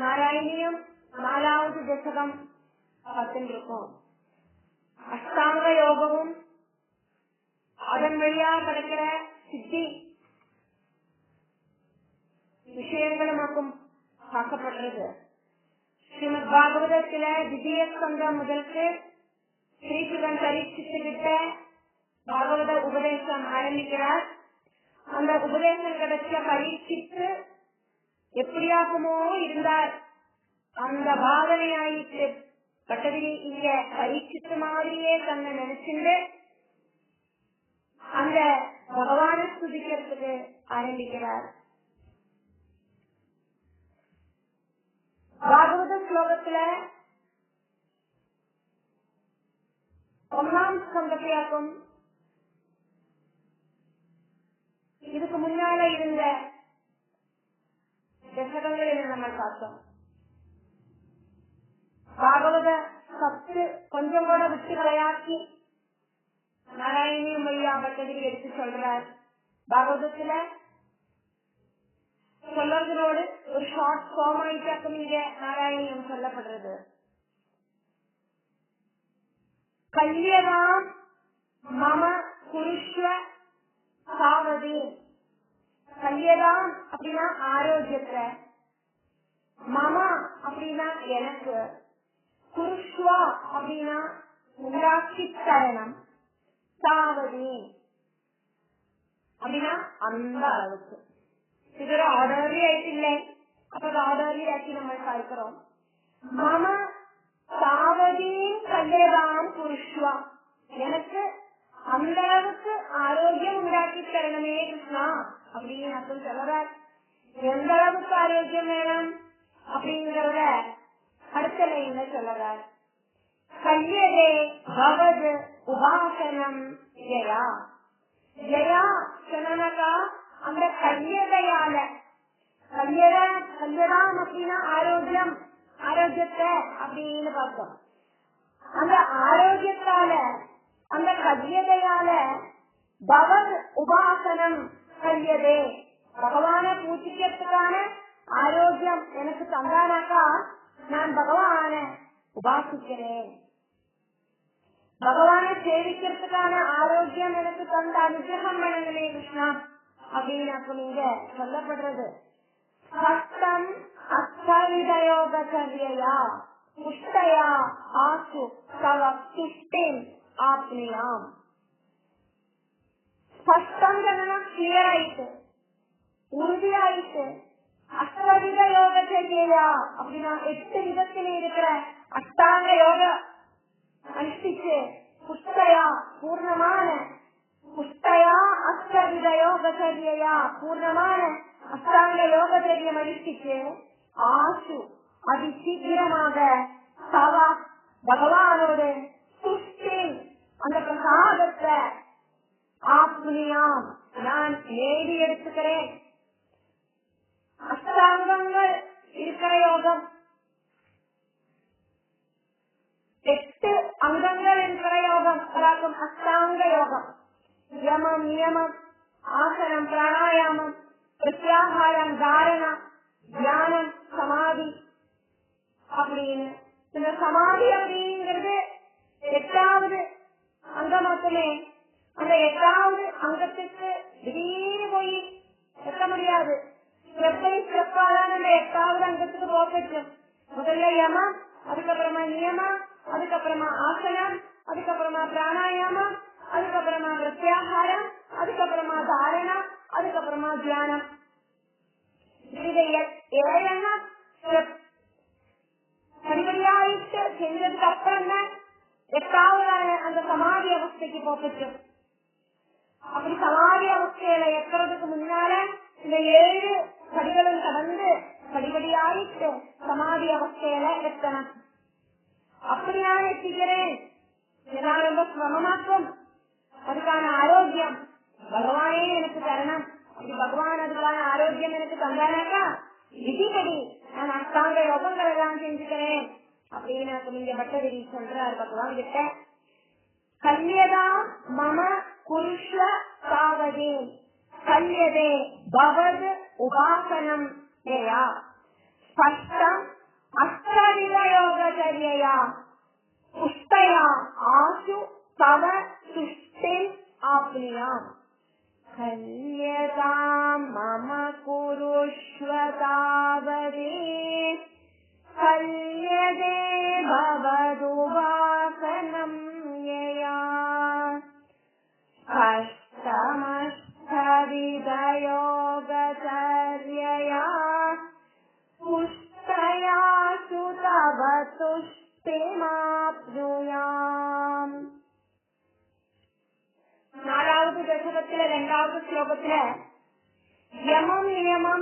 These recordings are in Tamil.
நாராயணியம் 4வது தசகம் பார்த்துட்டு இருக்கோம். அஷ்டாங்க யோகமும் அதன் வழியா கிடைக்கிற சித்தி விஷயங்கள் நமக்கும் பார்க்கப்படுறது. ஸ்ரீமத் பாகவதத்துல திவ்ய ஸ்கந்தம் முதலுக்கு ஸ்ரீசுகன் பரீட்சித்துக்கிட்ட பாகவத உபதேசம் ஆரம்பிக்கிறார். அந்த உபதேசம் கிடைச்ச பரீட்சித்து எப்படியாக்குமோ இருந்தார். அந்த பாவனையாயிட்டு பட்டதிரி இங்க பரீட்சித்து மாதிரியே தன்னை நினைச்சுட்டு அந்த பகவானை துதிக்கிறதுக்கு ஆரம்பிக்கிறார். பாகவத ஸ்லோகத்துல 1ஆம் ஸ்கந்தத்தையாக்கும் இதுக்கு முன்னால இருந்த தசகங்களை நம்ம பார்த்தோம். பாகவத சத்து கொஞ்சம் கூட விட்டு விளையாட்டி நாராயணியம் வழியா பட்டதிரி எடுத்து சொல்றார். பாகவதத்துல சொல்றதோடு ஒரு ஷார்ட் ஃபார்ம் ஆயிட்டாக்கும் இங்க நாராயணியம் சொல்லப்படுறது. கல்யதாம் மம குருஷ்வ சாவதி. கல்யதாம் அப்படின்னா ஆரோக்கியத்தை, மம அப்படின்னா எனக்கு, குருஷ்வா அப்படின்னா உண்டாட்சி தரணம், சாவதி அப்படின்னா அந்த அளவுக்கு. இது ஒரு ஆர்டர்லி ஆயிட்டு இல்லை, அப்ப ஆர்டர்லி ஆக்கி நம்ம பார்க்கிறோம். மம சாவதியும் கல்யதாம் குருஷ்வா, எனக்கு அந்த அளவுக்கு ஆரோக்கியம் உண்டாக்கி தரணுமே கிருஷ்ணா அப்படின்னு அர்த்தம் சொல்றார். எந்த அளவுக்கு ஆரோக்கியம் வேணும் அப்படிங்கிறத அடுத்த லைன்ல சொல்றார். கல்யதே பவது உபாசனம் ஜெயா. ஜெயா சொன்னாக்கா அந்த கல்யதையால, கல்யதாம் அப்படின்னா ஆரோக்கியம், ஆரோக்கியத்தை அப்படின்னு பார்த்தோம். அந்த ஆரோக்கியத்தால, அந்த கல்யதையால பவத் உபாசனம் கல்யதே, பகவான பூஜிக்கிறதுக்கான ஆரோக்கியம் எனக்கு தந்தானாக்கா நான் பகவான உபாசிக்கிறேன். பகவானை சேவிக்கிறதுக்கான ஆரோக்கியம் எனக்கு தந்த அனுகிரகம் பண்ணணுமே கிருஷ்ணா அப்படின்னு நீங்க சொல்லப்படுறது. சத்தம் அஸ்தவிதயோகச்சர்யா புஷ்டயா ஆசு தவ துஷ்டிம் ஆப்னியாம். ஸ்பஷ்டம் கிளியர் ஆயிட்டு, உறுதியாயிட்டு. அஷ்டவித யோகச்சர்யா அப்படின்னா 8 விதத்தில் இருக்கிற அஷ்டாங்க யோக அனுஷ்டிச்சு புஷ்டயா பூர்ணமான, புஷ்டயா அஷ்டவித யோகச்சர்யா பூர்ணமான அஷ்டாங்க யோகச்சரியம் அனுஷ்டிச்சு ஆசு அதி சீக்கிரமாக தவ பகவானோடு துஷ்டி அந்த பிரசாதத்தை ஆத்மியாம் நான் நேடி எடுத்துக்கிறேன். அஷ்டாங்கங்கள் இருக்கிற யோகம், 8 அங்கங்கள் இருக்கிற யோகம் அதாக்கும் அஷ்டாங்க யோகம். யமம் நியமம் ஆசனம் பிராணாயாமம் பிரத்யாகாரம் தாரணம் தியானம் சமாதி அப்படின்னு. இந்த சமாதி அப்படிங்கிறது 8வது அங்கம் மட்டுமே. அந்த 8வது அங்கத்துக்கு திடீர்னு போய் எட்ட முடியாது. ஸ்டெப்பாதான் அந்த 8வது அங்கத்துக்கு போகட்டும். முதல்ல யமம், அதுக்கப்புறமா நியமம், அதுக்கப்புறமா ஆசனம், அதுக்கப்புறமா பிராணாயாமம், அதுக்கப்புறமா பிரத்யாகாரம், அதுக்கப்புறமா தாரணம், அதுக்கப்புறமா தியானம். இது 7 ஸ்டெப் படிப்படியாயிட்டு செஞ்சதுக்கு அப்புறம் தான் 8வது அந்த சமாதி அவஸ்தைக்கு போகட்டும். அப்படி சமாதி அவஸ்தையில எத்துறதுக்கு முன்னால இந்த 7 படிகளும் கடந்து படிப்படியாயிட்டு சமாதி அவஸ்தையில எத்தணும். அப்படி நான் எத்திக்கிறேன். இதெல்லாம் ரொம்ப சிரமமாக்கும். அதுக்கான ஆரோக்கியம் பகவானே எனக்கு தரணும். அப்படி பகவான் அதுக்கான ஆரோக்கியம் எனக்கு தந்தானாக்கா விதிபடி நான் அஷ்டாங்க யோகங்கள் எல்லாம் செஞ்சுக்கிறேன் அப்படின்னு நீங்க பட்டதிரி சொல்றார் பகவான் கிட்ட. கல்யதா மம புருஷ சாவதே கல்யதே பவது உபாசனம் ஜெயா. ஸ்பஷ்டம் ब्रह्मचर्यया पुष्टया आशु तव तुष्टिम् आप्नुयाम्। कल्यताम् मम कुरुष्व तावदे कल्यते भवदुपासनम् यया कष्टमष्टविदयोगचर्यया पुष्टया तव തുഷ്ടിമാപ്നുയാം. നാലാമത്തെ ദശകത്തിലെ രണ്ടാമത്തെ ശ്ലോകത്തില് യമം നിയമം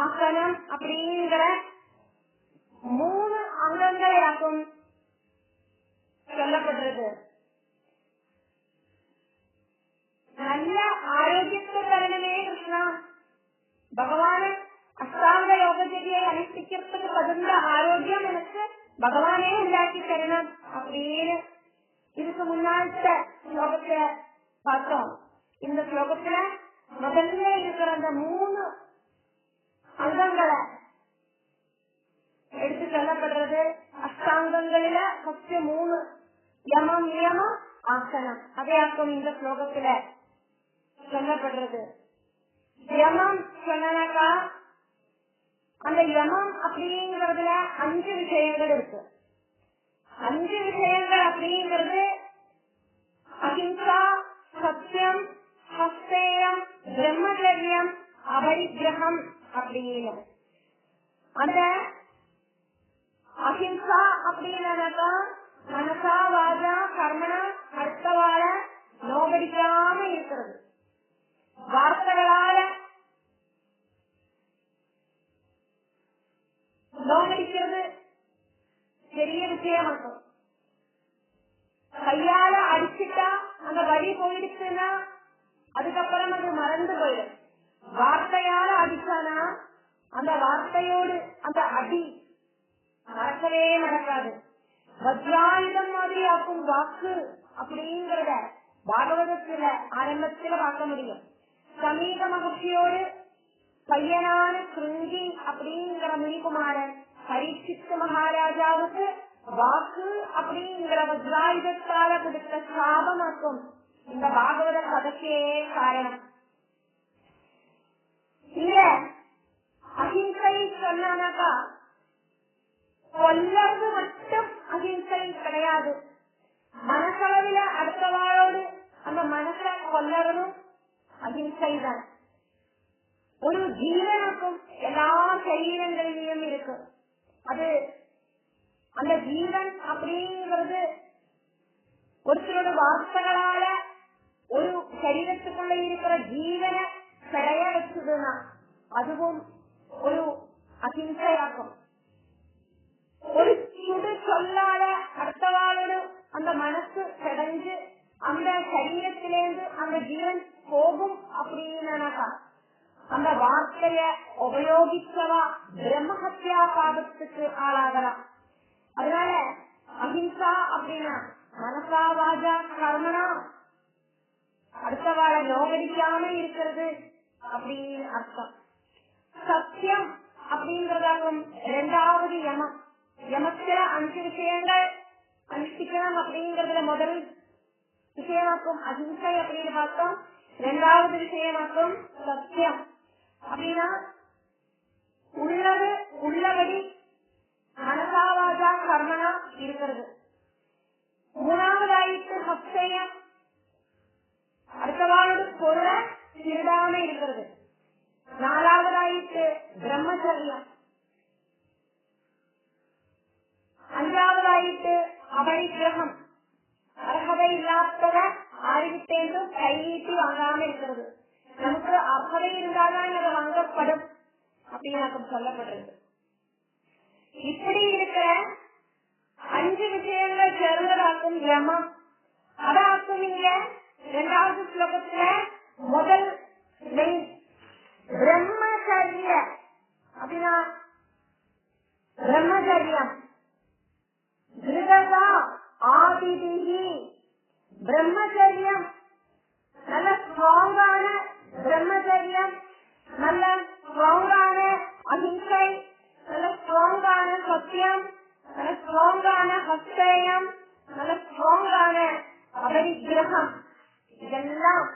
ஆசனம் அப்படிங்கிற 3 அங்கங்களையாக்கும் சொல்லப்படுறது. நல்ல ஆரோக்கியத்தை தரணுமே கிருஷ்ணா, பகவான அஷ்டாங்க யோகச்சரியை அனுஷ்டிக்கிறதுக்கு தகுந்த ஆரோக்கியம் எனக்கு பகவானே உண்டாக்கி தரணும் அப்படின்னு இதுக்கு முன்னாடி ஸ்லோகத்துல பார்த்தோம். இந்த ஸ்லோகத்துல முதல்ல இருக்கிற அந்த 3 அங்கங்களை எடுத்து சொல்லப்படுறது. அஷ்டாங்கங்களில ஃபர்ஸ்ட் 3 யமம் நியமம் ஆசனம் அதையாக்கும் இந்த ஸ்லோகத்துல சொல்லப்படுறது. யமம் சொன்னாக்கா அந்த யமம் அப்படிங்கறதுல 5 விஷயங்கள் இருக்கு. 5 விஷயங்கள் அப்படிங்கிறது அஹிம்சா, சத்தியம், ஹஸ்தேயம், பிரம்மச்சரியம், அபரிக்கிரகம் அப்படின்னு. அந்த அஹிம்சா அப்படின்னாக்கா மனசா வாஜா கர்மனா அடுத்தவாழ நோகடிக்காம இருக்கிறது. வார்த்தைகளால நோகடிக்கிறது பெரிய விஷயமாக்கும். கையால அடிச்சுட்டா அந்த வழி போயிடுச்சுன்னா அதுக்கப்புறம் அது மறந்து போயிடும். வார்த்தையால அடிச்சானா அந்த வார்த்தையோடு அந்த அடி மறக்கவே நடக்காது. வஜ்ராயுதம் மாதிரி ஆக்கும் வாக்கு அப்படிங்கறத பாகவதத்துல ஆரம்பத்துல பார்க்க முடியும். சமீப மகிழ்ச்சியோடு பையனான கிருங்கி அப்படிங்கிற முனிகுமாரன் பரீட்சித்து மகாராஜாவுக்கு வாக்கு அப்படிங்கிற வஜ்ராயுதத்தால கொடுத்த சாபமாக்கும் இந்த பாகவத கதைக்கே காரணம். இல்ல அஹிம்சை சொன்னாக்கா கொல்லது மட்டும் அஹிம்சை கிடையாது. மனசளவில அடுத்தவாளோடு அந்த மனச கொல்லறதும் அஹிம்சை தான். ஒரு ஜீவனுக்கும் எல்லா சரீரங்களிலும் இருக்கு. அது அந்த ஜீவன் அப்படிங்கிறது ஒருத்தரோட வார்த்தைகளால ஒரு சரீரத்துக்குள்ள இருக்கிற ஜீவனை சிறைய வச்சதுன்னா அதுவும் ஒரு அஹிம்சையாக்கும். ஒரு சுடு சொல்லால அடுத்தவாளோடு அந்த மனசு செடைஞ்சு அந்த சரீரத்திலேருந்து அந்த ஜீவன் போகும் அப்படின்னாக்கா அந்த வார்த்தைய உபயோகிச்சவா பிரம்மஹத்யா பாவத்துக்கு ஆளாகலாம். அதனால அஹிம்சா அப்படின்னா மனசா வாஜா கர்மனா அடுத்தவாளை நோகடிக்காம இருக்கிறது அப்படின்னு அர்த்தம். சத்தியம் அப்படிங்கறதாகும் 2வது யமம். யமத்துல 5 விஷயங்கள் அனுஷ்டிக்கணும் அப்படிங்கறதுல முதல் விஷயமாக்கும் அஹிம்சை அப்படின்னு பார்த்தோம். 2வது விஷயமாக்கும் சத்தியம் அப்படின்னா உள்ளது உள்ளபடி மனசாவாஜா கர்மனா இருக்கிறது. 3வதாயிட்டு ஹஸ்தேயம் அடுத்தவாளோட பொருளை திருடாம இருக்கிறது. 4வதாயிட்டு பிரம்மச்சரியம். 5வதாயிட்டு அபரிக்கிரகம் அர்ஹதை இல்லாதத ஆறிவிட்டேந்தும் கையீட்டி வாங்காம இருக்கிறது. நமக்கு அர்ஹதை இருந்தால்தான் அது வாங்கப்படும் அப்படின்னு சொல்லப்படுறது. இப்படி இருக்கிற 5 விஷயங்கள் சேர்ந்ததாக்கும் யமம். அதாக்கும் இங்க 2வது ஸ்லோகத்துல முதல் பிரம்மச்சரிய அப்படின்னா பிரம்மச்சரியம் கிருதா ஆதிதிகி பிரம்மச்சரியம் நல்ல ஸ்ட்ராங்கான பிரம்மச்சரியம், நல்ல ஸ்ட்ராங்கான அஹிம்சை, நல்ல ஸ்ட்ராங்கான சத்தியம், நல்ல ஸ்ட்ராங்கான ஹஸ்தயம், நல்ல ஸ்ட்ராங்கான அபரிக்கிரகம், இதெல்லாம்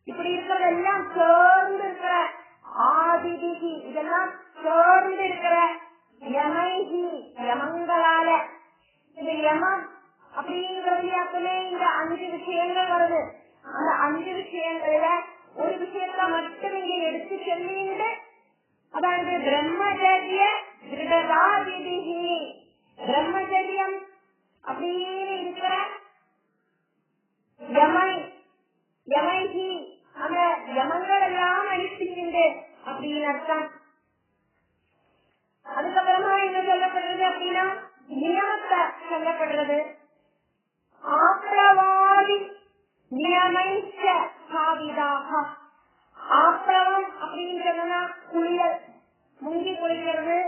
இப்படி இருக்கிறதெல்லாம் சேர்ந்து இருக்கிற ஆதிதிகி, இதெல்லாம் சேர்ந்து இருக்கிற யமைகி, யமங்களால. இந்த யமம் அப்படிங்கிறதுலயே இந்த 5 விஷயங்கள் வருது. அந்த 5 விஷயங்கள்ல ஒரு விஷயத்த மட்டும் இங்க எடுத்து சொல்லிட்டு, அதாவது பிரம்மச்சரிய திருடதாதிதிகி, பிரம்மச்சரியம் அப்படின்னு இருக்கிற யமை, யமைகி, அந்த யமங்கள் எல்லாம் அழிச்சுக்கிண்டு அப்படின்னு அர்த்தம். அதுக்கப்புறமா என்ன சொல்லப்படுறது அப்படின்னா நியமத்தை சொல்லப்படுறது. ஆப்ளவாதி நியமைச்ச சாவிதாக. ஆப்ளவம் அப்படின்னு சொன்னா குளியல், முங்கி குளிக்கிறது.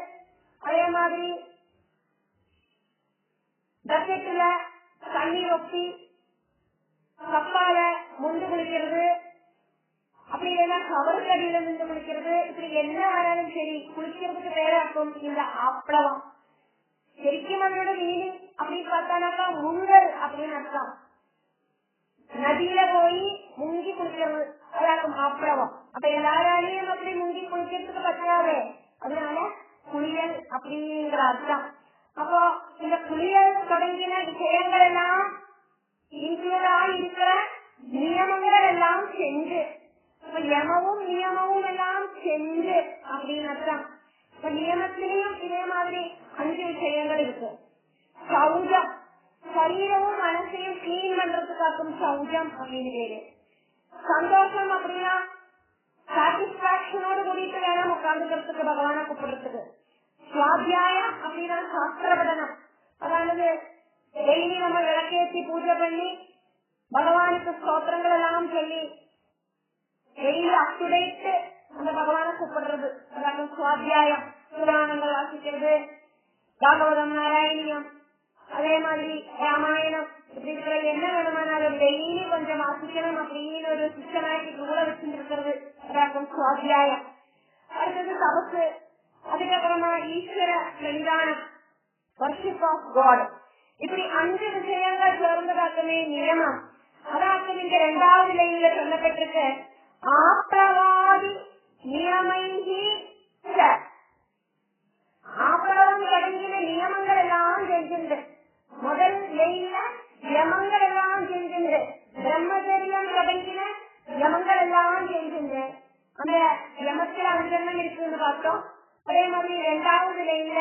அதே மாதிரி பக்கெட்டுல தண்ணி ஒப்பி கப்பால முண்டு குளிக்கிறது, அப்படி இல்லைன்னா கவருக்கடியில நின்று குளிக்கிறது. இப்படி என்ன வேணாலும் சரி, குளிக்கிறதுக்கு பேராக்கும் இந்த ஆப்ளவம். சரிக்கும் அதோட மீனிங் அப்படின்னு பார்த்தானாக்கா முங்கல் அப்படின்னு அர்த்தம். நதியில போய் முங்கி குளிக்கிறது, அதாக்கும் ஆப்ளவம். அப்ப எல்லாராலையும் அப்படி முங்கி குளிக்கிறதுக்கு பற்றாதே, அதனால குளியல் அப்படிங்கிற அர்த்தம். அப்போ இந்த குளியல் தொடங்கின விஷயங்கள் எல்லாம் இன்க்ளூடாக இருக்கிற நியமங்கள் எல்லாம் செஞ்சு, யமவும் நியமமும் எல்லாம் செஞ்சு அப்படின்னு அர்த்தம். இப்ப நியமத்திலையும் இதே மாதிரி 5 விஷயங்கள் இருக்கு. சௌஜம், சரீரமும் மனசையும் கிளீன் பண்றதுக்காக்கும் சௌஜம் அப்படின்னு பேரு. சந்தோஷம் அப்படின்னா சாட்டிஸ்பாக்சனோடு கூடிட்டு வேணும் உட்காந்துக்கிறதுக்கு, பகவானை கூப்பிடுறதுக்கு. சுவாத்தியாயம் அப்படின்னா சாஸ்திர படனம், அதாவது டெய்லி நம்ம விளக்கேற்றி பூஜை பண்ணி பகவானுக்கு ஸ்தோத்திரங்கள் எல்லாம் சொல்லி டெய்லி அப் டு டேட் அந்த பகவானை கூப்பிடுறது, அதாவது சுவாத்தியாயம். புராணங்கள் வாசிக்கிறது, பாகவதம், நாராயணியம், அதே மாதிரி ராமாயணம், இப்படி இருக்கிற என்ன வேணுமானாலும் டெய்லி கொஞ்சம் வாசிக்கணும் அப்படின்னு ஒரு சிஸ்டமேட்டிக் ரூல வச்சுட்டு இருக்கிறது, அதாவது சுவாத்தியாயம். அடுத்தது தபசு, அதுக்கப்புறமா ஈஸ்வர பிரணிதானம், வர்ஷிப் ஆஃப் காட். இப்படி 5 விஷயங்கள் சேர்ந்ததாக்குமே நியமம். அதாக்கும் இங்க 2வது லைன்ல சொல்லப்பட்டிருக்கு. ஆப்ளவாதி நியமைகி, ஆப்ளவம் தொடங்கின நியமங்கள் எல்லாம் செஞ்சுண்டு. முதல் லைன்ல யமங்கள் எல்லாம் செஞ்சுண்டு, பிரம்மச்சரியம் தொடங்கின யமங்கள் எல்லாம் செஞ்சுண்டு. அந்த யமத்துல 5 இருக்குன்னு பார்த்தோம். அதே மாதிரி 2வது லைன்ல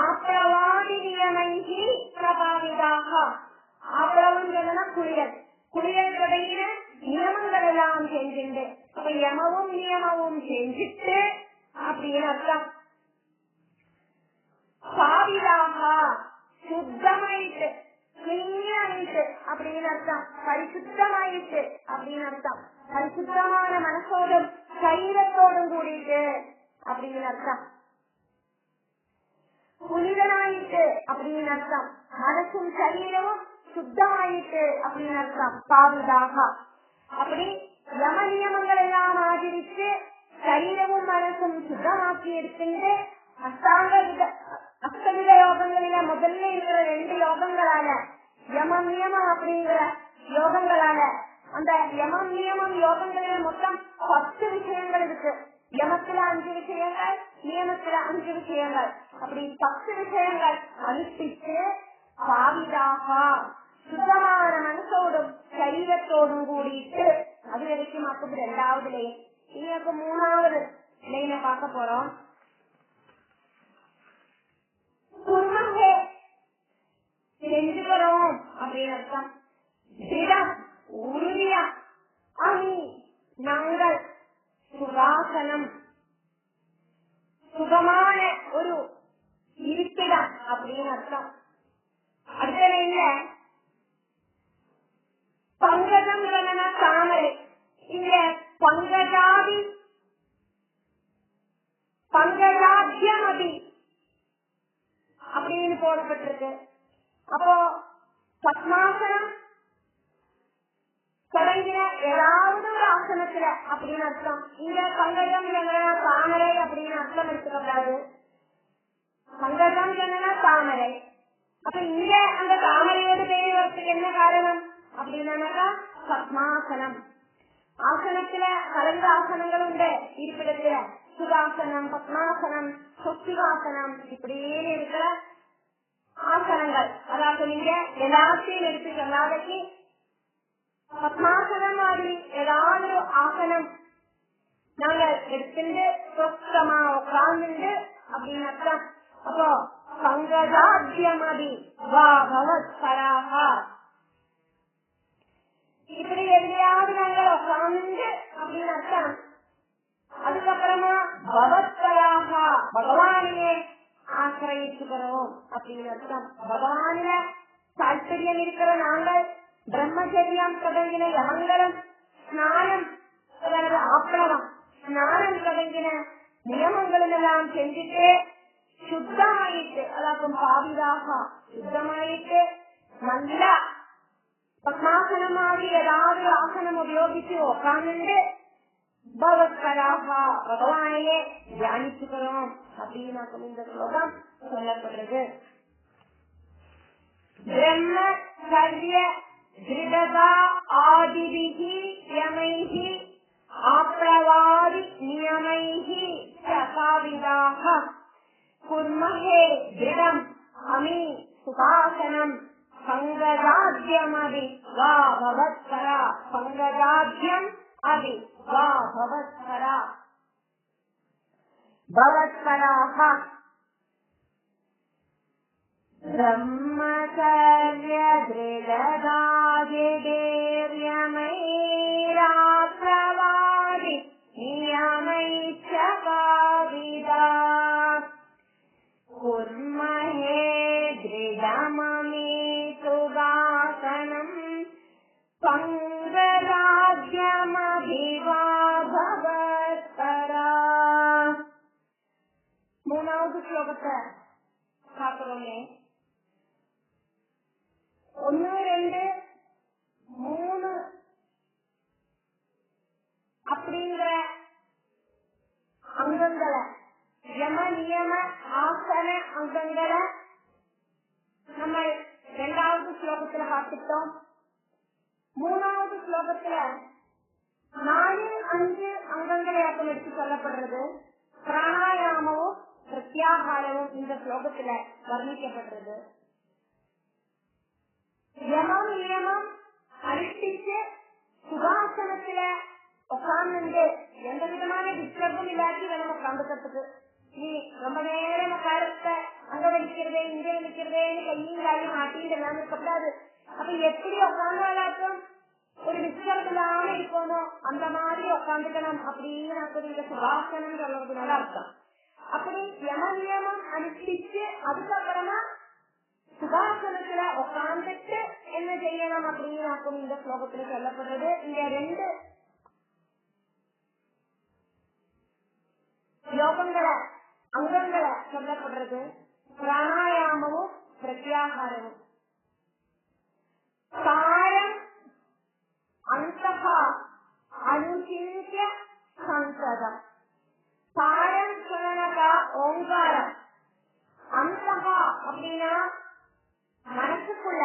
ஆப்ளவாதி நியமைகி பிரபாவிதாக. ஆப்ளவம் சொன்னா குளியல், குளியல் தொடங்கின நியமங்கள் எல்லாம் செஞ்சுண்டு. அப்ப யமவும் நியமவும் செஞ்சுட்டு அப்படின்னு அர்த்தம். பாவிதாக சுத்தமாயிட்டு, கிளீனாயிட்டு அப்படின்னு அர்த்தம். பரிசுத்தமாயிட்டு அப்படின்னு அர்த்தம். பரிசுத்தமான மனசோடும் சரீரத்தோடும் கூடிட்டு அப்படின்னு அர்த்தம். புனிதனாயிட்டு அப்படின்னு அர்த்தம். மனசும் சரீரமும் சுத்தமாயிட்டு அப்படின்னு அர்த்தம். பாவிதாக. அப்படி யம நியமங்கள் எல்லாம் ஆதரித்து சரீரமும் மனசும் சுத்தமாக்கி எடுத்துட்டு அஷ்டவித யோகங்களில முதல்ல இருக்கிற 2 யோகங்களால, யமம் நியமம் அப்படிங்கிற யோகங்களால, அந்த யமம் நியமம் யோகங்களில மொத்தம் 10 விஷயங்கள் இருக்கு. யமத்துல 5 விஷயங்கள், நியமத்துல 5 விஷயங்கள், அப்படி 10 விஷயங்கள் அனுப்பிச்சு பாவிதாக சுத்தமான மனசோடும் சரீரத்தோடும் கூடிட்டு, அது வரைக்கும் அப்படி 2வது லைன். இன்னைக்கு 3வது லைனை பார்க்க போறோம். செஞ்சுக்கிறோம் அப்படின்னு அர்த்தம். திடம், உறுதியா. அணி, நாங்கள் சுகாசனம், சுகமான ஒரு இருப்பிடம் அப்படின்னு அர்த்தம். அடுத்த லைன்ல பங்கஜம் இல்லைன்னா தாமரை, இங்க பங்கஜாதி பங்கஜாத்தியமதி அப்படின்னு போடப்பட்டிருக்கு. அப்போ பத்மாசனம் தொடங்கின ஏதாவது ஒரு ஆசனத்துல அப்படின்னு அர்த்தம். இங்க பங்கஜம் இல்லைன்னா தாமரை அப்படின்னு அர்த்தம் எடுத்துக்கூடாது. பங்கஜம் இல்லைன்னா தாமரை. அப்ப இங்க அந்த தாமரையோட பேரு வரத்துக்கு என்ன காரணம் அப்படின்னாக்கா பத்மாசனம். ஆசனத்துல கலந்த ஆசனங்கள் உண்டு. இருப்பிடத்துல சுகாசனம், பத்மாசனம், சொஸ்திகாசனம் இப்படியே இருக்கிற ஆசனங்கள். அதாவது நீங்க எல்லாத்தையும் எடுத்து சொல்லாதக்கு பத்மாசனம் மாதிரி ஏதாவது ஒரு ஆசனம் நாங்கள் எடுத்துட்டு சொக்கமா உட்கார்ந்து அப்படின்னு அர்த்தம். அப்போ பங்கஜாத்யமதி வா பவத்பராஹ இப்படி எதிலையாவது நாங்கள் உட்கார்ந்து அப்படின்னு அர்த்தம். அதுக்கப்புறமா பவத்பராஹ பகவானையே ஆசிரயிச்சுக்கிறோம் அப்படின்னு அர்த்தம். பகவானில தாற்பயம் இருக்கிற நாங்கள் பிரம்மச்சரியம் தொடங்கின யமங்கலம் ஸ்நானம் அதாவது ஆப்ளவம் ஸ்நானம் தொடங்கின நியமங்களெல்லாம் செஞ்சுட்டு சுத்தமாயிட்டு அதாவது பாவிதாக சுத்தமாயிட்டு நல்லா பத்மாசனமாக ஏதாவது ஆசனம் உபயோகிச்சு உட்கார்ந்து பவத்பராக பகவானையே தியானிச்சுக்கிறோம் அப்படின்னு இந்த ஸ்லோகம் சொல்லப்படுறது. பிரம்மச்சரிய திருடதா ஆதிபிஹி யமைஹி ஆப்ளவாதி நியமைஹி சகாவிதாக குர்மஹே திருடம் அமி சுகாசனம் பங்கஜாத்யமதி வா பவத்பரா பங்கஜாத்யம் அதி வா பவத்பரா பவத்பராஹ பிரம்மச்சர்ய திருடதாதிடேர்யமைராப்ளவாதி நியமைச்ச காவிதா குர்மஹே திருடமமி சுகாசனம் பங்கஜாத்யமதிவா பவத்பரா. மூணாவது ஸ்லோகத்தை பார்க்கிறோமே. 1, 2, 3 அப்படிங்கிற அங்கங்களை யம நியம ஆசன அங்கங்களை நம்ம 2வது ஸ்லோகத்துல பார்த்துட்டோம். 3வது ஸ்லோகத்துல 4, 5 அங்கங்களை அப்ப எடுத்து சொல்லப்படுறது. பிராணாயாமமும் பிரத்யாகாரமும் இந்த ஸ்லோகத்துல வர்ணிக்கப்படுறது. யமம் நியமம் அனுஷ்டிச்சு சுகாசனத்துல உட்கார்ந்து எந்த விதமான டிஸ்டர்பும் இல்லாட்டி வேணும் உட்காந்துக்கிறதுக்கு. நீ ரொம்ப நேரம் உட்காரத்த அங்க வலிக்கிறதே இங்க வலிக்கிறதேன்னு கையும் காயும் மாட்டின்னு எல்லாம் இருக்கக்கூடாது. அப்ப எப்படி உட்கார்ந்தாலும் ஒரு டிஸ்டர்ப் இல்லாம இருக்கணும், அந்த மாதிரி உட்காந்துக்கணும் அப்படின்னு இந்த சுகாசனம் சொல்றதுனால அர்த்தம். அப்படி யம நியமம் அனுஷ்டிச்சு அதுக்கப்புறமா சுகாசனத்துல உட்கார்ந்துட்டு என்ன செய்யணும் அப்படின்னு இந்த ஸ்லோகத்துல சொல்லப்படுறது. இங்க 2 யோகங்களை அங்கங்களை சொல்லப்படுறது. பிராணாயாமமும் பிரத்யாகாரமும். சாரம் அந்தகா அனுசிந்திய சந்ததம். சாரம் சொன்னதா ஓங்காரம். அந்தகா அப்படின்னா மனசுக்குள்ள,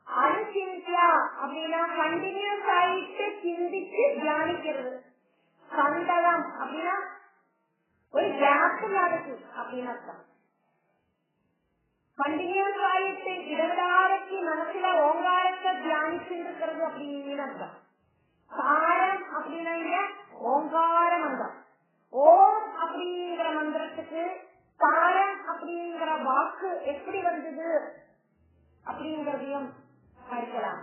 அனுசிந்தியா அப்படின்னா கண்டினியூஸ் ஆயிட்டு சிந்திச்சு தியானிக்கிறது. சந்ததம் அப்படின்னா ஒரு கேப் இல்லாதது அப்படின்னு அர்த்தம். கண்டினியூஸ் ஆயிட்டு இடவிடாரைக்கு மனசுல ஓங்காரத்தை தியானிச்சு இருக்கிறது அப்படின்னு அர்த்தம். சாரம் அப்படின்னா ஓங்கார மந்திரம். ஓம் அப்படிங்கிற மந்திரத்துக்கு சாரம் அப்படிங்கிற வாக்கு எப்படி வந்தது அப்படிங்கறதையும் படிக்கலாம்.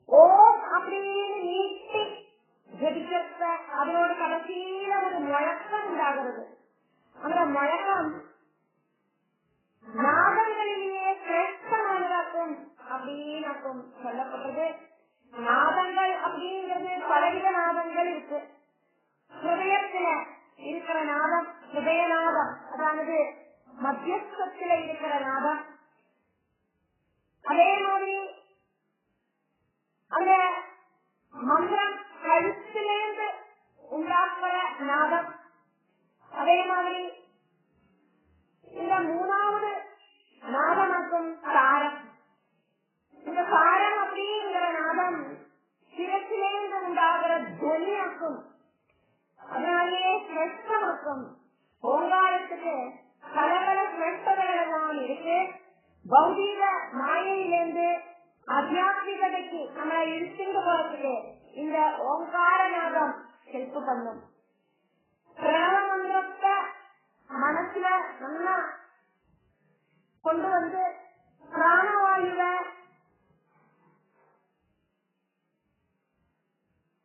ஓம் அப்படின்னு நீட்டி ஜபிக்க அதனோட கடைசியில ஒரு முழக்கம் உண்டாகிறது. அந்த முழக்கம் நாதங்களிலேயே சிரேஷ்டமானதாக்கும் அப்படின்னு சொல்லப்பட்டது. நாதங்கள் அப்படிங்கிறது பலவித நாதங்கள் இருக்கு. ஹிருதயத்துல இருக்கிற நாதம் ஹிருதயநாதம், அதாவது மத்தியஸ்தத்துல இருக்கிற நாதம். அதே மாதிரி அந்த மந்திரம் கழுத்திலேந்து உண்டாக்குற நாதம். அதே மாதிரி இந்த 3வது அதனாலேயே சிரேஷ்டமாக்கும். ஓங்காரத்துக்கு பல பல சிரேஷ்டங்கள் எல்லாம் இருக்கு. பௌதீக மாயையிலிருந்து ஆத்தியாத்மிகதைக்கு நம்மளை இழுத்துட்டு போறதுக்கு இந்த ஓங்கார நாதம் ஹெல்ப் பண்ணும். பிரணவ மந்திரத்தை மனசுல நல்லா கொண்டு வந்து பிராணவாயுவ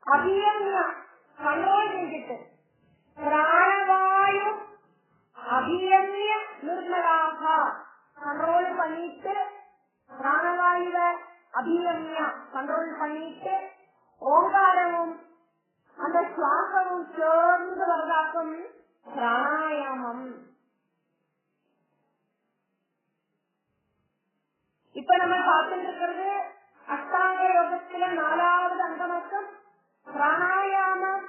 அபியம்யா கண்ட்ரோல் செஞ்சுட்டு பிராணவாயு அபியம்ய நிர்மலாக கண்ட்ரோல் பண்ணிட்டு பிராணவாயுவ அபியம்யா கண்ட்ரோல் பண்ணிட்டு ஓங்காரமும் அந்த சுவாசமும் சேர்ந்து வரதாக்கும் பிராணாயாமம். இப்ப நம்ம பார்த்துட்டு இருக்கிறது அஷ்டாங்க யோகத்துல 4வது அங்கமாக்கம் பிராணாயாமம்.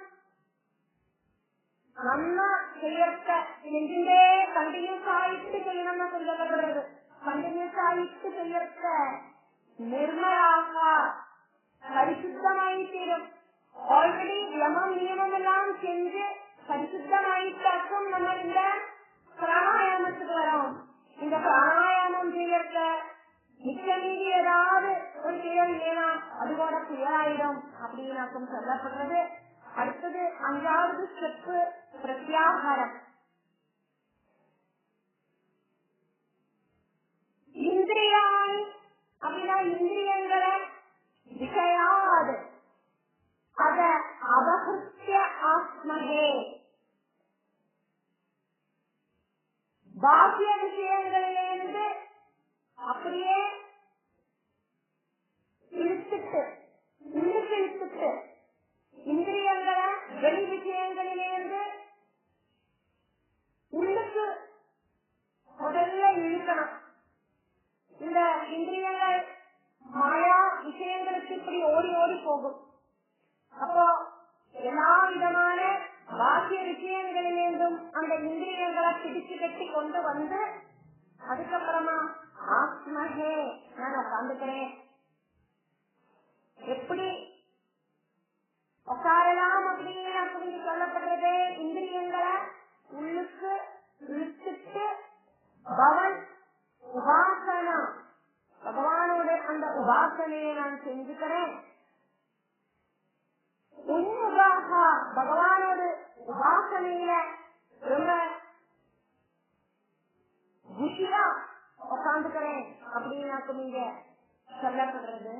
நம்ம செய்யறத நெஞ்சிலே கண்டினியூஸ் ஆயிட்டு செய்யணும்னு சொல்லப்படுறது. கண்டினியூஸ் ஆயிட்டு செய்யறத நிர்மலாக பரிசுத்தமாயிட்டீரும். ஆல்ரெடி யமம் நியமம் எல்லாம் செஞ்சு பரிசுத்தமாயிட்டாக்கும் நம்ம இந்த பிராணாயாமத்துக்கு வரோம். இந்த பிராணாயாமம் செய்யறத மிச்ச மீதி ஏதாவது ஒரு செயல் இல்லைனா அது கூட செயலாயிடும் அப்படின்னு சொல்லப்படுறது. அடுத்தது 5வது ஸ்டெப்பு பிரத்யாகாரம். இந்திரியாணி அப்படின்னா இந்திரியங்களை விஷயாது அத அபகிருத்திய ஆத்மகே பாக்கிய விஷயங்களிலிருந்து அப்படியே இழுத்துட்டு உள்ளுக்கு இழுத்துட்டு இந்திரியங்களை வெளி விஷயங்களிலிருந்து உள்ளுக்கு முதல்ல இழுக்கணும். இந்த இந்திரியங்கள் மாயா விஷயங்களுக்கு இப்படி ஓடி ஓடி போகும். அப்போ எல்லா விதமான பாக்கிய விஷயங்களிலிருந்தும் அந்த இந்திரியங்களை பிடிச்சு கட்டி கொண்டு வந்து அதுக்கப்புறமா ஆத்மஹே நான் உட்காந்துக்கிறேன். எப்படி உட்காரலாம் அப்படின்னு சொல்லப்படுறது? இந்திரியங்களை உள்ளுக்கு இழுத்துட்டு பவன் உபாசனா பகவானோட அந்த உபாசனையை நான் செஞ்சுக்கிறேன். உன்முகாக பகவானோட உபாசனையில ரொம்ப குஷியா உட்காந்துக்கிறேன் அப்படின்னு நீங்க சொல்லப்படுறது.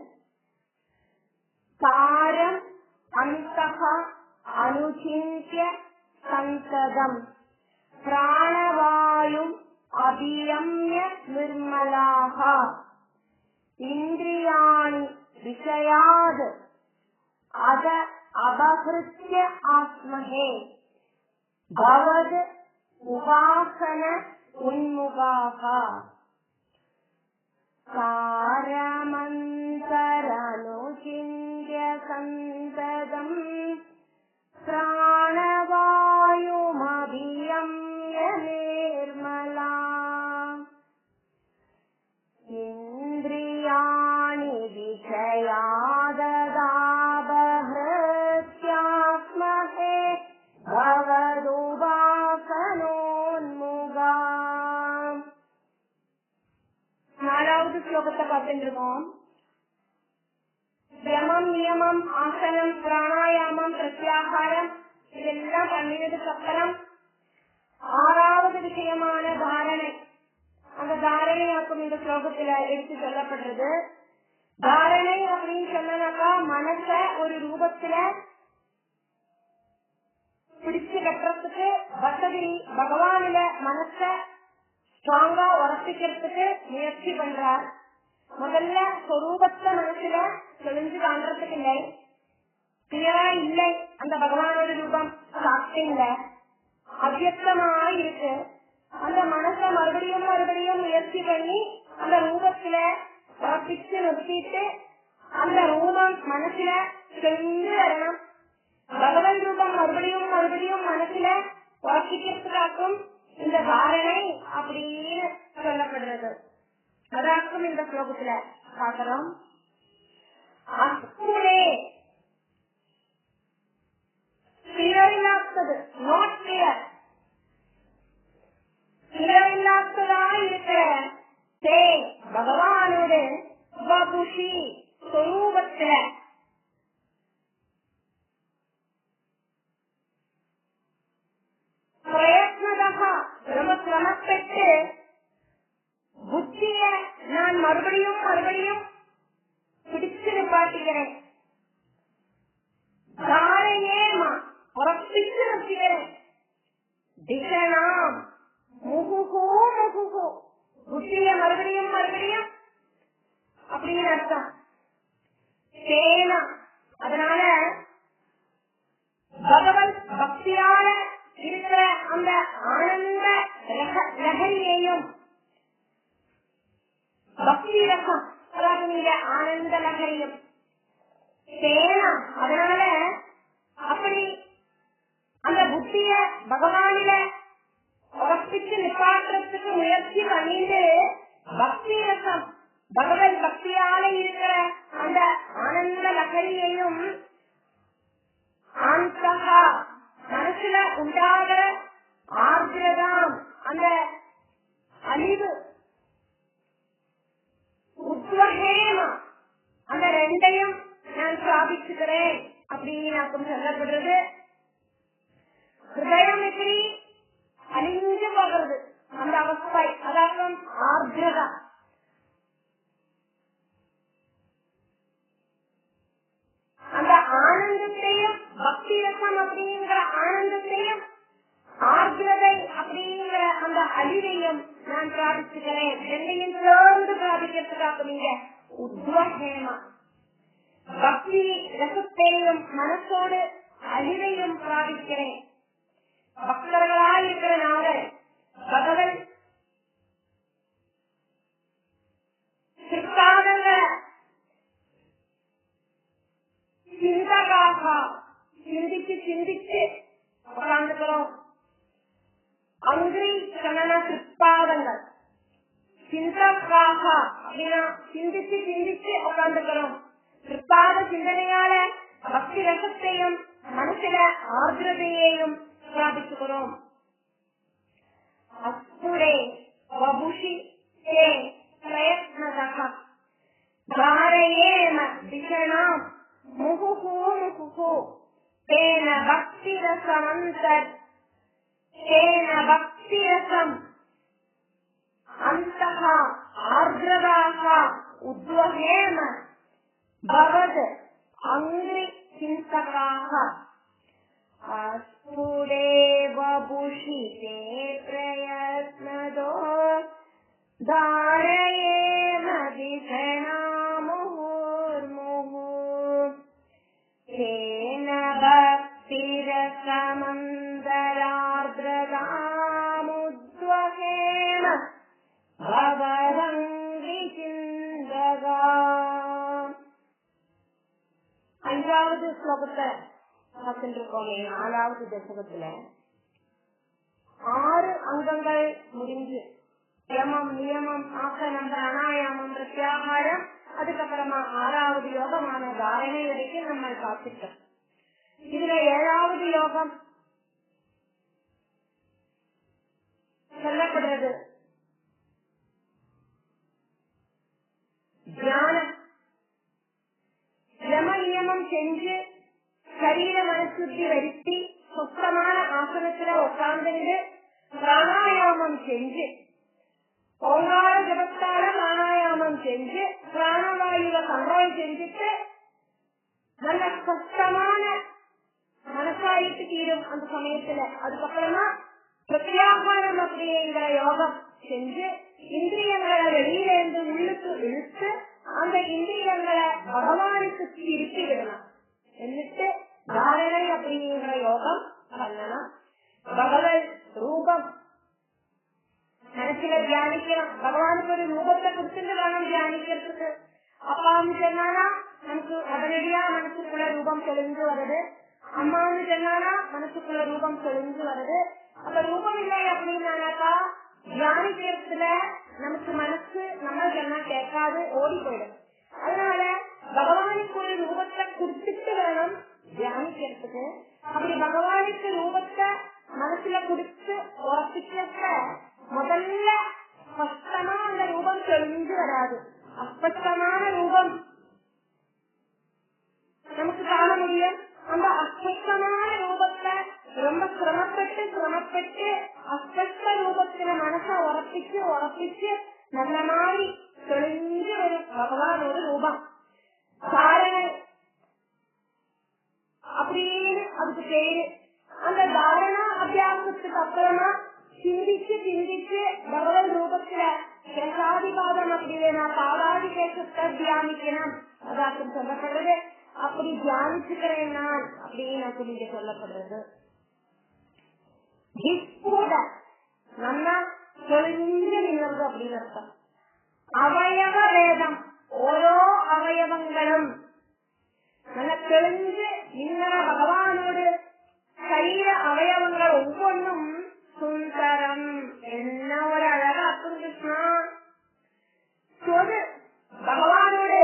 காரம் அந்தக அனுசிந்திய சந்ததம் பிராணவாயும் அபியம்ய நிர்மலாக இந்திரியாணி விஷயாது அத அபகிருத்திய ஆத்மஹே பவது உபாசன உன்முகாக காரமந்தரனுசிந்திய சந்ததம் பிராணவாயுமபியம்ய நிர்மலா இந்திரியாணி விஷயாததாபஹ்ருத்யாத்மஹே பவதுபாசனோன்முகா. 4வது ஸ்லோகத்தை பார்த்துட்டு இருக்கோம். யமம் நியமம் ஆசனம் பிராணாயாமம் பிரத்யாகாரம் இதெல்லாம் பண்ணினதுக்கு அப்புறம் 6வது விஷயமான தாரணை. அந்த தாரணையாக்கும் இந்த ஸ்லோகத்துல எடுத்து சொல்லப்படுறது. தாரணை அப்படின்னு சொன்னாக்கா மனச ஒரு ரூபத்துல பிடிச்சு கட்டுறதுக்கு வசதி பகவானில மனச ஸ்ட்ராங்கா உரப்பிக்கிறதுக்கு முயற்சி பண்றார். முதல்ல சொரூபத்தை மனசுல தெளிஞ்சு காண்றதுக்கு இல்லை, கிளியரா இல்லை. அந்த பகவானோட ரூபம் சாட்சியம்ல அவ்யக்தமா இருக்கு. அந்த மனச மறுபடியும் மறுபடியும் முயற்சி பண்ணி அந்த ரூபத்துல உரப்பிச்சு நிறுத்திட்டு அந்த ரூபம் மனசுல தெளிஞ்சு வரணும். பகவன் ரூபம் மறுபடியும் மறுபடியும் மனசுல உரப்பிக்கிறதுக்காக்கும் இந்த தாரணை அப்படின்னு சொல்லப்படுறது. அதாக்கும் இந்த ஸ்லோகத்துல பாக்கிறோம். அஸ்தே ஸ்ரீரவிநாத் புரியாத்தது, நாட் கிளியர், இல்லாததாயிருக்கிற தே பகவானோட வபுஷி சொரூபத்துல பிரயத்னதா ரொம்ப சிரமப்பட்டு புத்திய நான் மறுபடியும் மறுபடியும் பிடிச்சு நிப்பாட்டுகிறேன், தாரையேமா உறப்பிச்சு நிறுத்துகிறேன், திசனாம் முகுகோ முகுகோ புத்திய மறுபடியும் மறுபடியும் அப்படின்னு அர்த்தம். சேனா அதனால பகவன் பக்தியால இருக்கிற அந்த ஆனந்த லகரியையும் பக்தி ரசம் அதாவது நீங்க ஆனந்த லகரியும் சேனா அதனால அப்படி அந்த புத்திய பகவானில உறப்பிச்சு நிப்பாட்டுறதுக்கு முயற்சி பண்ணிட்டு பக்தி ரசம் பகவன் பக்தியால இருக்கிற அந்த ஆனந்த லகரியையும் ஆந்தகா மனசுல உண்டாகிற ஆர்திரதாம் அந்த அழிவு உத்வகேமா அந்த ரெண்டையும் நான் சாதிச்சுக்கிறேன் அப்படின்னு சொல்லப்படுறது. ஹிருதயம் எப்படி அழிஞ்சு போகிறது அந்த அவஸ்தை, அதாவது ஆர்திரதா. அந்த ஆனந்தத்தையும் பக்தி ரசம் அப்படிங்கிற ஆனந்தத்தையும் ஆர்திரதை அப்படிங்கிற அந்த அழிவையும் நான் பிராபிச்சுக்கிறேன். ரெண்டையும் சேர்ந்து பிராபிக்கிறதுக்காக நீங்க உத்வகேமா பக்தி ரசத்தையும் மனசோடு அழிவையும் பிராபிக்கிறேன். பக்தர்களாயிருக்கிற நாங்கள் பகவன் சிற்காதங்களை சிந்தகாக சிந்திச்சு சிந்திச்சு உட்காந்துக்கிறோம். அங்கிரி கணன சிற்பாதங்கள் சிந்தகாக அப்படின்னா சிந்திச்சு சிந்திச்சு உட்காந்துக்கிறோம். சிற்பாத சிந்தனையால பக்தி ரசத்தையும் மனசுல ஆர்திரதையையும் பிராபிச்சுக்கிறோம். அஸ்துரே வபுஷி தே பிரயத்னதா தாரயேம திஷணாம் முகுஹு முகுஹு தேன பக்தி ரசமந்தர் தேன பக்தி ரசம் அந்தஹா ஆர்திரதாக உத்வகேம பவத் அங்கிரி சிந்தகாக அஸ்துரே வபுஷி தே பிரயத்னதோ தாரயேம திஷணாம் முகுர்முகு தேன பக்தி ரசமந்தரார்திரதாமுத்வகேம பவதங்கிரி சிந்தகா. அஞ்சாவது ஸ்லோகத்தை பார்த்துருக்கோமே, 4வது தசகத்துல 6 அங்கங்கள் முடிஞ்சு யமம் நியமம் ஆசனம் பிராணாயாமம் பிரத்யாகாரம் அதுக்கப்புறமா 6வது யோகமான தாரணை வரைக்கும் நம்ம பார்த்துட்டோம். இதுல 7வது யோகம் சொல்லப்படுறது தியானம். யம நியமம் செஞ்சு சரீர மனசுத்தி வருத்தி சுத்தமான ஆசனத்துல உட்கார்ந்து பிராணாயாமம் செஞ்சு ஓங்கார ஜபத்தால பிராணாயாமம் செஞ்சு பிராணவாயுவை கண்ட்ரோல் செஞ்சுட்டு நல்ல சுத்தமான மனசாயிட்டு தீரும் அந்த சமயத்துல. அதுக்கப்புறமா பிரத்யாகாரம் அப்படிங்கிற யோகம் செஞ்சு இந்திரியங்களை வெளியில இருந்து உள்ளுக்கு இழுத்து அந்த இந்திரியங்களை பகவானுக்கு திருப்பி விடலாம். എന്നിട്ട് தாரணை அப்படிங்கிற யோகம் பண்ணலாம். பகவத் ரூபம் மனசுல தியானிக்கணும். பகவானுக்கு ஒரு ரூபத்தை கொடுத்துட்டு வேணும் தியானிக்கிறதுக்கு. அப்பான்னு சொன்னானா நமக்கு உடனடியா மனசுக்குள்ள ரூபம் தெளிஞ்சு வருது. அம்மான்னு சொன்னானா மனசுக்குள்ள ரூபம் தெளிஞ்சு வருது. அப்ப ரூபம் இல்லை அப்படின்னாக்கா தியானிக்கிறதுல நமக்கு மனசு நம்ம சொன்னா கேட்காது, ஓடி போயிடும். அதனால பகவானுக்கு ஒரு ரூபத்தை கொடுத்துட்டு வேணும் தியானிக்கிறதுக்கு. அப்படி பகவானுக்கு ரூபத்தை மனசுல குடிச்சு உறப்பிக்க முதல்ல ஸ்பஷ்டமா அந்த ரூபம் தெளிஞ்சு வராது. அஸ்பஷ்டமான ரூபம் நமக்கு காண முடியும். அந்த அஸ்பஷ்டமான ரூபத்தை ரொம்ப சிரமப்பட்டு அஸ்பஷ்ட ரூபத்துல மனசை உறப்பிச்சு நல்ல மாதிரி தெளிஞ்சு வரும் பகவானோட ரூபம். தாரணை அப்படின்னு அதுக்கு பேரு. அந்த தாரணா அபியாசத்துக்கு அப்புறமா சிந்திச்சு பகவத் ரூபத்துல கேசாதிபாதம் அப்படின்னா பாதாதி கேசத்தை தியானிக்கணும். அதாக்கும் சொல்லப்படுறது. அப்படி தியானிச்சுக்கிறேன் நான் அப்படின்னு சொல்லி சொல்லப்படுறது. நல்லா தெளிஞ்சு நின்றது அப்படின்னு அர்த்தம். அவயவ வேதம் ஓரோ அவயவங்களும் நல்ல தெளிஞ்சு நின்ன பகவானோடு சரீர அவயவங்கள் ஒவ்வொன்றும் சுந்தரம். என்ன ஒரு அழகாக்கும் கிருஷ்ணா. பகவானோடு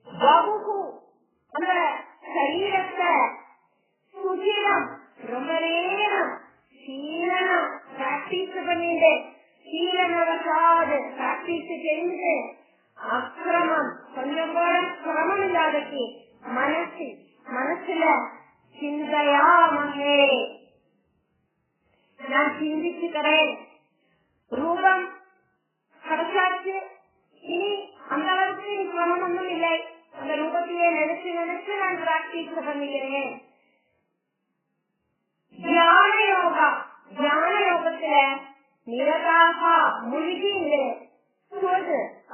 வபுகு அந்த சரீரத்தை சுஜிரம் ரொம்ப நேரம் சீலனம் பிராக்டிஸ் பண்ணிட்டு சீலனவசாது பிராக்டிஸ் செஞ்சு அக்கிரமம் கொஞ்சம் கூட சிரமம் இல்லாதக்கு மனசுல சிந்தையாமங்கே நான் சிந்திச்சுக்கிறேன். ரூபம் கிடைச்சாச்சு. இனி அந்த அளவுக்கு சிரமம் ஒன்றும் இல்லை. அந்த ரூபத்தையே நினைச்சு நான் பிராக்டிஸ் பண்ணிக்கிறேன். தியான யோகத்துல நிரதாக மூழ்கி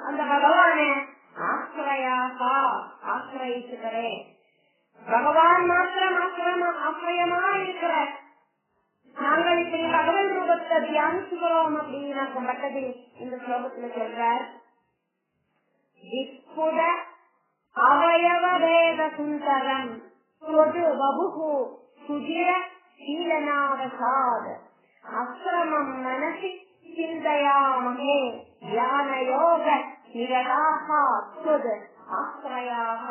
அந்த பகவான ஆசிரயிச்சுக்கிறேன். பகவான் மாத்திரம் ஆசிரியமா இருக்கிற நாங்கள் இப்படி பகவன் ரூபத்தை தியானிச்சுக்கிறோம் அப்படின்னு நான் பட்டதில் இந்த ஸ்லோகத்துல சொல்றார். விஸ்புட அவயவ வேத சுந்தரம் வபுகு சுஜிர சீலனாவசாத் அஸ்ரமம் மனசி சிந்தையாமகே தியான யோக நிரதாக ஆசிரயாக.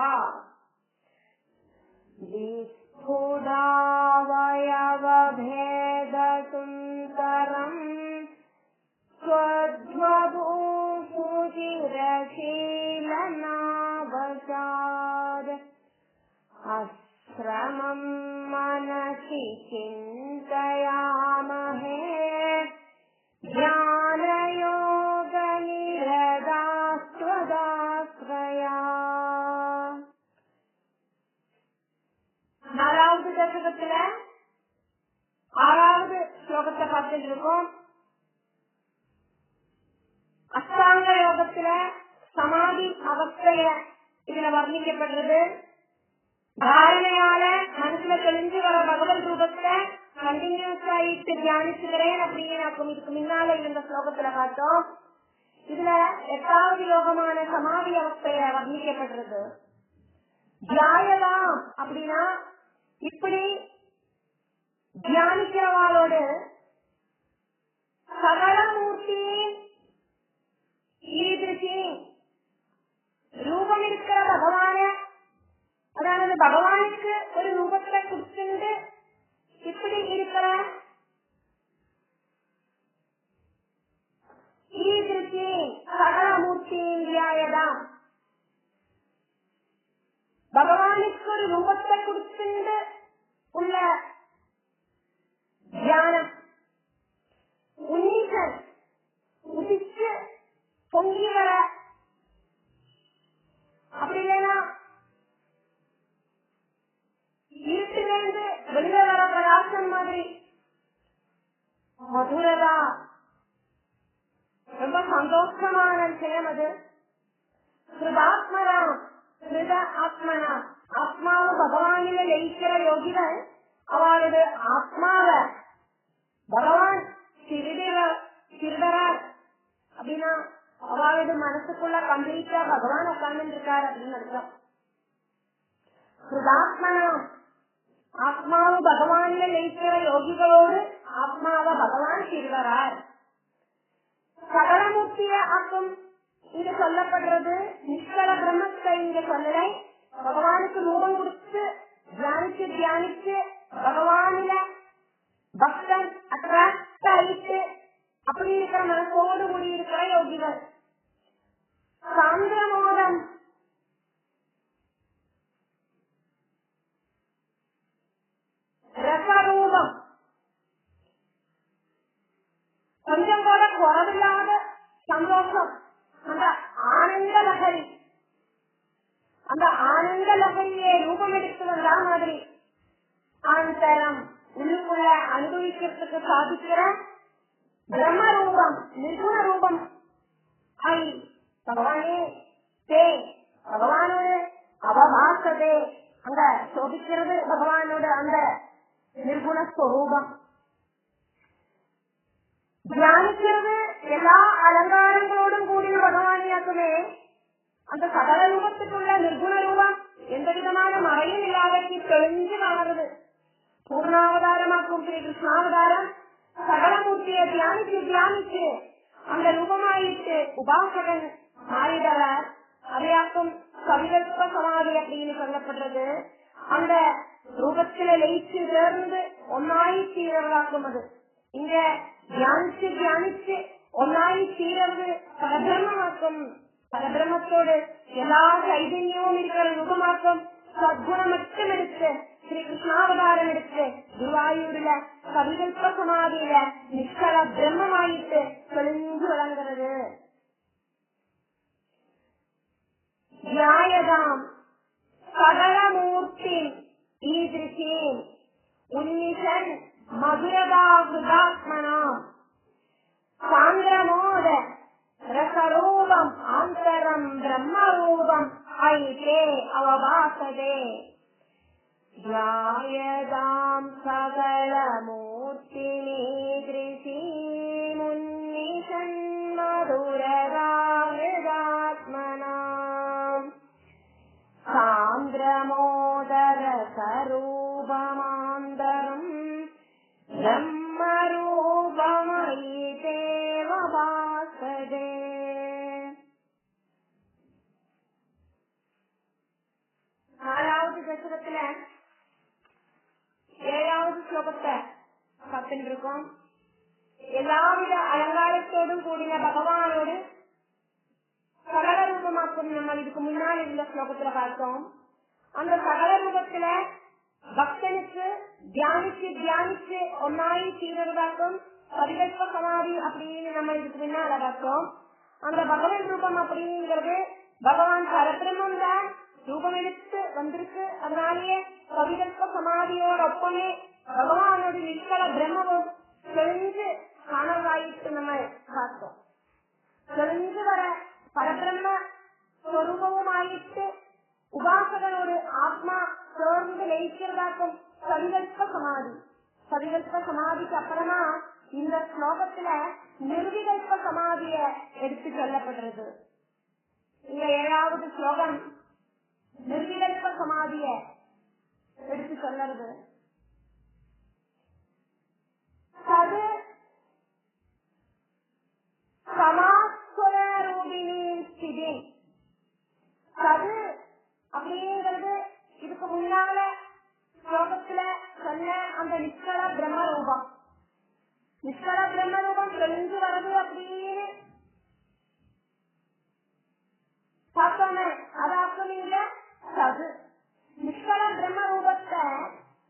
விஸ்புடாவயவ பேத சுந்தரம் ஸ்வத்வபு சுஜிர சீலனாவசாத் அஸ்ரமம் மனசி சிந்தயாமஹே ஞானயோக நிரதாஸ்வதாஸ்ரயா. நாலாவது தசகத்துல 6வது ஸ்லோகத்தை பார்த்துட்டு இருக்கோம். அஷ்டாங்க யோகத்துல சமாதி அவஸ்தைய இதுல வர்ணிக்கப்படுறது. தாரணையால மனசுல தெளிஞ்சு வர பகவத் ரூபத்தை கண்டினியூஸ் ஆயிட்டு தியானிச்சுக்கிறேன் அப்படின்னு இதுக்கு முன்னால இருந்த ஸ்லோகத்துல பார்த்தோம். இதுல 8வது யோகமான சமாதி அவஸ்தைய வர்ணிக்கப்படுறது. தியாயலாம் அப்படின்னா இப்படி தியானிக்கிறவாளோடு சகலமூர்த்தி ஈதிருச்சி ரூபம் இருக்கிற பகவான, அதாவது பகவானுக்கு ஒரு ரூபத்தை கொடுத்துட்டு இப்படி இருக்கிற ஈதிருச்சி சகலமூர்த்தி தியாயதான். பகவானுக்கு ஒரு ரூபத்தை கொடுத்துட்டு உள்ள தியானம் உன்னீசன் உதிச்சு பொங்கி வர, அப்படி இல்லைன்னா இருட்டிலிருந்து வெளியே வர பிரகாசம் மாதிரி மதுரதா ரொம்ப சந்தோஷமான விஷயம் அது. ஹிருதாத்மனா ஹிருத ஆத்மனா ஆத்மாவை பகவானில லயிக்கிற யோகிகள் அவளோட ஆத்மாவை பகவான் திருடரார் அப்படின்னா அவளோட மனசுக்குள்ள கம்ப்ளீட்டா பகவான் உட்கார்ந்து இருக்காரு அப்படின்னு அர்த்தம். ஹிருதாத்மனா ஆத்மாவை பகவான்ல லயிக்கிற யோகிகளோடு ஆத்மாவை பகவான் திருடரார். சகலமூர்த்திய ஆக்கும் இங்க சொல்லப்படுறது நிஷ்கல பிரம்மத்தை இங்க சொல்லலை. பகவானுக்கு ரூபம் கொடுத்து தியானிச்சு தியானிச்சு பகவானில பக்தன் அட்ராக்ட் ஆயிட்டு அப்படி இருக்கிற மனசோடு கூடி இருக்கிற யோகிகள். சாந்திரமோதம் ரசரூபம் கொஞ்சம் கூட குறவில்லாத சந்தோஷம், அந்த ஆனந்த லகரி, அந்த ஆனந்த லகரியை ரூபம் எடுத்து வந்தா மாதிரி ஆந்தரம் உள்ளுக்குள்ள அனுபவிக்கிறதுக்கு சாதிக்கிற பிரம்ம ரூபம் நிர்குண ரூபம் ஐ பகவானே தே பகவானோட அவபாசதே அங்க சோபிக்கிறது பகவானோட அந்த நிர்குண ஸ்வரூபம். தியானிக்கிறது எல்லா அலங்காரங்களோடும் கூடிய பகவானியாக்குமே அந்த சகல ரூபத்துக்குள்ள நிர்குண ரூபம் எந்த விதமான மறையும் இல்லாதற்கு தெளிஞ்சு காணுறது. பூர்ணாவதாரமாக்கும் ஸ்ரீ கிருஷ்ணாவதாரம் சகலமூர்த்தியை தியானிச்சு தியானிச்சு அந்த ரூபமாயிட்டு உபாசகன் மாறிடவர். அதையாக்கும் கவிகல்ப சமாதி அப்படின்னு சொல்லப்படுறது. அந்த ரூபத்தில லயிச்சு சேர்ந்து ஒன்னாயி தீரவராக்கும். அது இங்க தியானிச்சு தியானிச்சு ஒன்னாயி தீரவு பரபிரமாக்கும். பரபிரமத்தோடு எல்லா சைதன்யமும் இருக்கிற ரூபமாக்கும். சத்குணம் மட்டும் எடுத்து ஸ்ரீ கிருஷ்ணாவதாரம் எடுத்து குருவாயூர்ல கவிகல்ப சமாதியில நிஷ்கல பிரம்மமாயிட்டு தெளிஞ்சு விளங்குறது. தியாயதாம் சகலமூர்த்தி ஈதிருஷீம் உன்னிஷன் மதுரதாத்மனாம் சாந்திரமோத ரசரூபம் ஆந்தரம் பிரம்மரூபம் ஐதே அவபாசதே. தியாயதாம் சகலமூர்த்திநீதிருஷீம் உன்னிஷன் மதுரதாத்மனாம் சாந்திரமோதர சரூபமாந்தரம் பிரம்மரூபமயிதேவபாசதே. நாலாவது தசகத்துல 7வது ஸ்லோகத்தை பார்த்துட்டு இருக்கோம். எல்லாவித அலங்காரத்தோடும் கூடின பகவானோடு சகல ரூபமாக்கும் நம்ம இதுக்கு முன்னால் இருந்த ஸ்லோகத்துல பார்த்தோம். அந்த சகல ரூபத்துல பக்தனுக்கு தியானிச்சு தியானிச்சு ஒன்னாயி தீரதாக்கும் பரிகல்ப சமாதி அப்படின்னு நம்ம இதுக்கு முன்னால பார்த்தோம். அந்த பகவான் ரூபம் அப்படிங்கிறது பகவான் பரபிரம்மம் தான் ரூபம் எடுத்து வந்திருக்கு. அதனாலேயே பரிகல்ப சமாதியோட ஒப்பமே பகவானோட நிஷ்கல பிரம்மமும் தெளிஞ்சு காணவாயிட்டு நம்ம பார்த்தோம். தெளிஞ்சு வர பரபிரம்ம ஸ்வரூபமும் ஆயிட்டு உபாசகனோடு ஆத்மா சேர்ந்து லயிக்கிறதாக்கும் சவிகல்ப சமாதி. சவிகல்ப சமாதிக்கு அப்புறமா இந்த ஸ்லோகத்துல நிர்விகல்ப சமாதிய எடுத்து சொல்லப்படுறது. இந்த 7வது ஸ்லோகம் நிர்விகல்ப சமாதிய எடுத்து சொல்றது. அது சமாஸ்வர ரூபிணியின் ஸ்திதி. அது அப்படிங்கிறது இதுக்கு முன்னால ஸ்லோகத்துல சொன்ன அந்த நிஷ்கல பிரம்மரூபம். நிஷ்கல பிரம்மரூபம் தெளிஞ்சு வருது அப்படின்னு பார்த்தோமே. அதாக்கும் இங்க சது நிஷ்கல பிரம்மரூபத்தை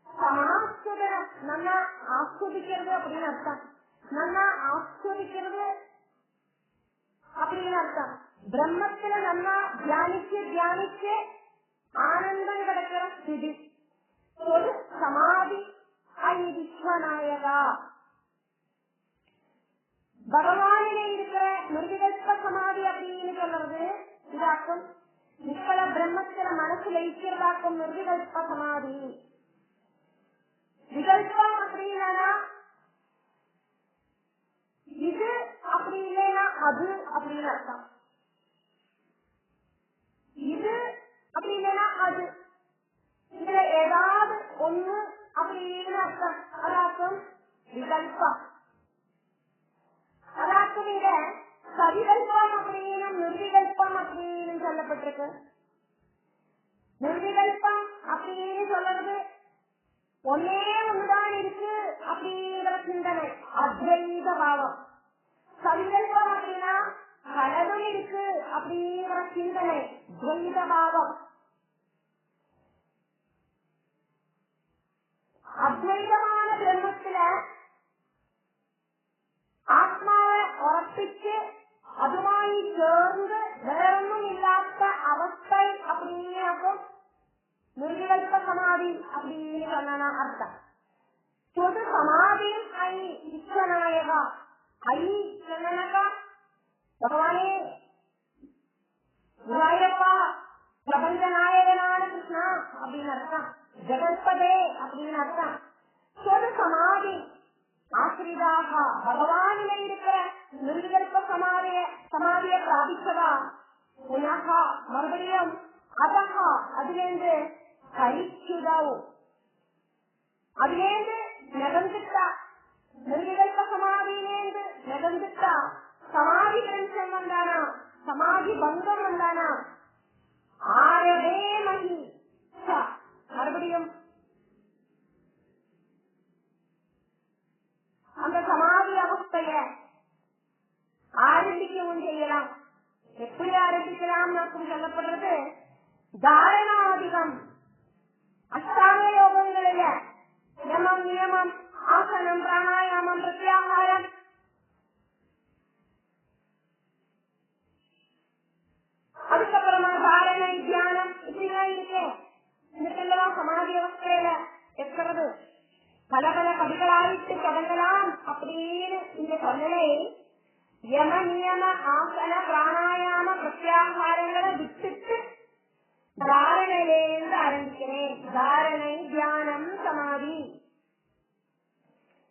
சமாஸ்வரம் நல்லா ஆஸ்வதிக்கிறது அப்படின்னு அர்த்தம். நல்லா ஆஸ்வதிக்கிறது அப்படின்னு அர்த்தம். பிரம்மத்துல நல்லா தியானிச்சு தியானிச்சு ஆனந்தம் கிடைக்கிற ஸ்திதி ஒரு சமாதி. ஐ விஸ்வநாயகா பகவானிலே இருக்கிற நிர்விகல்ப சமாதி அப்படின்னு சொல்றது இதாக்கும். நிஷ்கல பிரம்மத்துல மனசு லயிக்கிறதாக்கும் நிர்விகல்ப சமாதி. விகல்பம் அப்படின்னா இது அப்படி இல்லைன்னா அது அப்படின்னு அர்த்தம். இது அப்படி இல்லைன்னா அது, இதுல ஏதாவது ஒண்ணு அப்படின்னு அர்த்தம். அதாக்கும் விகல்பம். அதாக்கும் இங்க சவிகல்பம் அப்படின்னு நிர்விகல்பம் அப்படின்னு சொல்லப்பட்டிருக்கு. நிர்விகல்பம் அப்படின்னு சொல்றது ஒன்னே ஒண்ணுதான் இருக்கு அப்படிங்கிற சிந்தனை, அத்வைத பாவம். சவிகல்பம் அப்படின்னா கடவுள் இருக்கு அப்படிங்கிற சிந்தனை, துவைத பாவம். அத்வைதமான பிரம்மத்துல ஆத்மாவை உറപ്പിച്ച് അതുമായി ചേർന്ന് വേറൊന്നും ഇല്ലാത്ത അവസ്ഥ அப்படின்னாக்கும் നിർവികൽപ സമാധി அப்படின்னு சொன்னா அர்த்தம். பொது சமாதியும் ஐ விஸ்வநாயக ஐ சொன்னாக்கா பகவானே குருவாயூரப்பா பிரபஞ்ச நாயகனான கிருஷ்ணா அப்படின்னு அர்த்தம். ஜெகத்பதே அப்படின்னு அர்த்தம். பொது சமாதி ஆசிரிதாக பகவானில இருக்கிற நிர்விகல்ப சமாதியை பிராபிச்சதா புனகா மறுபடியும் அதகா அதிலேந்து கழிச்சுதவும் அதிலேந்து நகர்ந்துட்டா நிர்விகல்ப சமாதியிலேந்து நகர்ந்துட்டா சமாதி பிரஞ்சம் வந்தானா, சமாதி பங்கம் வந்தானா, ஆரவே மகி மறுபடியும் அந்த சமாதி அவஸ்தைய ஆரம்பிக்கவும் செய்யலாம். எப்படி ஆரம்பிக்கலாம் நமக்கு சொல்லப்படுறது தாரணாதிகம் அஷ்டாங்க யோகங்களில யமம் நியமம் ஆசனம் பிராணாயாமம் பிரத்யாகாரம் அதுக்கப்புறமா தாரணை தியானம் இப்படிலாம் இருக்கேன். இதுக்கெல்லாம் சமாதி அவஸ்தையில இருக்கிறது. பல பல கவிகளாயிட்டு தொடங்கலாம் அப்படின்னு இந்த சொல்லலை யம நியம ஆசன பிராணாயாம பிரத்யாகாரங்களை விட்டுட்டு தாரணையிலேருந்து ஆரம்பிக்கிறேன். தாரணை தியானம் சமாதி.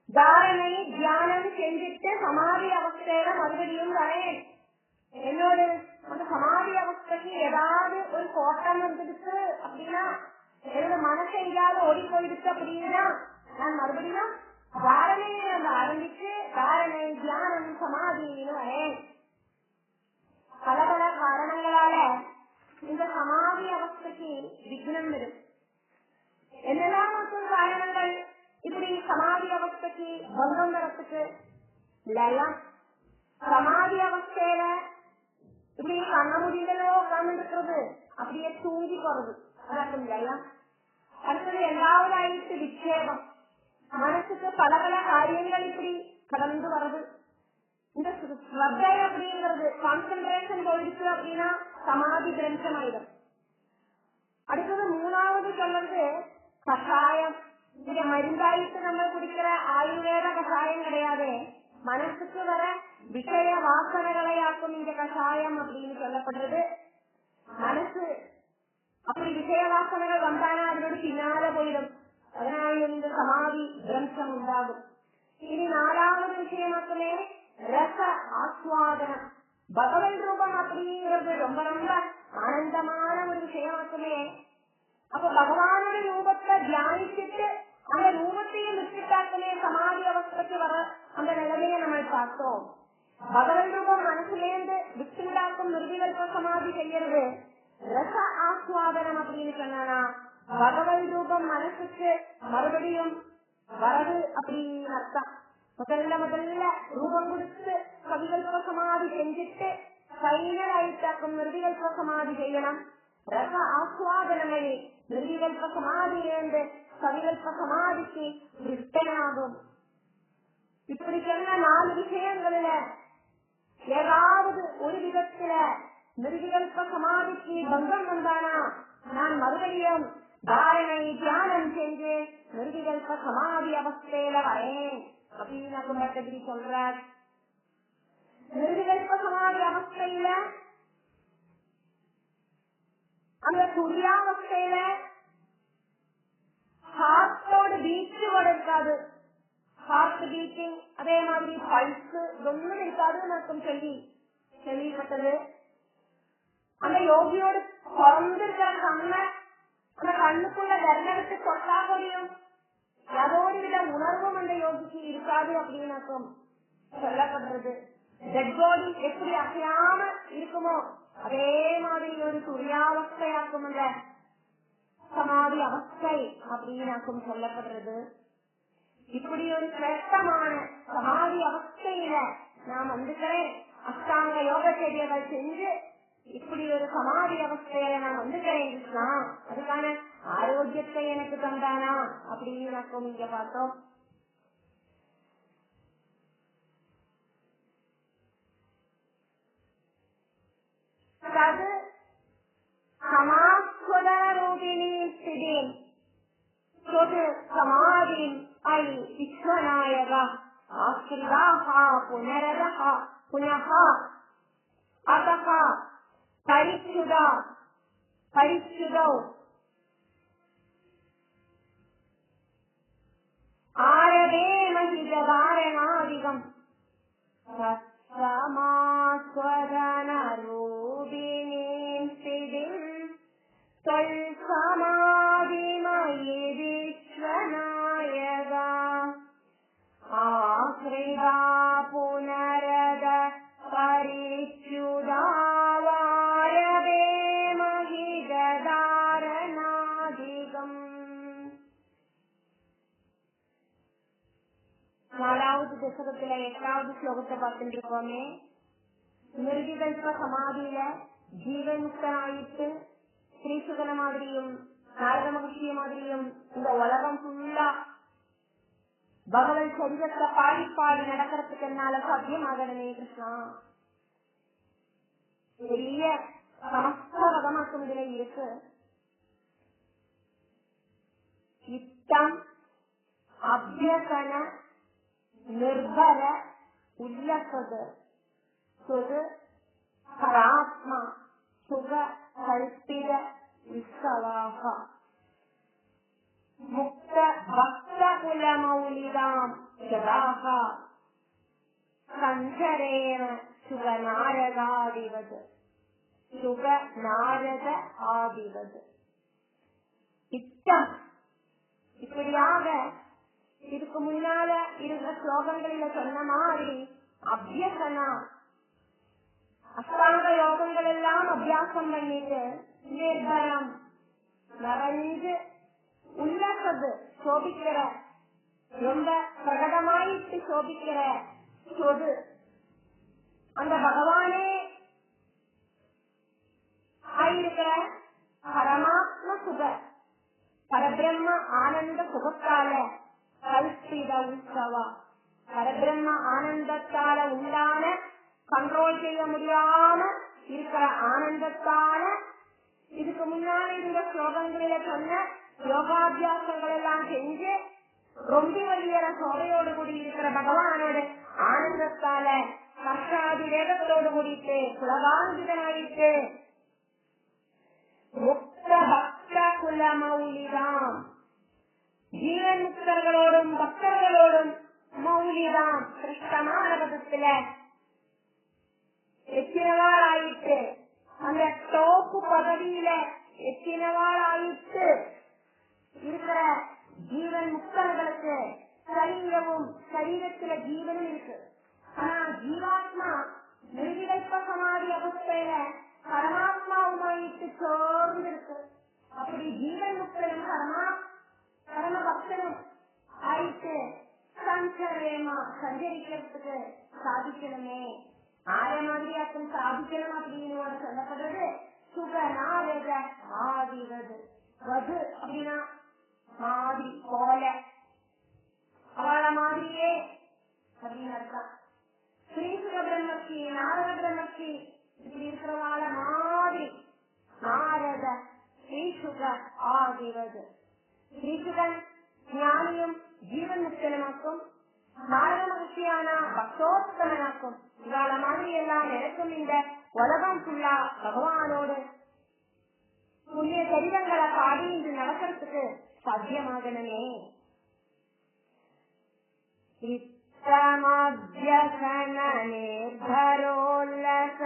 தாரணை தியானம் செஞ்சுட்டு சமாதி அவஸ்தையில மறுபடியும் வரேன். என்னோட அந்த சமாதி அவஸ்தைக்கு ஏதாவது ஒரு கோட்டம் வந்துடுச்சு அப்படின்னா, என்னோட மனசை எங்கேயாவது ஓடி போயிடுச்சு அப்படின்னா நான் மறுபடியும் தாரணையை ஆரம்பிச்சு தாரணை தியானம் சமாதின்னு வரேன். பல பல காரணங்களால இந்த சமாதி அவஸ்தைக்கு விக்னம் வரும். என்னெல்லாம் மற்ற காரணங்கள் இப்படி சமாதி அவஸ்தைக்கு பங்கம் வரத்துக்கு? லயம். சமாதி அவஸ்தையில இப்படி கண்ண முடியலோ உட்கார்ந்து இருக்கிறது, அப்படியே தூங்கி போறது, அதாக்கும் லயம். அடுத்தது எல்லாவதாயிட்டு விக்ஷேபம். மனசுக்கு பல பல காரியங்கள் இப்படி கடந்து வருது. இந்த ஸ்ரத்தை அப்படிங்கிறது கான்சென்ட்ரேஷன் போயிடுச்சு அப்படின்னா சமாதி பிரஞ்சம் ஆயிடும். அடுத்தது மூணாவது சொல்றது கஷாயம். இங்க மருந்தாயிட்டு நம்ம குடிக்கிற ஆயுர்வேத கஷாயம் கிடையாது. மனசுக்கு வர விஷய வாசனைகளை ஆக்கும் இந்த கஷாயம் அப்படின்னு சொல்லப்படுறது. மனசு அப்படி விஷய வாசனைகள் வந்தானா அதனோட பின்னால போயிடும். அதனால இந்த சமாதி பிரம்சம் உண்டாகும். இனி நாலாவது விஷயமாக்குமே ரச ஆஸ்வாதனம். பகவன் ரூபம் அப்படிங்கிறது ரொம்ப ரொம்ப ஆனந்தமான ஒரு விஷயமாக்குமே. அப்ப பகவானுடைய ரூபத்தை தியானிச்சுட்டு அந்த ரூபத்தையும் விட்டுட்டாக்குமே சமாதி அவஸ்தைக்கு வர அந்த நிலைமையை நம்ம பார்த்தோம். பகவன் ரூபம் மனசுலேருந்து விட்டுண்டாக்கும் நிர்விகல்ப சமாதி செய்யறது ரச ஆஸ்வாதனம் அப்படின்னு சொன்னா பகவன் ரூபம் மனசுக்கு மறுபடியும் வரது அப்படின்னு அர்த்தம். முதல்ல ரூபம் கொடுத்து சவிகல்ப சமாதி செஞ்சுட்டு ஃபைனல் ஆயிட்டாக்கும் நிர்விகல்ப சமாதி செய்யணும். ரச ஆஸ்வாதனமே நிர்விகல்ப சமாதியிலிருந்து சவிகல்ப சமாதிக்கு விட்டனாகும். இப்படி சொன்ன 4 விஷயங்கள்ல ஏதாவது ஒரு விதத்துல நிர்விகல்ப சமாதிக்கு பங்கம் வந்தானா நான் மறுபடியும் தாரணை தியானம் செஞ்சு நிர்விகல்ப சமாதி அவஸ்தையில வரேன் அப்படின்னு கும்பட்டகிரி சொல்றார். நிர்விகல்ப சமாதி அவஸ்தையில அந்த துரியாவஸ்தையில ஹார்ட்டோட பீச்சு கூட இருக்காது. ஹார்ட் பீட்டிங் அதே மாதிரி பல்ஸ் ஒன்னும் இருக்காது. நான் கேள்விப்பட்டது அந்த யோகியோடு பிறந்திருக்கிற கண்ண அந்த கண்ணுக்குள்ள விரலெடுத்து கொட்டா முடியும். அதோடு விட உணர்வும் அந்த யோகிக்கு இருக்காது அப்படின்னு சொல்லப்படுறது. டெட் பாடி எப்படி அசையாம இருக்குமோ அதே மாதிரி ஒரு துரியாவஸ்தையாக்கும் அந்த சமாதி அவஸ்தை அப்படின்னாக்கும் சொல்லப்படுறது. இப்படி ஒரு சிரேஷ்டமான சமாதி அவஸ்தையில நான் வந்துக்கிறேன், அஷ்டாங்க யோக செடியகள் செஞ்சு இப்படி ஒரு சமாதி அவஸ்தையில நான் வந்துக்கிறேன் கிருஷ்ணா, அதுக்கான ஆரோக்கியத்தை எனக்கு தந்தானா அப்படின்னு நாக்கும் இங்க பார்த்தோம். தது சமாஸ்வதரூபிணி ஸ்திதிம் தொது சமாதிம் ஐ விஸ்வநாயக ஆஸ்ரிதாஹ புனரதஹ புனஹ அதஹ பரிச்சுதௌ ஆரவேமஹி ஜதாரணாதிகம் சமாஸ்வதனரூபிணீம் ஸ்திதிம் தொல் சமாதிமயி விஸ்வநாயக ஆஸ்ரிதா புனரத பரிச்சுதாவாரவேமஹி ஜதாரணாதிகம். 4வது தசகத்துல 8வது ஸ்லோகத்தை பார்த்துட்டு இருக்கோமே. நிர்விகல்ப சமாதியில ஜீவன்முக்தனாயிட்டு ஸ்ரீசுகன மாதிரியும் நாரத மகிழ்ச்சிய மாதிரியும் இந்த உலகம் ஃபுல்லா பகவன் சரீரத்தை பாடி பாடி நடக்கிறதுக்கு என்னால சாத்தியமாகணுமே கிருஷ்ணா. பெரிய சமஸ்த வகமாக்கும் இதுல இருக்கு. இத்தம் அபியசன நிர்பர உல்லசது சுது பராத்மா சுக கல்பித உற்சவாக முக்த பக்த குலமௌலிதாம் ஜதாக சஞ்சரேன சுக நாரதாதிவது சுக நாரத ஆதிவது. இத்தம் இப்படியாக இதுக்கு முன்னால இருக்கிற ஸ்லோகங்களில சொன்ன மாதிரி அபியசனா அஷ்டாங்க யோகங்கள் எல்லாம் அபியாசம் பண்ணிட்டு நிர்பரம் நிறைஞ்சு உல்லசது சோபிக்கிற ரொம்ப பிரகடமாயிட்டு சோபிக்கிற சொது அந்த பகவானே ஆயிருக்கிற பரமாத்ம சுக பரபிரம்ம ஆனந்த சுகத்தால கல்பித உற்சவா பரபிரம்ம ஆனந்தத்தால உண்டான கண்ட்ரோல் செய்ய முடியாம இருக்கிற ஆனந்தத்தால இதுக்கு முன்னாடி இருந்த ஸ்லோகங்களில சொன்ன யோகாபியாசங்கள் எல்லாம் செஞ்சு ரொம்ப வலியற சோதையோடு கூடி இருக்கிற பகவானோட ஆனந்தத்தால கர்ஷாதி வேகத்தோடு கூடிட்டு குலகாந்திதனாயிட்டு முக்த பக்த குலமௌலிதாம் ஜீவன் முக்தர்களோடும் பக்தர்களோடும் மௌலிதாம் கிருஷ்ணமான பதத்துல எத்தினவாள் ஆயிட்டு அந்த டோப்பு பதவியில எத்தினவாள் ஆயிட்டு இருக்கிற ஜீவன் முக்தர்களுக்கு சரீரமும் சரீரத்துல ஜீவனும் இருக்கு. ஆனா ஜீவாத்மா நிர்விகல்ப சமாதி அவஸ்தையில பரமாத்மாவுமாயிட்டு சோர்ந்து இருக்கு. அப்படி ஜீவன் முக்தனும் பரம பக்தனும் ஆயிட்டு சஞ்சரேமா சஞ்சரிக்கிறதுக்கு சாதிக்கணுமே. ஆர மாதிரியாக்கும் சாதிக்கணும் அப்படின்னு சொல்லப்படுறது சுகநாரத ஆதிவது. வது அப்படின்னா மாதிரி போல அவள மாதிரியே அப்படின்னு அர்த்தம். ஸ்ரீசுக பிரம்மர்ஷி நாரத பிரம்மர்ஷி இப்படி இருக்கிறவாள மாதிரி நாரத ஸ்ரீசுக ஆதிவது. ஸ்ரீசுகன் ஞானியும் ஜீவன் முக்தனாக்கும், நாரத மகிழ்ச்சியான பக்தோத்தமனாக்கும். இவாள மாதிரி எல்லாம் எனக்கும் இந்த உலகம் ஃபுல்லா பகவானோடு புண்ணிய சரீரங்களை பாடி இன்று நடக்கிறதுக்கு சாத்தியமாகணுமே. இத்தமப்யசன நிர்பரோல்லச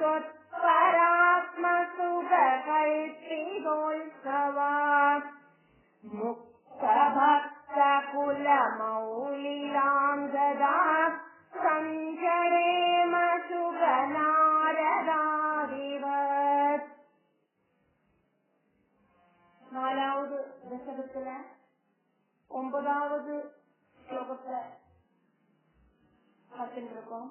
தொத்பராத்ம சுக கல்பிதோத்சவா முக்த பக்த குல மௌலிதாம் ஜதா சஞ்சரேம சுக நாரதாதிவத். 4வது தசகத்துல 9வது ஸ்லோகத்தை பார்த்துட்டு இருக்கோம்.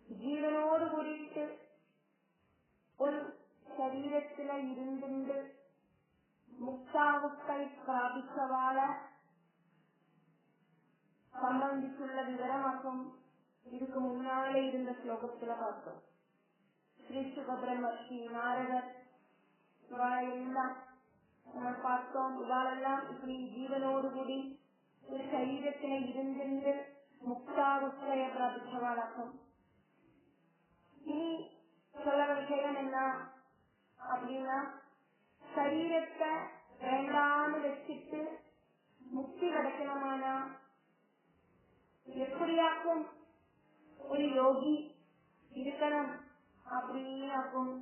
ஜீவனோடு கூடிட்டு ஒரு ശരീരത്തില ഇരുந்துണ്ട് മുക്താവസ്ഥ പ്രാപിച്ചവാളെ സംബന്ധിച്ചുള്ള വിവരമാക്കും இதுக்கு முன்னாலே இருந்த ஸ்லோகத்துல பார்த்தோம். ஸ்ரீ சுகபிரமர்ஷி, நாரதர் இவாளெல்லாம் நம்ம பார்த்தோம். இவாளெல்லாம் இப்படி ஜீவனோடு கூடி ஒரு சரீரத்தில இருந்துண்டு முக்தாவஸ்தைய பிராபிச்சவாளாக்கும். இனி சொல்ல விஷயம் என்ன அப்படின்னா, சரீரத்தை வேண்டான்னு வச்சுட்டு முக்தி கிடைக்கணுமானா எப்படியாக்கும் ஒரு யோகி இருக்கணும் அப்படின்னாக்கும்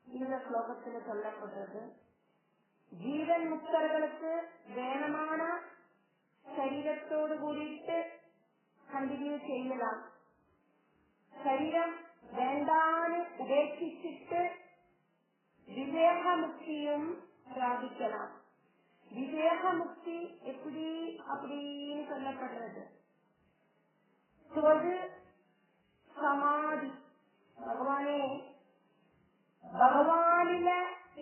இந்த ஸ்லோகத்துல சொல்லப்படுறது. ஜீவன் முக்தர்களுக்கு வேணமான சரீரத்தோடு கூடிட்டு கண்டினியூ செய்யலாம். சரீரம் வேண்டான்னு உபேட்சிச்சுட்டு விவேக முக்தியும் பிராபிக்கலாம். விவேக முக்தி எப்படி அப்படின்னு சொல்லப்படுறது, சமாதி. பகவானில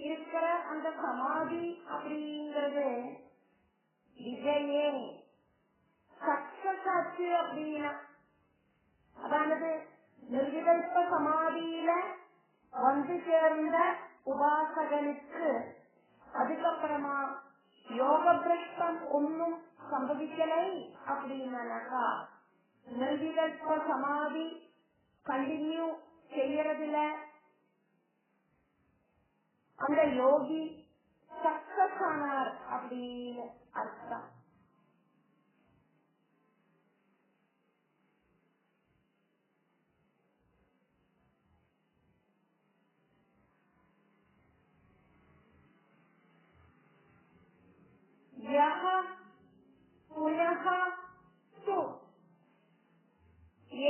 இருக்கிற அந்த சமாதி அப்படிங்கிறது விஜயே சக்சஸ் ஆச்சு அப்படின்னா, அதாவது நிர்விகல்ப சமாதியில வந்து சேர்ந்த உபாசகனுக்கு அதுக்கப்புறமா யோக பிரஷ்டம் ஒன்னும் சம்பவிக்கலை அப்படின்னாக்கா, நிர்விகல்ப சமாதி கண்டினியூ செய்யறதுல அந்த யோகி சக்சஸ் ஆனார் அப்படின்னு அர்த்தம்.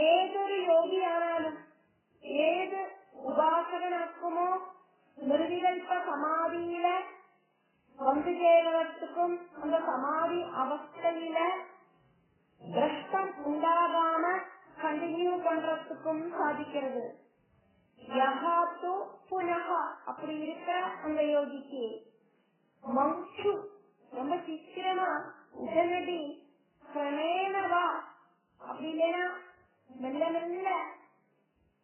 ഏതൊരു യോഗിയാണാലും ഏത് ഉപാസകനാക്കുമോ നിർവികൽപ സമാധിയില് വന്നു ചേരുന്നതുക്കും அந்த சமாதி அவஸ்தையில பிரஷ்டம் உண்டாகாம கண்டினியூ பண்றதுக்கும் சாதிக்கிறது. யஹாத்து புனஹ அப்படி இருக்கிற அந்த யோகிக்கு மங்சு ரொம்ப சீக்கிரமா உடனடி கிரமேணவா அப்படி இல்லைன்னா மெல்ல மெல்ல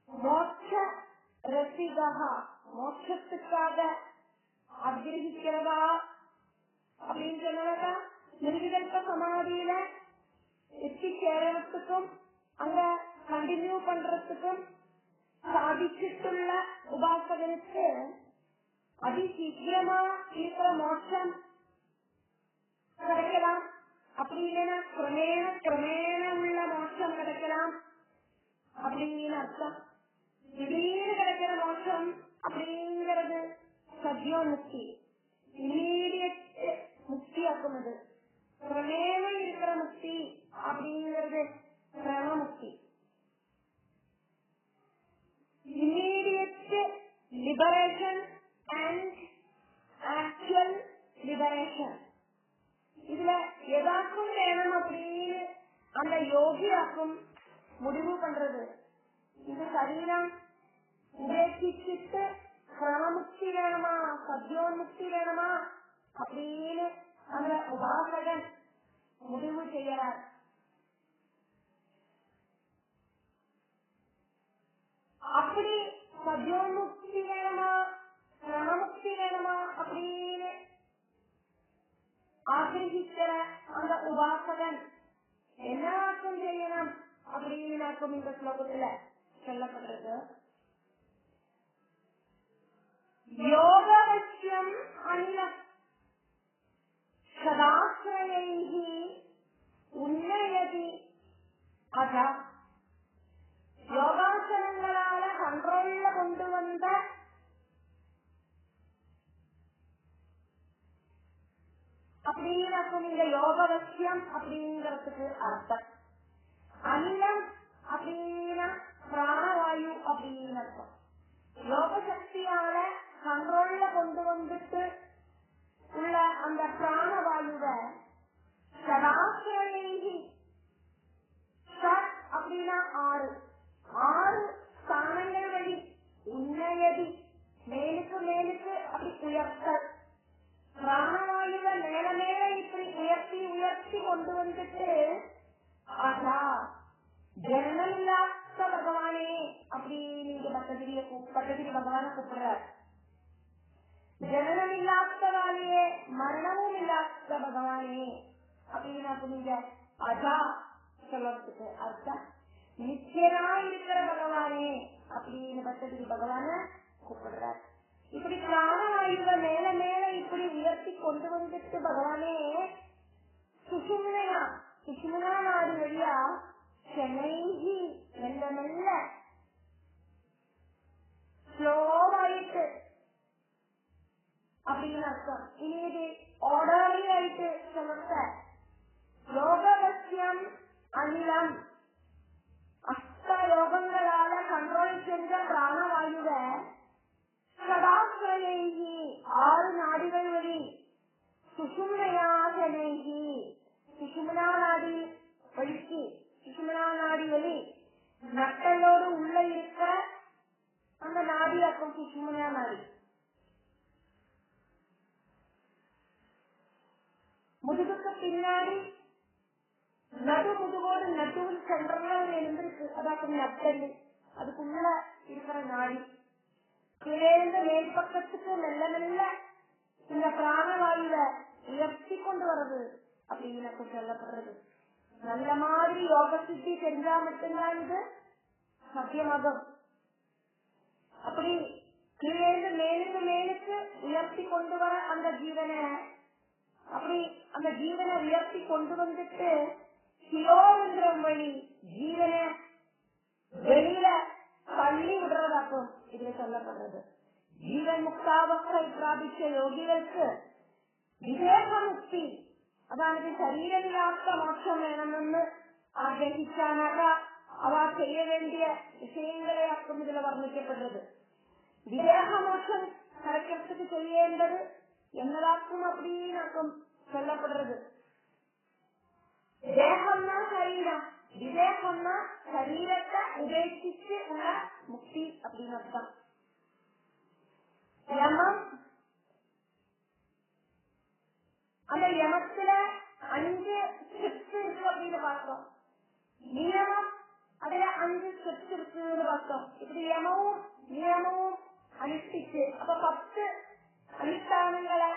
மோட்ச ரசிகா மோட்சத்துக்காக அகிரகிக்கிறதா அப்படின்னு சொன்னாக்கா, நிர்விகல்ப சமாதியில எத்திச்சேரத்துக்கும் அங்க கண்டினியூ பண்றதுக்கும் சாதிச்சிட்டுள்ள உபாசகனுக்கு அதிசீக்கிரமா இருக்கிற மோட்சம் கிடைக்கலாம். அப்படி இல்லைன்னா கிரமேண கிரமேண உள்ள மோட்சம் கிடைக்கலாம் அப்படின்னு அர்த்தம். திடீர்னு கிடைக்கிற மோட்சம் அப்படிங்கிறது சத்யோன்முக்தி, இமீடியட் முக்தி ஆக்குனது. கிரமேண இருக்கிற முக்தி அப்படிங்கிறது கிரமமுக்தி. Immediate liberation and actual liberation, இதுல எதாக்கும் வேணும் அப்படின்னு அந்த யோகியாக்கும் முடிவு பண்றது. இந்த சரீரம் உபேட்சிச்சுட்டு கிரமமுக்தி வேணுமா சத்யோன்முக்தி வேணுமா அப்படின்னு அந்த உபாசகன் முடிவு செய்யறார். அப்படி சத்யோன்முக்தி வேணுமா கிரமமுக்தி வேணுமா அப்படின்னு ஆகிரகிக்கிற அந்த உபாசகன் எல்லாருக்கும் செய்யணும் அப்படின்னு இந்த ஸ்லோகத்துல சொல்லப்படுறது. யோகவசியம் அனிலம் சதாசிரயைஹி உன்னயதி அத, யோகாசனங்களால கண்ட்ரோல்ல கொண்டு வந்த அப்படின்னு இந்த யோகவசியம் அப்படிங்கிறதுக்கு அர்த்தம். அனிலம் அப்படின்னா பிராணவாயு அப்படின்னு அர்த்தம். யோக சக்தியால கண்ட்ரோல்ல கொண்டு வந்துட்டு உள்ள அந்த பிராணவாயுவை சடாசரேகி அப்படின்னா 6 ஸ்தானங்கள் வழி உன்னயதி மேலுக்கு மேலுக்கு அப்படி உயர்த்தல். பிராணவாயுவை மேல மேல இப்படி உயர்த்தி உயர்த்தி கொண்டு வந்துட்டு ஆஹா ஜனனம் இல்லாத பகவானே அப்படின்னு இங்க பட்டதிரி பகவான கூப்பிடுறார். ஜனனம் இல்லாதவானே மரணமும் இல்லாத பகவானே அப்படின்னு புரியுங்க. அஜா சொல்றதுக்கு அர்த்தம் நிச்சயமா இருக்கிற பகவானே அப்படின்னு பட்டதிரி பகவான கூப்பிடுறார். இப்படி பிராணவாயுவை மேல மேல இப்படி உயர்த்தி கொண்டு வந்துட்டு பகவானே சுஷும்னா நாடு வழியா சென்னைகி மெல்ல மெல்ல ஸ்லோவாயிட்டு அப்படின்னு அர்த்தம். இனி இது ஆர்டர்லி ஆயிட்டு சொல்ற யோகவசியம் அனிலம் அஷ்ட யோகங்களால கண்ட்ரோல் செஞ்ச பிராணவாயுவை சடாசரேகி 6 நாடிகள் வழி சுஷும்னையா சென்னைகி சுஷும்னா நாடி வழிக்கு சுஷும்னா நாடி வழி நட்டலோடு உள்ள இருக்க அந்த நாடி அப்புறம் சுஷும்னா நாடி முதுகுக்கு பின்னாடி முதுகோடு நடுவில் சென்றா ஒரு எழுந்திருக்கு. அதாவது நட்டல் அதுக்குள்ள இருக்கிற நாடி கிழந்து மேல் பக்கத்துக்கு மெல்ல மெல்ல இந்த பிராணவாயுவை உயர்த்தி கொண்டு வர்றது அப்படின்னு எனக்கு சொல்லப்படுறது. நல்ல மாதிரி யோக சித்தி தெரிஞ்சா மட்டும்தான் இது சத்தியமாகும். அப்படி கீழேந்து மேலுக்கு மேலுக்கு உயர்த்தி கொண்டு வர அந்த ஜீவனை அப்படி அந்த ஜீவனை உயர்த்தி கொண்டு வந்துட்டு சிரோமந்திரம் வழி ஜீவனை வெளியில தள்ளி விடுறதாக்கும் இதுல சொல்லப்படுறது. ஜீவன் முக்தாவஸ்தை பிராபிச்ச யோகிகளுக்கு விவேக முக்தி அதாவது சரீரமில்லாத மோட்சம் வேணும்னு ஆகிரகிச்சானாக அவ செய்ய வேண்டிய விஷயங்களே அக்கும் இதுல வர்ணிக்கப்படுறது. விவேக மோட்சம் கிடைக்கிறதுக்கு செய்യേണ്ടது என்னதாக்கும் அப்படின்னு அக்கும் சொல்லப்படுறது. தேகம்னா சரீரம், விவேகம்னா சரீரத்தை உபேட்சிச்சு உள்ள முக்தி அப்படின்னு அர்த்தம். யமம் அந்த யமத்துல 5 ஸ்டெப்ஸ் இருக்கு அப்படின்னு பார்த்தோம். நியமம் அதுல 5 ஸ்டெப்ஸ் இருக்குன்னு பார்த்தோம். இப்படி யமமும் நியமமும் அனுஷ்டிச்சு அப்ப 10 அனுஷ்டானங்களை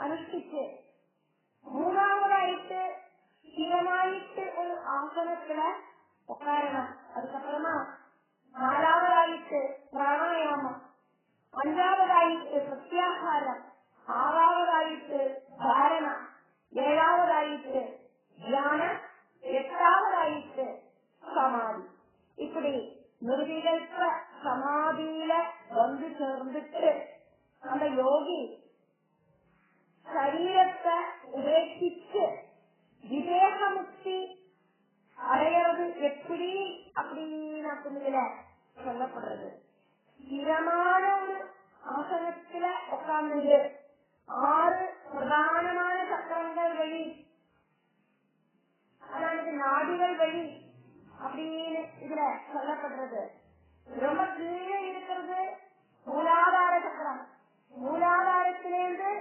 அனுஷ்டிச்சு 3ஆவதாயிட்டு ஸ்திரமாயிட்டு ஒரு ஆசனத்துல உட்காரணும். அதுக்கப்புறமா 4ஆவதாயிட்டு பிராணாயாமம், 5ஆவதாயிட்டு பிரத்யாகாரம், 6ஆவதாயிட்டு தாரணா, 7ஆவதாயிட்டு தியானம், 8ஆவதாயிட்டு சமாதி. இப்படி நிர்விகல்ப சமாதியில வந்து சேர்ந்துட்டு அந்த யோகி சரீரத்தை உபேட்சிச்சு விவேக முக்தி அடையிறது எப்படி அப்படின்னு இதுல சொல்லப்படுறது. ஸ்திரமான ஒரு ஆசனத்துல உட்கார்ந்து 6 பிரதானமான சக்கரங்கள் வழி அதாவது நாடிகள் வழி அப்படின்னு இதுல சொல்லப்படுறது. ரொம்ப கீழே இருக்கிறது மூலாதார சக்கரம். மூலாதாரத்திலிருந்து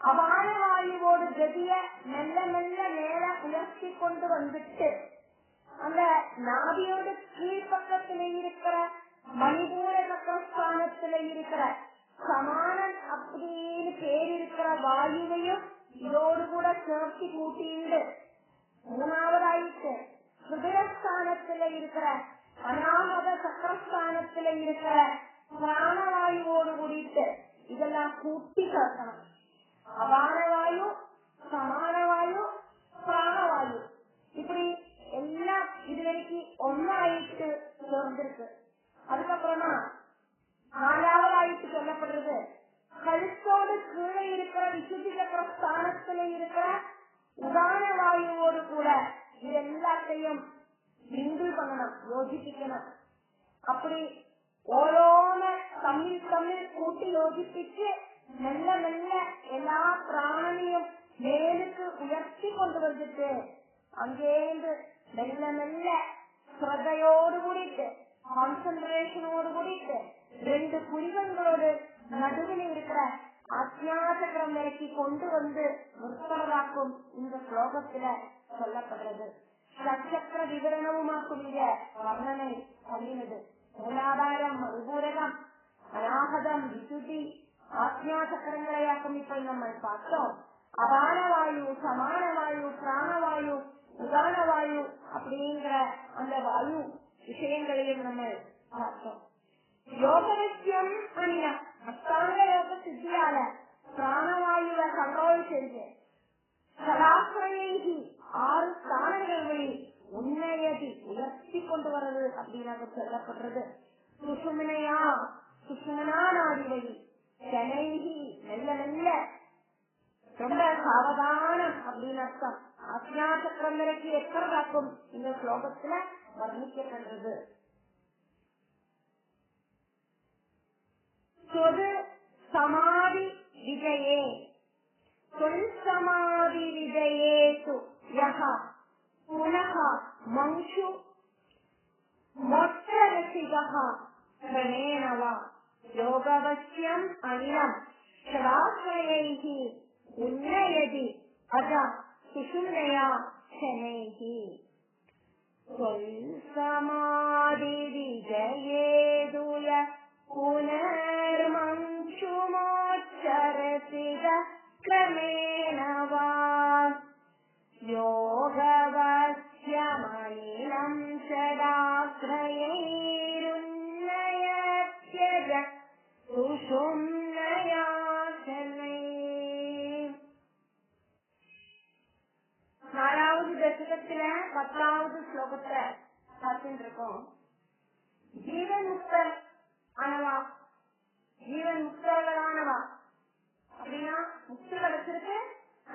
அபான வாயுவோடு கதிய மெல்ல மெல்ல மேல உயர்த்தி கொண்டு வந்துட்டு அந்த நாடியோடு கீழ்பக்கத்தில இருக்கிற மணிபூர சக்கரஸ்தானத்தில இருக்கிற சமானன் அப்படின்னு பேர் இருக்கிற வாயுவையும் இதோடு கூட சேர்த்து கூட்டிண்டு 3ஆவதாயிட்டு ஹிருதயஸ்தானத்தில இருக்கிற அனாமத சக்கரஸ்தானத்தில இருக்கிற பிராணவாயுவோடு கூடிட்டு இதெல்லாம் கூட்டி சேர்க்கணும். அபானவாயு, சமானவாயு, பிராணவாயு இப்படி எல்லாம் இதுவரைக்கும் ஒன்னாயிட்டு சேர்ந்திருக்கு. அதுக்கப்புறமா 4ஆவதாயிட்டு சொல்லப்படுறது கழுத்தோடு கீழே இருக்கிற விசுத்தி சக்கர ஸ்தானத்துல இருக்கிற உதான வாயுவோடு கூட இது எல்லாத்தையும் மிங்கிள் பண்ணணும், யோசிக்கணும். அப்படி ഓരോന്ന് തമ്മിൽ തമ്മിൽ കൂട്ടി യോജിപ്പിച്ച് മെല്ലെ മെല്ലെ എല്ലാ പ്രാണിയും മേലുക്ക് ഉയർത്തിക്കൊണ്ടുവന്നിട്ട് അങ്ങേത് മെല്ലെ മെല്ലെ ശ്രദ്ധയോടുകൂടിയിട്ട് കോൺസെൻട്രേഷനോടുകൂടിയിട്ട് രണ്ട് പുരികങ്ങളോട് നടുവിൽ இருக்கிற ஆத்ஞாசக்கரம் வரைக்கு கொண்டு வந்து நிற்பதாக்கும் இந்த ஸ்லோகத்துல சொல்லப்படுறது. சச்சக்கர விவரணவுமாக்கும் இங்க வர்ணனை பண்ணினது. மூலாதாரம், மறுபூரகம், அநாகதம், விசுதி, ஆத்ஞாசக்கரங்களையாக்கும் இப்ப நம்ம பார்த்தோம். அபானவாயு, சமானவாயு, பிராணவாயு, உதானவாயு அப்படிங்கிற அந்த வாயு விஷயங்களையும் நம்ம பார்த்தோம். யோகவசியம் அணியா அஷ்டாங்க யோக சித்தியால பிராணவாயுவை கண்ட்ரோல் செஞ்சு சராசரையை 6 ஸ்தானங்கள் வழி உன்னையதி உயர்த்தி கொண்டு வர்றது அப்படின்னு சொல்லப்படுறது. சுசுமனையா சுசுமனா நாடி வழி சென்னைகி மெல்ல மெல்ல ரொம்ப சாவதானம் அப்படின்னு அர்த்தம். ஆத்ஞாசக்கரம் வரைக்கும் எத்தனைக்கும் இந்த ஸ்லோகத்துல வர்ணிக்கப்படுறது. சொது சமாதி விஜயே சொல் சமாதி விஜயேசு யஹ புனஹ மங்ஷு மோட்சரசிகஹ கிரமேணவா யோகவசியம் அனிலம் ஷடாஸ்ரயைஹி உன்னயதி அஜ சுஷும்னயா சனைஹி சொல் சமாதி விஜயேதுய புனர்மங்ஷுமோட்சரசிக கிரமேண வா யோகவஸ்யமனிலம் ஷடாக்ரயைருன்னயத்யஜ சுஷும்னயா சனை. 4வது தசகத்துல 10வது ஸ்லோகத்தை பார்த்துட்டு இருக்கோம். ஜீவன் முக்தர் ஆனவா, ஜீவன் முக்தர்களானவா அப்படின்னா முக்தி கிடைச்சிருக்கு,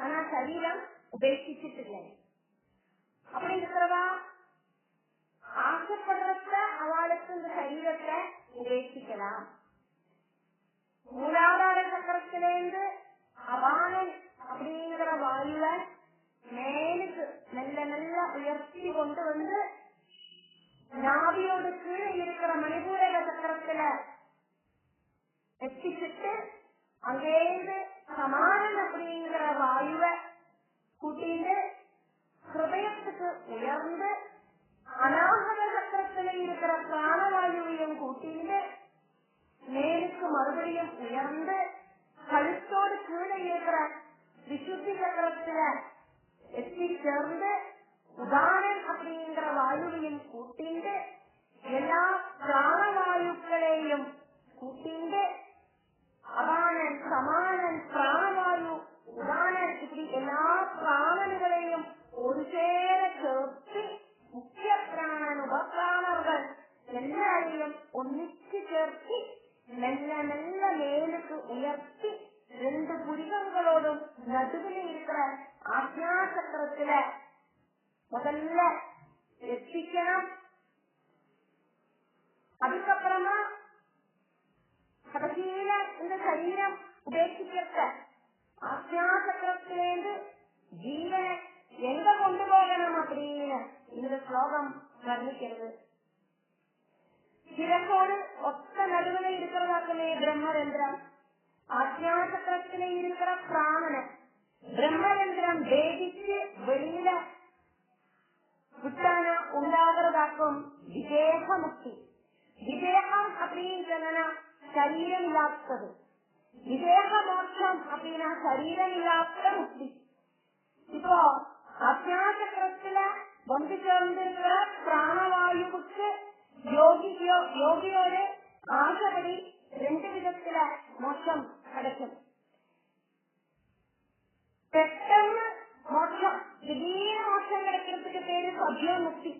ஆனா சரீரம் உபேட்சிச்சுட்டு இல்லை. அப்படி இருக்கிறவா ஆசைப்படுறத அவளுக்கு இந்த சரீரத்தை உபேட்சிக்கலாம். மூலாதார சக்கரத்திலேருந்து அபானன் அப்படிங்கிற வாயுவ மேலுக்கு மெல்ல மெல்ல உயர்த்தி கொண்டு வந்து நாவியோடு கீழே இருக்கிற மணிபூரக சக்கரத்துல எத்திச்சுட்டு அங்கேருந்து சமானம் அப்படிங்கிற வாயுவ கூட்டிட்டு ஹிருதயத்துக்கு உயர்ந்து அநாகத சக்கரத்துல இருக்கிற பிராணவாயுவையும் கூட்டிட்டு மேலுக்கு மறுபடியும் உயர்ந்து கழுத்தோடு கீழே இருக்கிற விசுத்தி சக்கரத்துல எத்தி சேர்ந்து உதாரணம் அப்படிங்கிற வாயுவையும் கூட்டிண்டு எல்லா பிராணவாயுக்களையும் கூட்டிண்டு அபானன், சமானன், பிராணவாயு, உதாரணம் இப்படி எல்லா பிராணங்களையும் ஒரு சேர சேர்த்து முக்கிய பிராணன், உபபிராணர்கள் எல்லாரையும் ஒன்னிச்சு சேர்த்து மெல்ல மெல்ல மேலுக்கு உயர்த்தி 2 புரிகங்களோடும் நடுவில் இருக்கிற ஆக்ஞா சக்கரத்துல முதல்ல எத்திக்கணும். அதுக்கப்புறமா கடைசியில இந்த சரீரம் உபேட்சிக்க ஆக்ஞா சக்கரத்திலேருந்து ஜீவனை எங்க கொண்டு போகணும் அப்படின்னு இந்த ஸ்லோகம் வர்ணிக்கிறது. சிறகோடு ஒத்த நடுவில் இருக்கிறதாக்குமே பிரம்மரந்திரம், ஆக்ஞா சக்கரத்தில இருக்கிற பிராணனை பிரம்மரந்திரம் வேதிச்சு வெளியில விட்டானா உண்டாகிறதாக்கும் விதேக முக்தி. விதேகம் அப்படின்னு சொன்னா சரீரம் இல்லாதது, விதேக மோட்சம் அப்படின்னா சரீரம் இல்லாத முக்தி. இப்போ ஆத்மாசக்கரத்துல வந்து சேர்ந்திருக்கிற பிராணவாயுவுக்கு யோகியோட ஆசைப்படி 2 விதத்துல மோட்சம் கிடைக்கும். பெட்டன்னு மோட்சம், திடீர் மோட்சம் கிடைக்கிறதுக்கு பேரு சத்யோமுக்தி.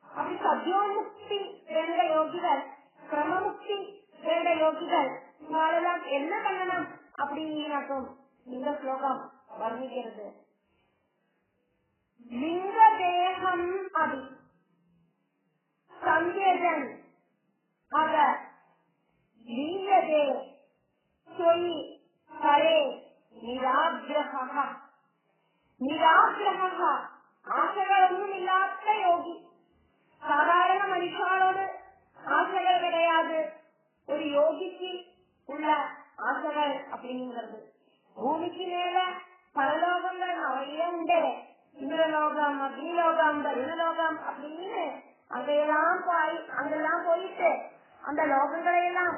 அப்படி சத்யோமுக்தி வேண்ட யோகிகள், கிரமமுக்தி வேண்ட யோகிகள் இவாளெல்லாம் என்ன பண்ணணும் அப்படின்னாக்கும் இந்த ஸ்லோகம் வர்ணிக்கிறது. லிங்க தேகம் அபி சந்தியஜன் அத നിരാഗ്രഹ, ആശകളൊന്നുമില്ലാത്ത യോഗി. സാധാരണ മനുഷ്യരോട് ആശകൾ கிடையாது, ഒരു യോഗിക്ക് ഉള്ള ആശകൾ அப்படிங்கிறது. ഭൂമിക്ക് മേലെ പരലോകങ്ങൾ நிறைய ഉണ്ട്. இந்திரலோகம், அக்னிலோகம், வருணலோகம் அப்படின்னு அங்கெல்லாம் போயிட்டு அந்த லோகங்களையெல்லாம்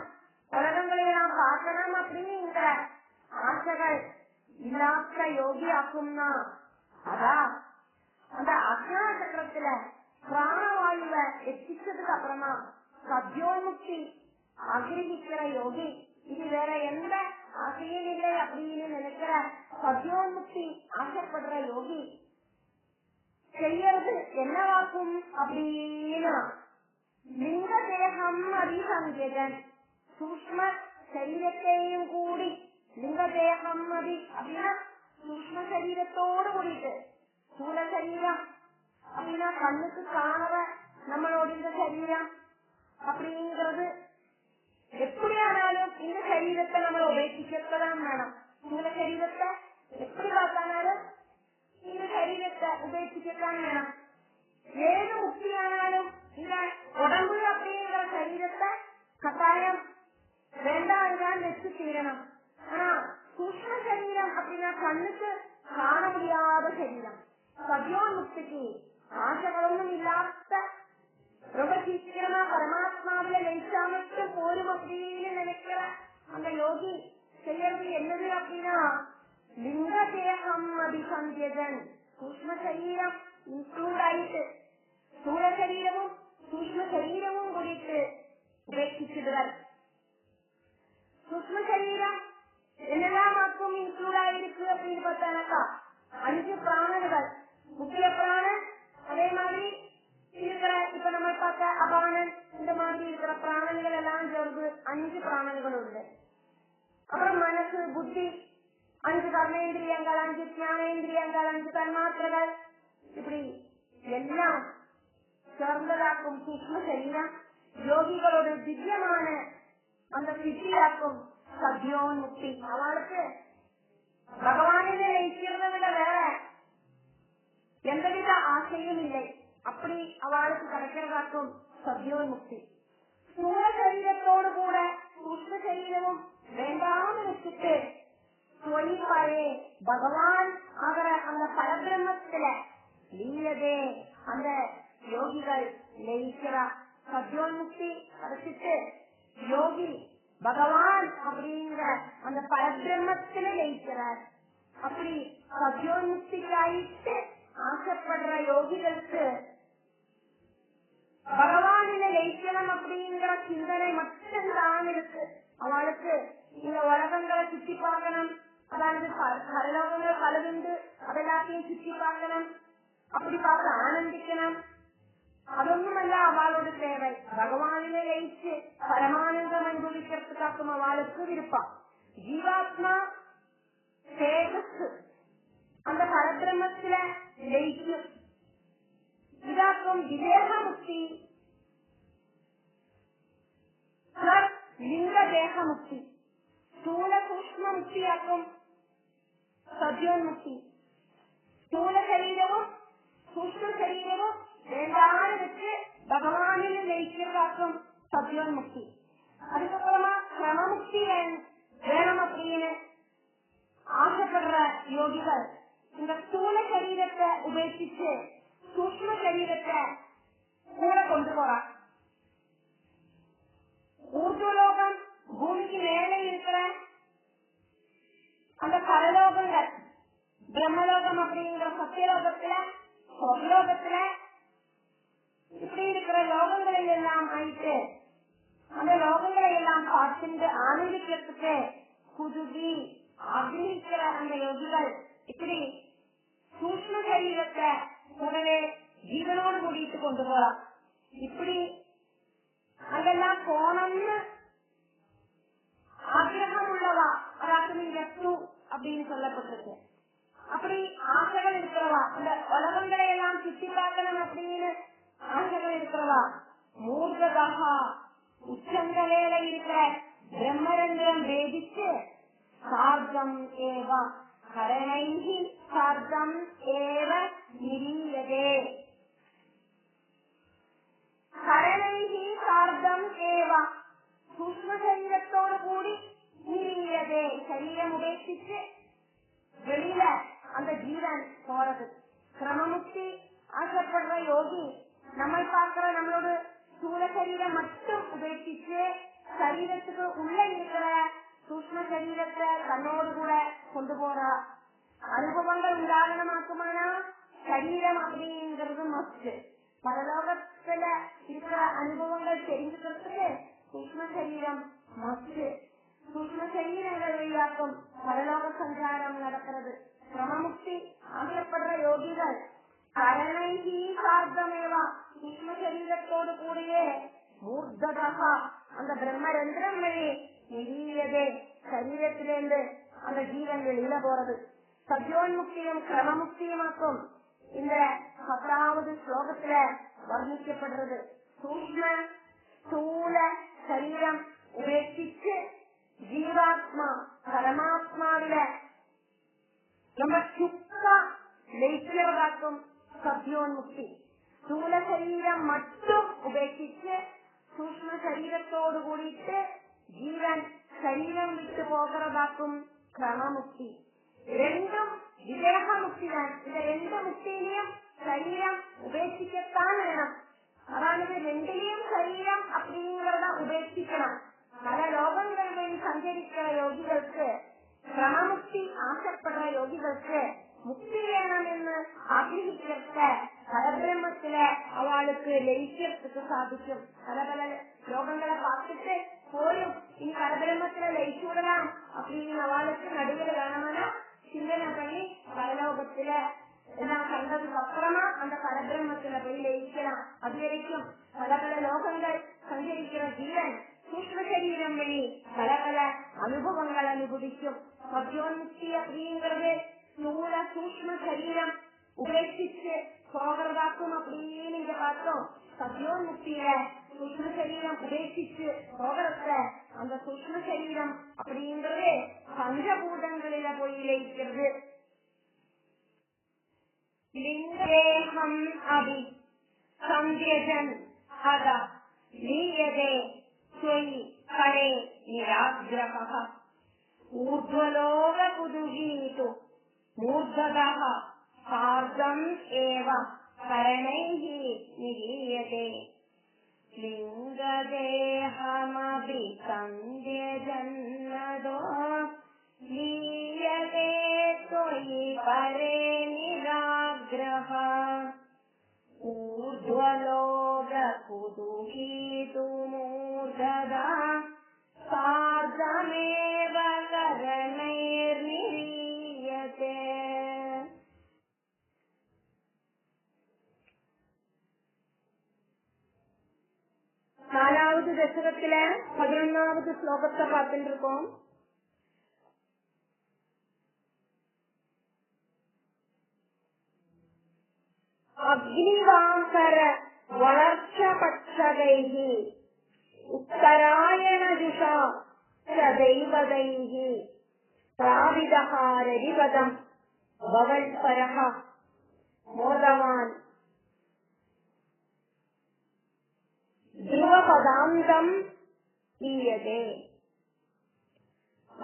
உலகங்களையெல்லாம் பார்க்கணும் அப்படிங்கிற ஆசைகள் இல்லாத யோகி ஆக்கும்னா, அதான் அந்த அக்னா சக்கரத்துல பிராணவாயுவ எச்சிச்சதுக்கு அப்புறமா சத்யோன்முக்தி ஆகிரகிக்கிற யோகி, இது வேற எந்த ஆசையும் இல்லை அப்படின்னு நினைக்கிற சத்யோன்முக்தி ஆசைப்படுற யோகி செய்யறது என்னவாக்கும் அப்படின்னா, லிங்கதேகம் அதிசங்கேதன், சூக்ஷ்ம சரீரத்தையும் கூடி, லிங்கதேகம் அதி அப்படின்னா சூக்ஷ்ம சரீரத்தோடு கூடிட்டு, ஸ்தூல சரீரம் அப்படின்னா கண்ணுக்கு காணவ நம்மளோட இந்த சரீரம் அப்படிங்கிறது எப்படியானாலும் இந்த சரீரத்தை நம்ம உபேட்சிக்கத்தான் வேணும். ஸ்தூல சரீரத்தை எப்படி பார்த்தாலும் இந்த சரீரத்தை உபேட்சிக்கத்தான் வேணும். ஏது முக்தியானாலும் இந்த உடம்பு அப்படிங்கிற சரீரத்தை கட்டாயம் வேண்டாம் வச்சு தீரணும். ஆனா சூக்ஷ்ம சரீரம் அப்படின்னா கண்ணுக்கு காண முடியாத சரீரம், சத்யோன்முக்திக்கு ஆசைகளொന്നും இல்லாத ரொம்ப சீக்கிரமா பரமாத்மாவில லயிச்சா மட்டும் போரும் அப்படின்னு நினைக்கிற அந்த யோகி செய்யறது என்னது அப்படின்னா, லிங்கதேகம் அபிசந்தியதன், சூக்ஷ்ம சரீரம் இன்க்ளூட் ஆயிட்டு ஸ்தூல சரீரமும் சூக்ஷ்ம சரீரமும் கூடிட்டு உபேட்சிச்சிடுவார். சூக்ஷ்ம சரீரம் என்னெல்லாமாக்கும் இன்க்ளூட் ஆயிருக்கு அப்படின்னு பார்த்தாக்கா 5 பிராணங்கள், முக்கிய பிராணன், அதே மாதிரி இருக்கிற இப்ப நம்ம பார்த்த அபானன், இந்த மாதிரி இருக்கிற பிராணங்கள் எல்லாம் சேர்ந்து 5 பிராணங்கள் உண்டு. அப்புறம் மனசு, புத்தி, 5 கர்மேந்திரியங்கள், 5 ஞானேந்திரியங்கள், 5 தன்மாத்திரைகள், இப்படி எல்லாம் சேர்ந்ததாக்கும் சூக்ஷ்ம சரீரம் யோகிகளோட திவ்யமான அந்த சித்தியாக்கும் சத்யோன்முக்தி. அவளுக்கு பகவானிலே லயிக்கிறத விட வேற எந்தவித ஆசையும் இல்லை, அப்படி அவளுக்கு கிடைக்கிறதாக்கும் சத்யோன்முக்தி. ஸ்தூல சரீரத்தோடு கூட சூக்ஷ்ம சரீரமும் வேண்டாம்னு வச்சுட்டு ஸ்வயிப்பாயே பகவான் ஆகிற அந்த பரபிரம்மத்துல லீலதே அந்த யோகிகள் லயிக்கிறா. சத்யோன்முக்தி கிடைச்சிட்டு யோகி பகவான் அப்படிங்கிற அந்த பரபிரம்மத்துல லயிக்கிறார். அப்படி சத்யோன்முக்திக்காயிட்டு ஆசைப்படுற யோகிகளுக்கு பகவானில லயிக்கணும் அப்படிங்கிற சிந்தனை மட்டும்தான் இருக்கு. அவளுக்கு இந்த உலகங்களை சுற்றி பார்க்கணும், அதாவது பரலோகங்கள் பலதுண்டு, அதெல்லாத்தையும் சுற்றி பார்க்கணும், அப்படி பார்த்து ஆனந்திக்கணும், അതൊന്നുമല്ല അവളോട് தேவை. பகவானிலே லயிச்சு பரமானந்தம் அனுபவிக்கிறதுக்காக்கும் அவளுக்கு விருப்பம். ஜீவாத்மா தேஜஸ் அந்த பரபிரம்மத்தில லயிக்கும். இதாக்கும் விவேக முக்தி, லிங்க தேக முக்தி. ஸ்தூல சூக்ஷ்ம முக்தியாக்கும் சத்யோன்முக்தி. ஸ்தூல சரீரமும் சூக்ஷ்ம சரீரமும் வேண்டாம் வச்சு பகவானில் லயிக்கிறதாக்கும் சத்யோன்முக்தி. அதுக்கப்புறமா கிரமமுக்தி வேணும் அப்படின்னு ஆசைப்படுற யோகிகள் இந்த ஸ்தூல சரீரத்தை உபேட்சிச்சு சூக்ஷ்ம சரீரத்தை கூட கொண்டு போறான். ஊர்துலோகம் பூமிக்கு மேலே இருக்கிற அந்த பரலோகங்கள், பிரம்மலோகம் அப்படிங்கிற சத்தியலோகத்துல, சொர்லோகத்துல இப்படி இருக்கிற லோகங்களில் எல்லாம் ஆயிட்டு அந்த லோகங்களை எல்லாம் பார்த்து ஆனந்திக்கிறதுக்கு குதுகி ஆகிரிக்கிற அந்த யோகிகள் இப்படி சூக்ஷ்ம சரீரத்தை கூடவே ஜீவனோடு கூட்டிட்டு கொண்டு போறான். இப்படி அங்கெல்லாம் போனோம்னு ஆகிரகம் உள்ளவா, அதாவது நீங்க அப்படின்னு சொல்லப்பட்டிருக்கு. அப்படி ஆசைகள் இருக்கிறவா, அந்த உலகங்களை எல்லாம் சுற்றி பார்க்கணும் அப்படின்னு ஆசைகள் இருக்கிறவா, மூர்க்கதாக உச்சந்தலையில இருக்கிற பிரம்மரந்திரம் வேதிச்சு சார்க்கம் ஏவா കരണൈഹി സാർദ്ധം ഏവ നിരീയതേ. കരണൈഹി സാർദ്ധം ഏവ, സൂക്ഷ്മ ശരീരത്തോടു കൂടി നിരീയതേ, ശരീരം ഉപേക്ഷിച്ച് வெளியில அந்த ஜீவன் போறது. கிரமமுக்தி ஆசைப்படுற யோகி நம்ம பார்க்கிற நம்மளோட ஸ்தூல சரீரம் மட்டும் உபேட்சிச்சு சரீரத்துக்கு உள்ள இருக்கிற சூக்ஷ்ம சரீரத்தை தன்னோடு கூட கொண்டு போறா. அனுபவங்கள் உண்டாகணமாக்குமானா சரீரம் அப்படிங்கிறது மஸ்ட். பரலோகத்துல இருக்கிற அனுபவங்கள் தெரிஞ்சுக்கிறதுக்கு சூக்ஷ்ம சரீரம் மஸ்ட். சூக்ஷ்ம சரீரங்கள் வழியாக்கும் பரலோக சஞ்சாரம் நடக்கிறது. கிரமமுக்தி ஆசைப்படுற யோகிகள் கரணைஹி சார்த்தமேவா, சூக்ஷ்ம சரீரத்தோடு கூடியே மூர்த்ததா அந்த பிரம்மரந்திரம் வழி நிரீயதே, சரீரத்திலிருந்து அந்த ஜீவன் வெளியில போறது. சத்யோன்முக்தியும் கிரமமுக்தியுமாக்கும் இந்த 10வது ஸ்லோகத்துல வர்ணிக்கப்படுறது. சூக்ஷ்ம ஸ்தூல சரீரம் உபேட்சிச்சு ஜீவாத்மா பரமாத்மாவில நம்ம சுக்கா லயிக்கிறதாக்கும் சத்யோன்முக்தி. ஸ்தூல சரீரம் மட்டும் உபேட்சிச்சு சூக்ஷ்ம சரீரத்தோடு கூடிட்டு ஜீவன் சரீரம் விட்டு போகிறதாக்கும் கிரமமுக்தி. ரெண்டும் விவேக முக்தி தான். இந்த 2 முக்தியிலையும் சரீரம் உபேட்சிக்கத்தான் வேணும். அதாவது 2லையும் சரீரம் அப்படிங்கறத உபேட்சிக்கணும். பல லோகங்களில் சஞ்சரிக்கிற யோகிகளுக்கு, கிரமமுக்தி ஆசைப்படுற யோகிகளுக்கு முக்தி வேணும் என்று ஆகிரிக்க பரபிரம்மத்தில அவளுக்கு லயிக்கிறதுக்கு சாதிக்கும். பல பல லோகங்களை பார்த்துட்டு போயும் இனி பரபிரம்மத்தில லயிச்சு விடலாம் அப்படின்னு அவளுக்கு நடுவில் வேணும்னா சிந்தனை பண்ணி பரலோகத்துல எல்லாம் கண்டதுக்கு அப்புறமா அந்த பரபிரம்மத்துல போய் லயிக்கலாம். அது வரைக்கும் பல பல லோகங்கள் சஞ்சரிக்கிற ஜீவன் சூக்ஷ்ம சரீரம் வழி பல பல அனுபவங்கள் அனுபவிக்கும். சத்யோன்முக்தி அப்படிங்கிறது ஸ்தூல சூக்ஷ்ம சரீரம் உபேட்சிச்சு போகிறதாக்கும் அப்படின்னு இங்க பார்த்தோம். சத்யோன்முக்தியில சூக்ஷ்ம சரீரம் உபேட்சிச்சு போகிறத அந்த சூக்ஷ்ம சரீரம் அப்படிங்கிறது பஞ்சபூதங்களில போய் லயிக்கிறது. லிங்கேஹம் அபி சந்தியஜன் அத லீயதே ஸ்வயி கணே நிராக்ரஹ ஊர்த்வலோக குதுகீது மூர்த்ததஹ சார்த்தம் ஏவ கரணைஹி நிரீயதே. லிங்கதேஹமபி சந்தியஜன்னதோ லீயதே ஸ்வயி பரே நிராக்ரஹ ஊர்த்வலோக குதுகீது மூர்த்ததா சார்த்தமேவ கரணைர்நிரீயதே. நாலாவது தசகத்துல 11வது ஸ்லோகத்தை பார்த்துட்டு இருக்கோம். அக்னிவாங்கர வளர்ச்சபட்சதைஹி உத்தராயணஜுஷா சதைவதைஹி பிராவிதஹாரரிபதம் பவல்பரஹ மோதவான் த்ருவபதாந்தம் ஈயதே.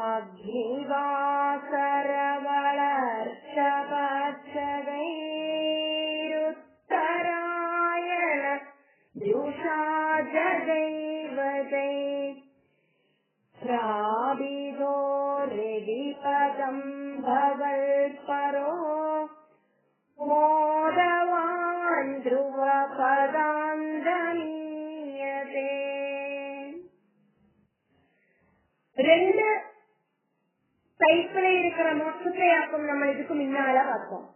அக்னிவாசரவளர்ச்சபட்சதைருத்தராயண ஜுஷா ஜதைவதை பிராபிதோரிபதம் பவல்பரோ மோதவான் த்ருவபதாந்தமீயதே. 2 டைப்ல இருக்கிற மோட்சத்தையாக்கும் நம்ம இதுக்கு முன்னால பார்த்தோம்.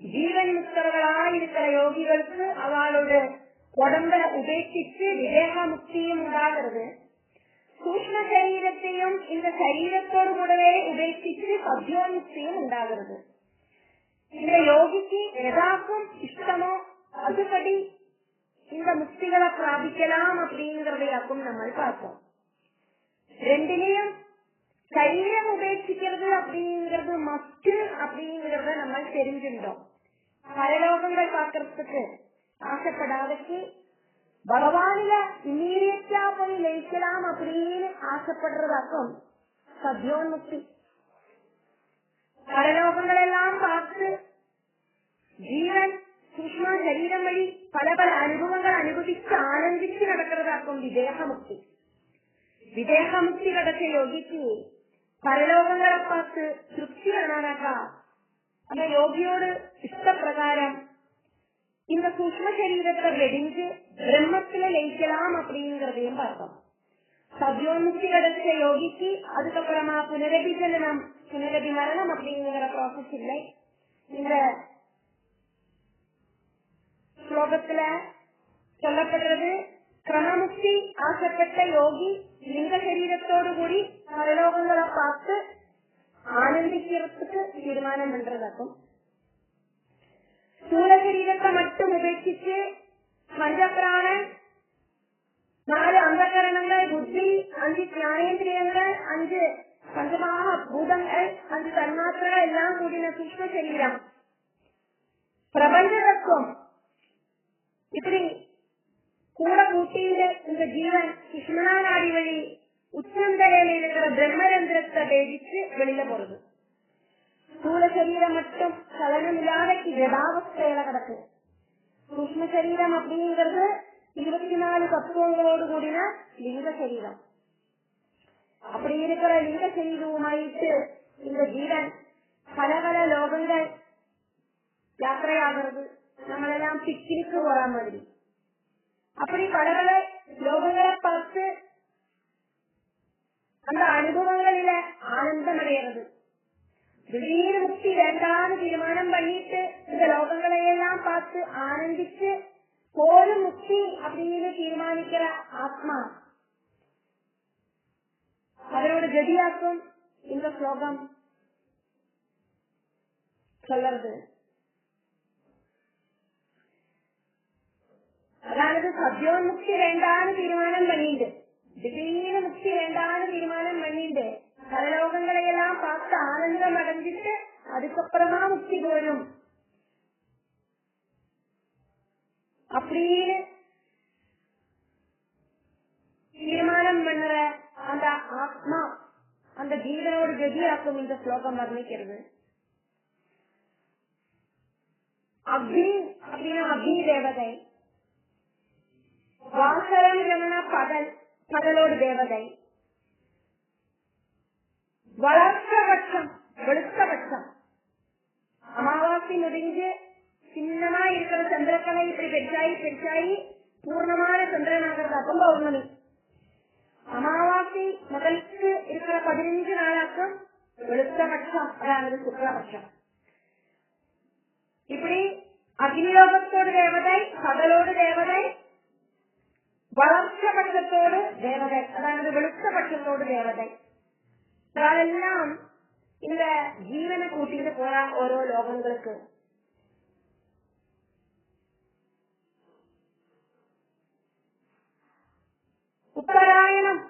ஜீவன் முக்தர்களாய் இருக்கிற யோகிகளுக்கு அவளோட உடம்ப உபேட்சிச்சு விவேக முக்தியும் உண்டாகிறது. சூக்ஷ்ம சரீரத்தையும் இந்த சரீரத்தோடு கூடவே உபேட்சிச்சு சத்யோன்முக்தியும் உண்டாகிறது. இந்த யோகிக்கு எதாக்கும் இஷ்டமோ அதுபடி இந்த முக்திகளை பிராபிக்கலாம் அப்படிங்கறதையாக்கும் நம்ம பார்த்தோம். 2லையும் சரீரம் உபேட்சிக்கிறது அப்படிங்கிறது மஸ்ட் அப்படிங்கிறத நம்ம தெரிஞ்சுட்டோம். பரலோகங்கள் பார்க்கறதுக்கு ஆசைப்படாதக்கு பகவானில இம்மீடியட்டா போய் லயிக்கலாம் அப்படின்னு ஆசைப்படுறதாக்கும் சத்யோன்முக்தி. பரலோகங்கள் எல்லாம் பார்த்து ஜீவன் சூக்ஷ்ம சரீரம் வழி பல பல அனுபவங்கள் அனுபவிச்சு ஆனந்திச்சு நடக்கிறதாக்கும் விதேகமுக்தி. விதேகமுக்தி கிடைச்ச யோகிக்கு பரலோகங்களை பார்த்து திருப்தி ஆனாக்கா அந்த யோகியோடு இஷ்டப்பிரகாரம் இந்த சூக்ஷ்ம சரீரத்தை வெடிஞ்சு பிரம்மத்துல லயிக்கலாம் அப்படிங்கறதையும் பார்த்தோம். சத்யோன்முக்தி கிடைச்ச யோகிக்கு அதுக்கப்புறமா புனரபி ஜனனம் புனரபி மரணம் அப்படிங்கிற ப்ராசஸ் இல்லை. இந்த ஸ்லோகத்துல சொல்லப்படுறது கிரமமுக்தி ஆசைப்பட்ட யோகி லிங்க சரீரத்தோடு கூடி பரலோகங்களை பார்த்து ஆனந்திக்கிறதுக்கு தீர்மானம் பண்றதாக்கும். ஸ்தூல சரீரத்தை மட்டும் உபேட்சிச்சு பஞ்சபிராணன் 4 அந்தகரணங்கள் புத்தி 5 ஞானேந்திரியங்கள் 5 பஞ்சமாக பூதங்கள் 5 தன்மாத்திரங்கள் எல்லாம் கூடின சூக்ஷ்ம சரீரம் பிரபஞ்ச தத்துவம் இப்படி கூட கூட்டிட்டு இந்த ஜீவன் சுஷ்மனா நாடி வழி உச்சந்தலையில இருக்கிற பிரம்மரந்திரத்தை வேதிச்சு வெளியில போறது. ஸ்தூல சரீரம் மட்டும் சலனம் இல்லாத ஜடாவஸ்தையில கிடக்கு. சூக்ஷ்ம சரீரம் அப்படிங்கிறது 24 தத்துவங்களோடு கூடின லிங்க சரீரம். அப்படி இருக்கிற லிங்க சரீரமாயிட்டு இந்த ஜீவன் பல பல லோகங்கள் யாத்திரையாகிறது. நம்மளெல்லாம் பிக்னிக்கு போற மாதிரி அப்படி பல பல லோகங்களை பார்த்து அந்த அனுபவங்களில ஆனந்தம் அடைகிறது. திடீர் முக்தி வேண்டான்னு தீர்மானம் பண்ணிட்டு இந்த லோகங்களை எல்லாம் பார்த்து ஆனந்திச்சு போரும் முக்தி அப்படின்னு தீர்மானிக்கிற ஆத்மா அவரோட கதியாக்கும் இந்த ஸ்லோகம் சொல்றது. அதாவது சத்யோன்முக்தி வேண்டான்னு தீர்மானம் பண்ணிட்டு திடீர்னு முக்தி வேண்டான்னு தீர்மானம் பண்ணிட்டு பரலோகங்களை எல்லாம் பார்த்து ஆனந்தம் அடைஞ்சிட்டு அதுக்கப்புறமா முக்தி போரும் அப்படின்னு தீர்மானம் பண்ற அந்த ஆத்மா அந்த ஜீவனோட கதியாக்கும் இந்த ஸ்லோகம் வர்ணிக்கிறது. அக்னி அப்படின்னா அக்னி தேவதை, வாசரம் பகல் பகலோடு தேவதை, வளர்ச்சபட்சம் வெளுத்தபட்சம் அமாவாசை முடிஞ்சு சின்னமா இருக்கிற சந்திரக்கலை இப்படி பெருசாயி பூர்ணமான சந்திரனாகிறதாக்கும் பௌர்ணமி. அமாவாசை முதலுக்கு இருக்கிற 15 நாளாக்கும் வெளுத்தபட்சம் அதாவது சுக்லபட்சம். இப்படி அக்னிலோகத்தோடு தேவதை, பகலோடு தேவதை, வளர்ச்சபட்சத்தோடு தேவதை அதாவது வெளுத்தபட்சத்தோடு தேவதை. அதெல்லாம் இந்த ஜீவனை கூட்டிட்டு போறா ஓரோ லோகங்களுக்கு. உத்தராயணம்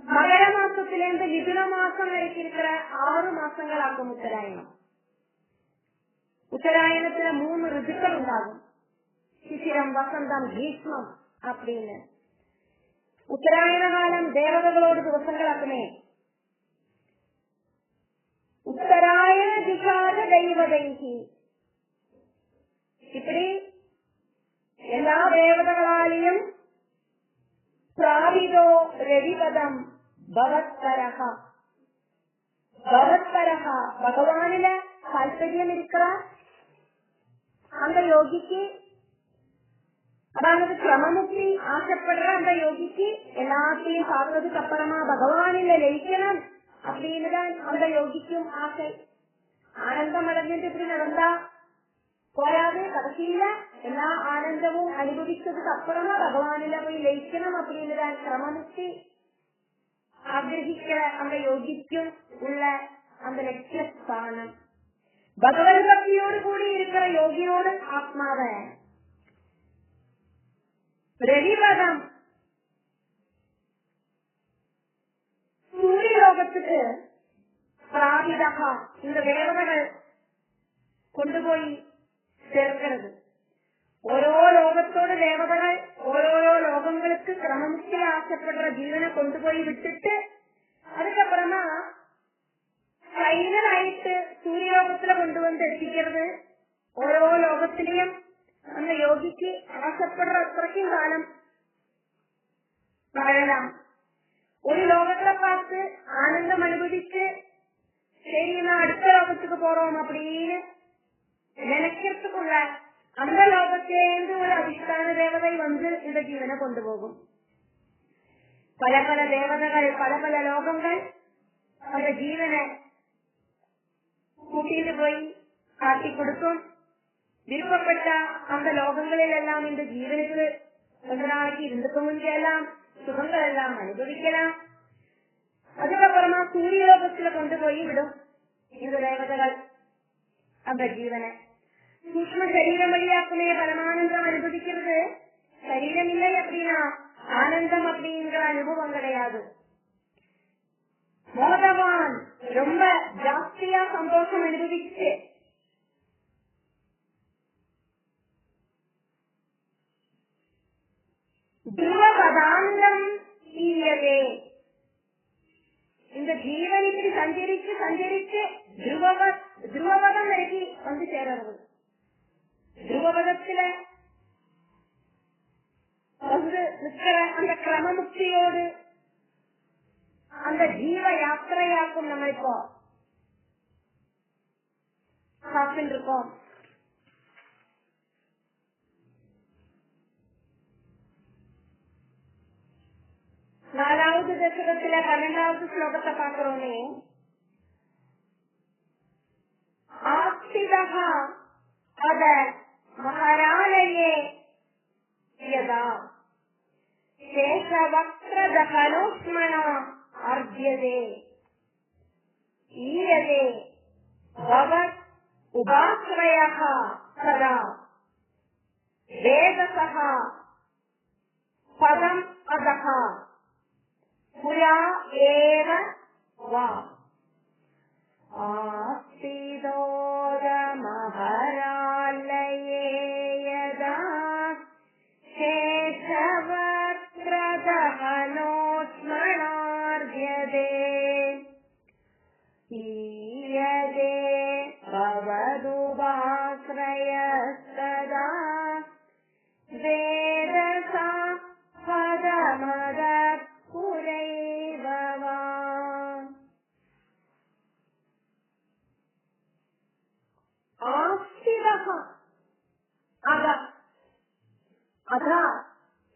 மகர மாசத்திலிருந்து மிதுன மாசம் வரைக்கும் இருக்கிற 6 மாசங்களாகும் உத்தராயணம். உத்தராயணத்துல 3 ரிதுக்கள் உண்டாகும். சிசிரம், வசந்தம், கிரீஷ்மம் அப்படின்னு. உத்தராயண காலம் தேவதைகளோடு ദിവസങ്ങളാக்குமே. உத்தராயண திசாத தெய்வதைகி இப்படி எல்லா தேவதைகளாலையும் பிராபிதோ ரவிபதம் பவத்பரஹா பவத்பரஹா பகவானில தால்பര്യം இருக்கிற அந்த யோகிக்கு அதாவது கிரமமுக்தி ஆசைப்படுற அந்த யோகிக்கு எல்லாத்தையும் பார்த்ததுக்கு அப்புறமா பகவானில லயிக்கணும் அப்படின்னு தான் அந்த யோகிக்கும் ஆசை. ஆனந்தம் அடைஞ்சிட்டு இப்படி நடந்தா போராது, கடைசியில எல்லா ஆனந்தமும் அனுபவிச்சதுக்கு அப்புறமா பகவானில போய் லயிக்கணும் அப்படின்னு தான் கிரமமுக்தி ஆகிரகிக்கிற அந்த யோகிக்கும் உள்ள அந்த லட்சியஸ்தானம். பகவத் பக்தியோடு கூடி இருக்கிற யோகியோடு ஆத்மாவை രവിപദം സൂര്യലോകத்துக்கு பிராபிதக இந்த தேவதைகள் கொண்டுപോയി ചേർക്കുന്നത്. ഓരോ ലോകത്തോട് ദേവതകൾ ഓരോരോ ലോകങ്ങൾക്ക് ക്രമമുക്തി ആശപ്പെടുற ജീവനെ കൊണ്ടുപോയി വിട്ടിട്ട് அதுக்கப்புறமா ഫൈനലായിട്ട് സൂര്യലോകത്തിലെ കൊണ്ടുവന്ന് എത്തിക്കുന്നത്. ഓരോ ലോകത്തിലെയും அந்த யோகிக்கு ஆசைப்படுற அத்தனைக்கும் காலம் வாழலாம். ஒரு லோகத்தை பார்த்து ஆனந்தம் அனுபவிச்சு சரி நான் அடுத்த லோகத்துக்கு போறோம் அப்படின்னு நினைக்கிறதுக்குள்ள அந்த லோகத்திலேருந்து ஒரு அதிஷ்டான தேவதை வந்து இந்த ஜீவனை கொண்டு போகும். பல பல தேவதைகள் பல பல லோகங்கள் அந்த ஜீவனை கூட்டிட்டு போய் காட்டி கொடுக்கும். விருப்பப்பட்ட அந்த லோகங்களில் எல்லாம் இந்த ஜீவனுக்கு கொஞ்ச நாளைக்கு இருந்துக்க முடியலாம், சுகங்கள் எல்லாம் அனுபவிக்கலாம். அதுக்கப்புறமா சூரியலோகத்துல கொண்டு போய் விடும் இந்த தேவதைகள் அந்த ஜீவனை. சூக்ம சரீரம் வழியாக்குமே பரமானந்தம் அனுபவிக்கிறது. சரீரம் இல்லை அப்படின்னா ஆனந்தம் அப்படிங்கிற அனுபவம் கிடையாது. மோதவான் ரொம்ப ஜாஸ்தியா சந்தோஷம் அனுபவிச்சு துருவபதாந்தம் ஈயதே. இந்த ஜீவன் இப்படி சஞ்சரிச்சு சஞ்சரிச்சு துருவபதம் வரைக்கு வந்து சேரறது. துருவபதத்துல வந்து நிற்கிற அந்த கிரமமுக்தியோடு அந்த ஜீவ யாத்திரையாக்கும். நம்ம இப்போ சாப்பிட்டு இருக்கோம். நாலாவது தசகத்துல 12வது ஸ்லோகத்தை பாக்குறோமே. ஆஸ்திதः அத மகாராலயே யதா சேஷவக்ரதகனோஸ்மனா அர்ஜ்யதே ஈயதே பவத் உபாஸ்ரயः சதா வேதசः பதம் அதः புரா ஏவ வா. ஆஸ்திதோதமஹராலயே யதா சேஷவக்ரதஹனோஸ்மனார்ஜ்யதே ஈயதே பவதுபாஸ்ரயஸ்ததா வேதசா பதமத புரைவவா.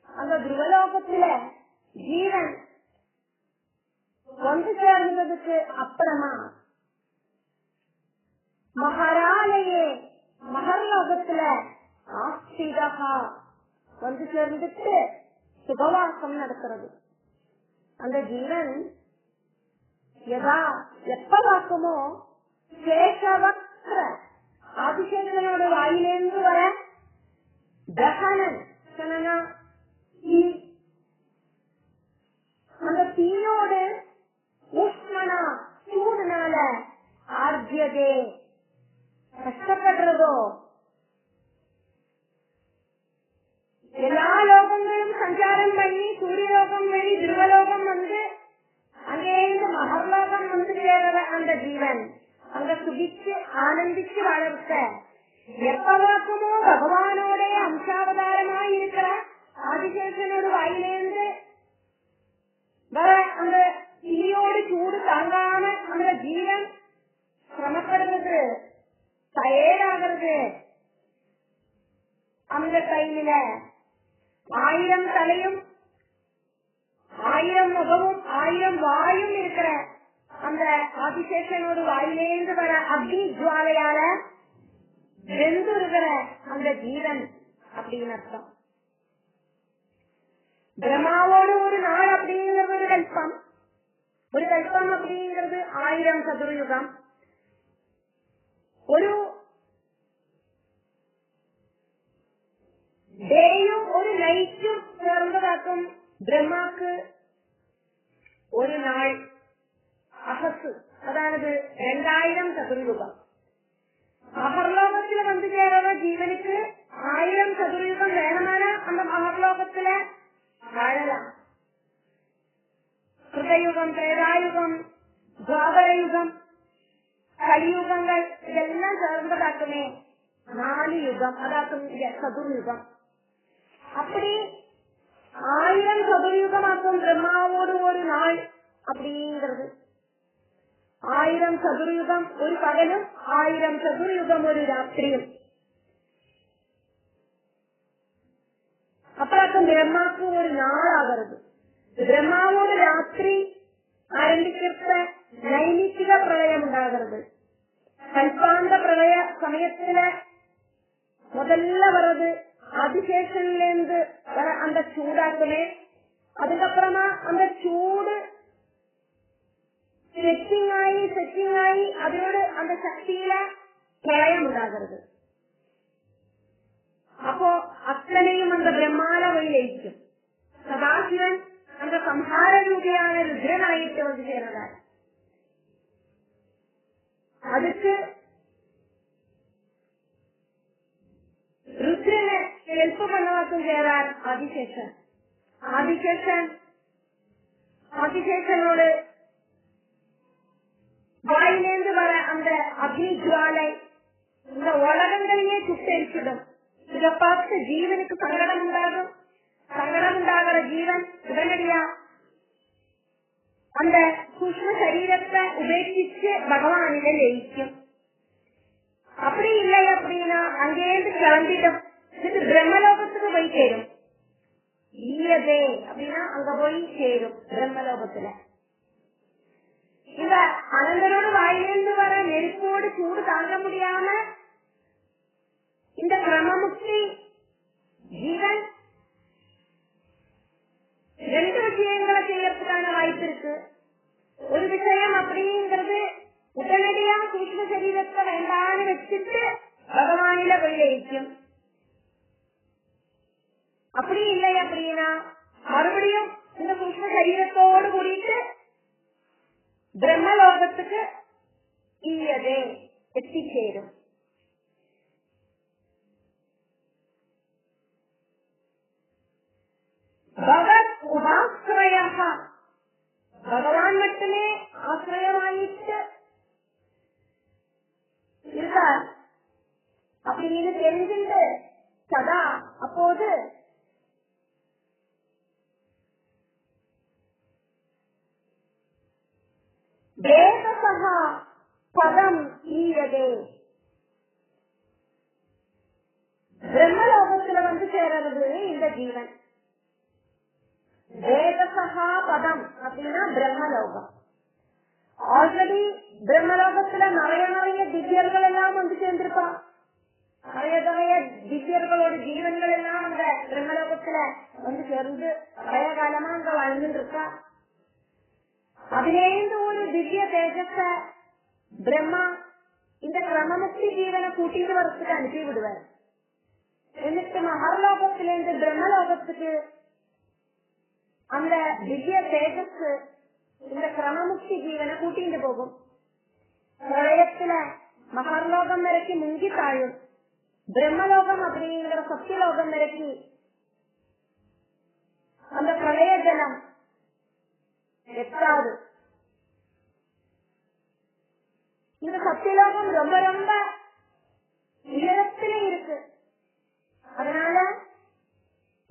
அந்த துருவலோகத்துல ஜீவன் வந்து சேர்ந்ததுக்கு அப்புறமா மகாராலயே மகர்லோகத்துல ஆஸ்திதா வந்து சேர்ந்துட்டு சுபவாசம் நடக்கிறது. அந்த ஜீவன் எதா எப்ப வாக்குமோ சேஷவக்ர ஆதிசேஷனோட வாயிலேந்து வர தகனன் அந்த தீயோடு உஷ்மனா சூடுனால ஆர்ஜ்யதே கஷ்டப்படுறதோ. எல்லா லோகங்களும் சஞ்சாரம் பண்ணி சூரியலோகம் வழி துருவலோகம் வந்து அங்கேருந்து மகர்லோகம் வந்து சேர்ற அந்த ஜீவன் அங்க சுகிச்சு ஆனந்திச்சு வளர்த்த எப்பவாக்குமோ பகவானோட அம்சாவதாரமாய் இருக்கிற ஆதிசேஷனோட வாயிலேந்து வர அந்த தீயோடு சூடு தாங்காம அந்த ஜீவன் சிரமப்படுறது தயாராகிறது. அந்த டைமில 1000 தலையும் 1000 முகமும் 1000 வாயும் இருக்கிற அந்த ஆதிசேஷனோட வாயிலேந்து வர அக்னி ஜுவாலையால வெந்துருகிற அந்த ஜீவன் அப்படின்னு அர்த்தம். பிரம்மாவோடு ஒரு நாள் அப்படிங்கிறது ஒரு கல்பம். ஒரு கல்பம் அப்படிங்கிறது 1000 சதுரயுகம். ஒரு டேயும் ஒரு நைட்டும் എന്താക്കും? ബ്രഹ്മാക്ക് ഒരു നാൾ അഹസ്, അതായത് 2000 ചതുർയുഗം. മഹർലോകത്തില് വന്നു ചേരുന്ന ജീവനുക്ക് 1000 ചതുർയുഗം വേണമെന്നാണ് അന്ന് മഹർലോകത്തിലെ വാഴലാണ്. കൃതയുഗം, ത്രേതായുഗം, ദ്വാപരയുഗം, കലിയുഗങ്ങൾ ഇതെല്ലാം ചേർന്നതാക്കുമേ 4 യുഗം, അതാക്കും ചതുർയുഗം. அப்படி 1000 சதுர்யுகமாக்கும் பிரம்மாவோடு ஒரு நாள் அப்படிங்கிறது. 1000 சதுர்யுகம் ஒரு பகலும் 1000 சதுர்யுகம் ஒரு ராத்திரியும். அப்புறம் பிரம்மாக்கு ஒரு நாள் ஆகிறது. பிரம்மாவோடு ராத்திரி ஆரம்பிக்கிறப்ப நைமித்திக பிரளயம் உண்டாகிறது. கல்பாந்த பிரளய சமயத்துல முதல்ல வர்றது ஆதிசேஷன்லேருந்து வர அந்த சூடாக்குமே. அதுக்கப்புறமா அந்த சூடு செட்டிங் ஆகி அதோடு அந்த சக்தியில பிரளயம் உண்டாகிறது. அப்போ அத்தனையும் அந்த பிரம்மால போய் லயிக்கும். சதாசிவன் அந்த சம்ஹார ரூபியான ருத்ரனாயிட்டு வந்து சேர்ந்தார். அதுக்கு ருத்ரனை ஹெல்ப் பண்ணவாக்கும் சேரார் ஆதிசேஷன். ஆதிசேஷனோடு வாயிலேந்து வர அந்த அக்னி ஜுவாலை இந்த உலகங்களையே சுட்டரிச்சிடும். இதை பார்த்து ஜீவனுக்கு சங்கடம் உண்டாகும். சங்கடம் உண்டாகிற ஜீவன் உடனடியா அந்த சூக்ஷ்ம சரீரத்தை உபேட்சிச்சு பகவானில லயிக்கும். அப்படி இல்லை அப்படின்னா அங்கேருந்து கிளம்பிடும். இது பிரம்மலோகத்துக்கு போய் சேரும். இல்லதே அப்படின்னா அங்க போய் சேரும் பிரம்மலோகத்துல. இவ அனந்தரோடு வாயிலிருந்து வர நெருப்போடு சூடு தாங்க முடியாம இந்த கிரமமுக்தி ஜீவன் 2 விஷயங்களை செய்யறதுக்கான வாய்ப்பு இருக்கு. ஒரு விஷயம் அப்படிங்கிறது உடனடியா சூக்ஷ்ம சரீரத்தை வேண்டான்னு வச்சுட்டு பகவானில போய் லயிக்கும். அப்படி இல்லை அப்படின்னா மறுபடியும் இந்த சூக்ஷ்ம சரீரத்தோடு கூடிட்டு பிரம்மலோகத்துக்கு ஈயதே எத்திச்சேரும். பகவத் உபாஸ்ரயா, பகவான் மட்டுமே ஆசிரியமாயிட்டு இருக்கார் அப்படின்னு தெரிஞ்சுட்டு சதா அப்போது வேதசகா பதம் ஈயதே, பிரம்மலோகத்துல வந்து சேரறது இந்த ஜீவன். வேதசகா பதம் அப்படின்னா பிரம்மலோகம். ஆல்ரெடி பிரம்மலோகத்துல நிறைய திவ்யர்கள் எல்லாம் வந்து சேர்ந்திருப்பான். நிறைய திவ்யர்களோட ஜீவன்கள் எல்லாம் அந்த பிரம்மலோகத்துல வந்து சேர்ந்து பழைய காலமா அங்க வாழ்ந்துட்டு இருக்கா. அதிலேந்து ஒரு திவ்ய தேஜஸ பிரம்மா இந்த கிரமமுக்தி ஜீவனை கூட்டிட்டு வரத்துக்கு அனுப்பி விடுவார். എന്നിട്ട് മഹർലോകത്തിലേந்து பிரம்மலோகத்துக்கு அந்த திவ்ய தேஜஸ் இந்த கிரமமுக்தி ஜீவனை கூட்டிட்டு போகும். பிரளயத்துல மகர்லோகம் வரைக்கும் முங்கி தாழும். பிரம்மலோகம் அப்படிங்கிற சத்தியலோகம் வரைக்கும் அந்த பிரளய ஜலம் எட்டாவது. இந்த சத்தியலோகம் ரொம்ப ரொம்ப உயரத்திலே இருக்கு. அதனால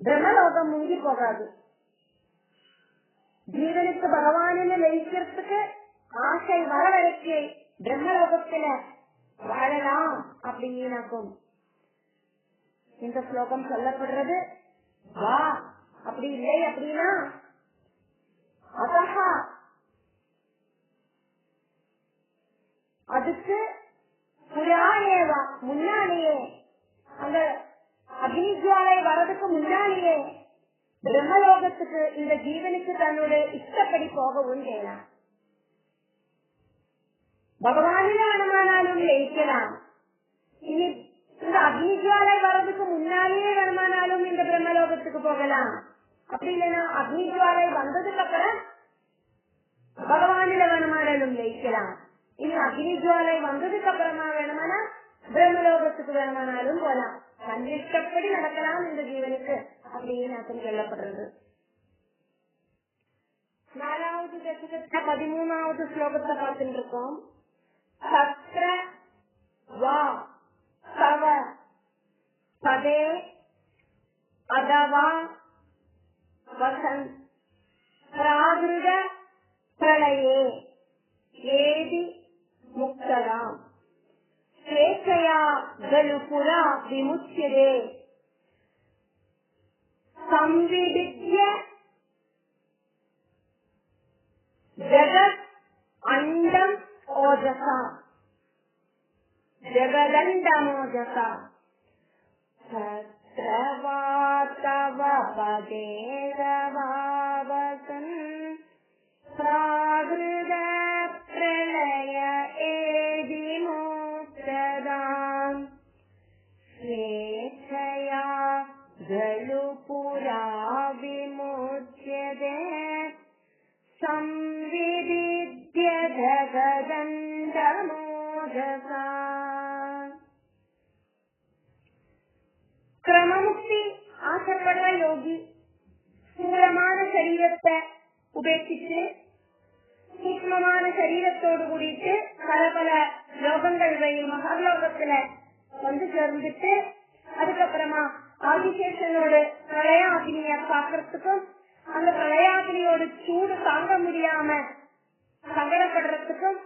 பிரம்மலோகம் முங்கி போகாது. ஜீவனுக்கு பகவானில லயிக்கிறதுக்கு ஆசை வர வரைக்கும் பிரம்மலோகத்துல வாழலாம் அப்படின்னாக்கும் இந்த ஸ்லோகம் சொல்லப்படுறது. வா அப்படி இல்லை அப்படின்னா அதஹா அதுக்கு புராணேவா முன்னாலேயே அந்த அக்னிஜுவாலை வரதுக்கு முன்னாலேயே பிரம்மலோகத்துக்கு இந்த ஜீவனுக்கு தன்னோட இஷ்டப்படி போகவும் செய்யலாம். பகவானில வேணுமானாலும் லயிக்கலாம். இனி இந்த அக்னிஜுவாலை வரதுக்கு முன்னாலேயே வேணுமானாலும் இந்த பிரம்மலோகத்துக்கு போகலாம். அப்படி இல்லைன்னா அக்னி ஜுவாலை வந்ததுக்கு அப்புறம் பகவானில வேணுமானாலும் லயிக்கலாம். இனி அக்னி ஜுவாலை வந்ததுக்கு அப்புறமா வேணுமானா பிரம்மலோகத்துக்கு வேணுமானாலும் போலாம். கண்டிஷ்டப்படி நடக்கலாம் இந்த ஜீவனுக்கு அப்படின்னு அர்த்தம் சொல்லப்படுறது. 4வது தசகத்துல 13வது ஸ்லோகத்தை பார்த்துட்டு இருக்கோம். சத்ர வா தவ பதே அதவா வசன் பிராகிருத பிரளயே ஏதி முக்தராம் ஸ்வேச்சயா கலு புரா விமுச்யதே சம்விதித்ய ஜகத் அண்டம் ஓஜசா ஜகதண்டமோஜசா சத்ரவாதவ பதேரவாவசன் பிராகிருத பிரளய ஏதி முக்ததாம் ஸ்வேச்சயா கலு புரா விமுச்யதே சம்விதித்ய ஜகதண்டமோஜசா. கிரமமுக்தி ஆசைப்படுற யோகி ஸ்தூலமான சரீரத்தை உபேட்சிச்சு சூக்மமான சரீரத்தோடு கூடிட்டு பல லோகங்கள் மகாலோகத்துல வந்து சேர்ந்துட்டு அதுக்கப்புறமா ஆதிசேஷனோட பிரளயாகினிய பாக்குறதுக்கும் அந்த பிரளயாகினியோட சூடு தாங்க முடியாம சங்கடப்படுறதுக்கும்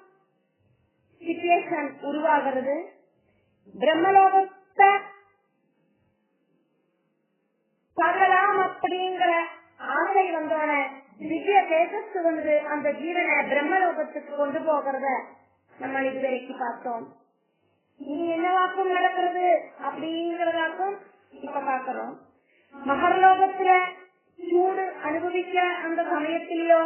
சிச்சுவேஷன் உருவாகிறது. பிரம்மலோகத்தை பார்க்கலாம் அப்படிங்கிற ஆசை வந்தோட திவ்ய தேஜஸ் வந்து அந்த ஜீவனை பிரம்மலோகத்துக்கு கொண்டு போகிறத நம்ம இதுவரைக்கும் பார்த்தோம். இனி என்னவாக்கும் நடக்கிறது அப்படிங்கறதாக்கும் இப்ப பாக்கிறோம். மகர்லோகத்துல சூடு அனுபவிக்க அந்த சமயத்திலேயோ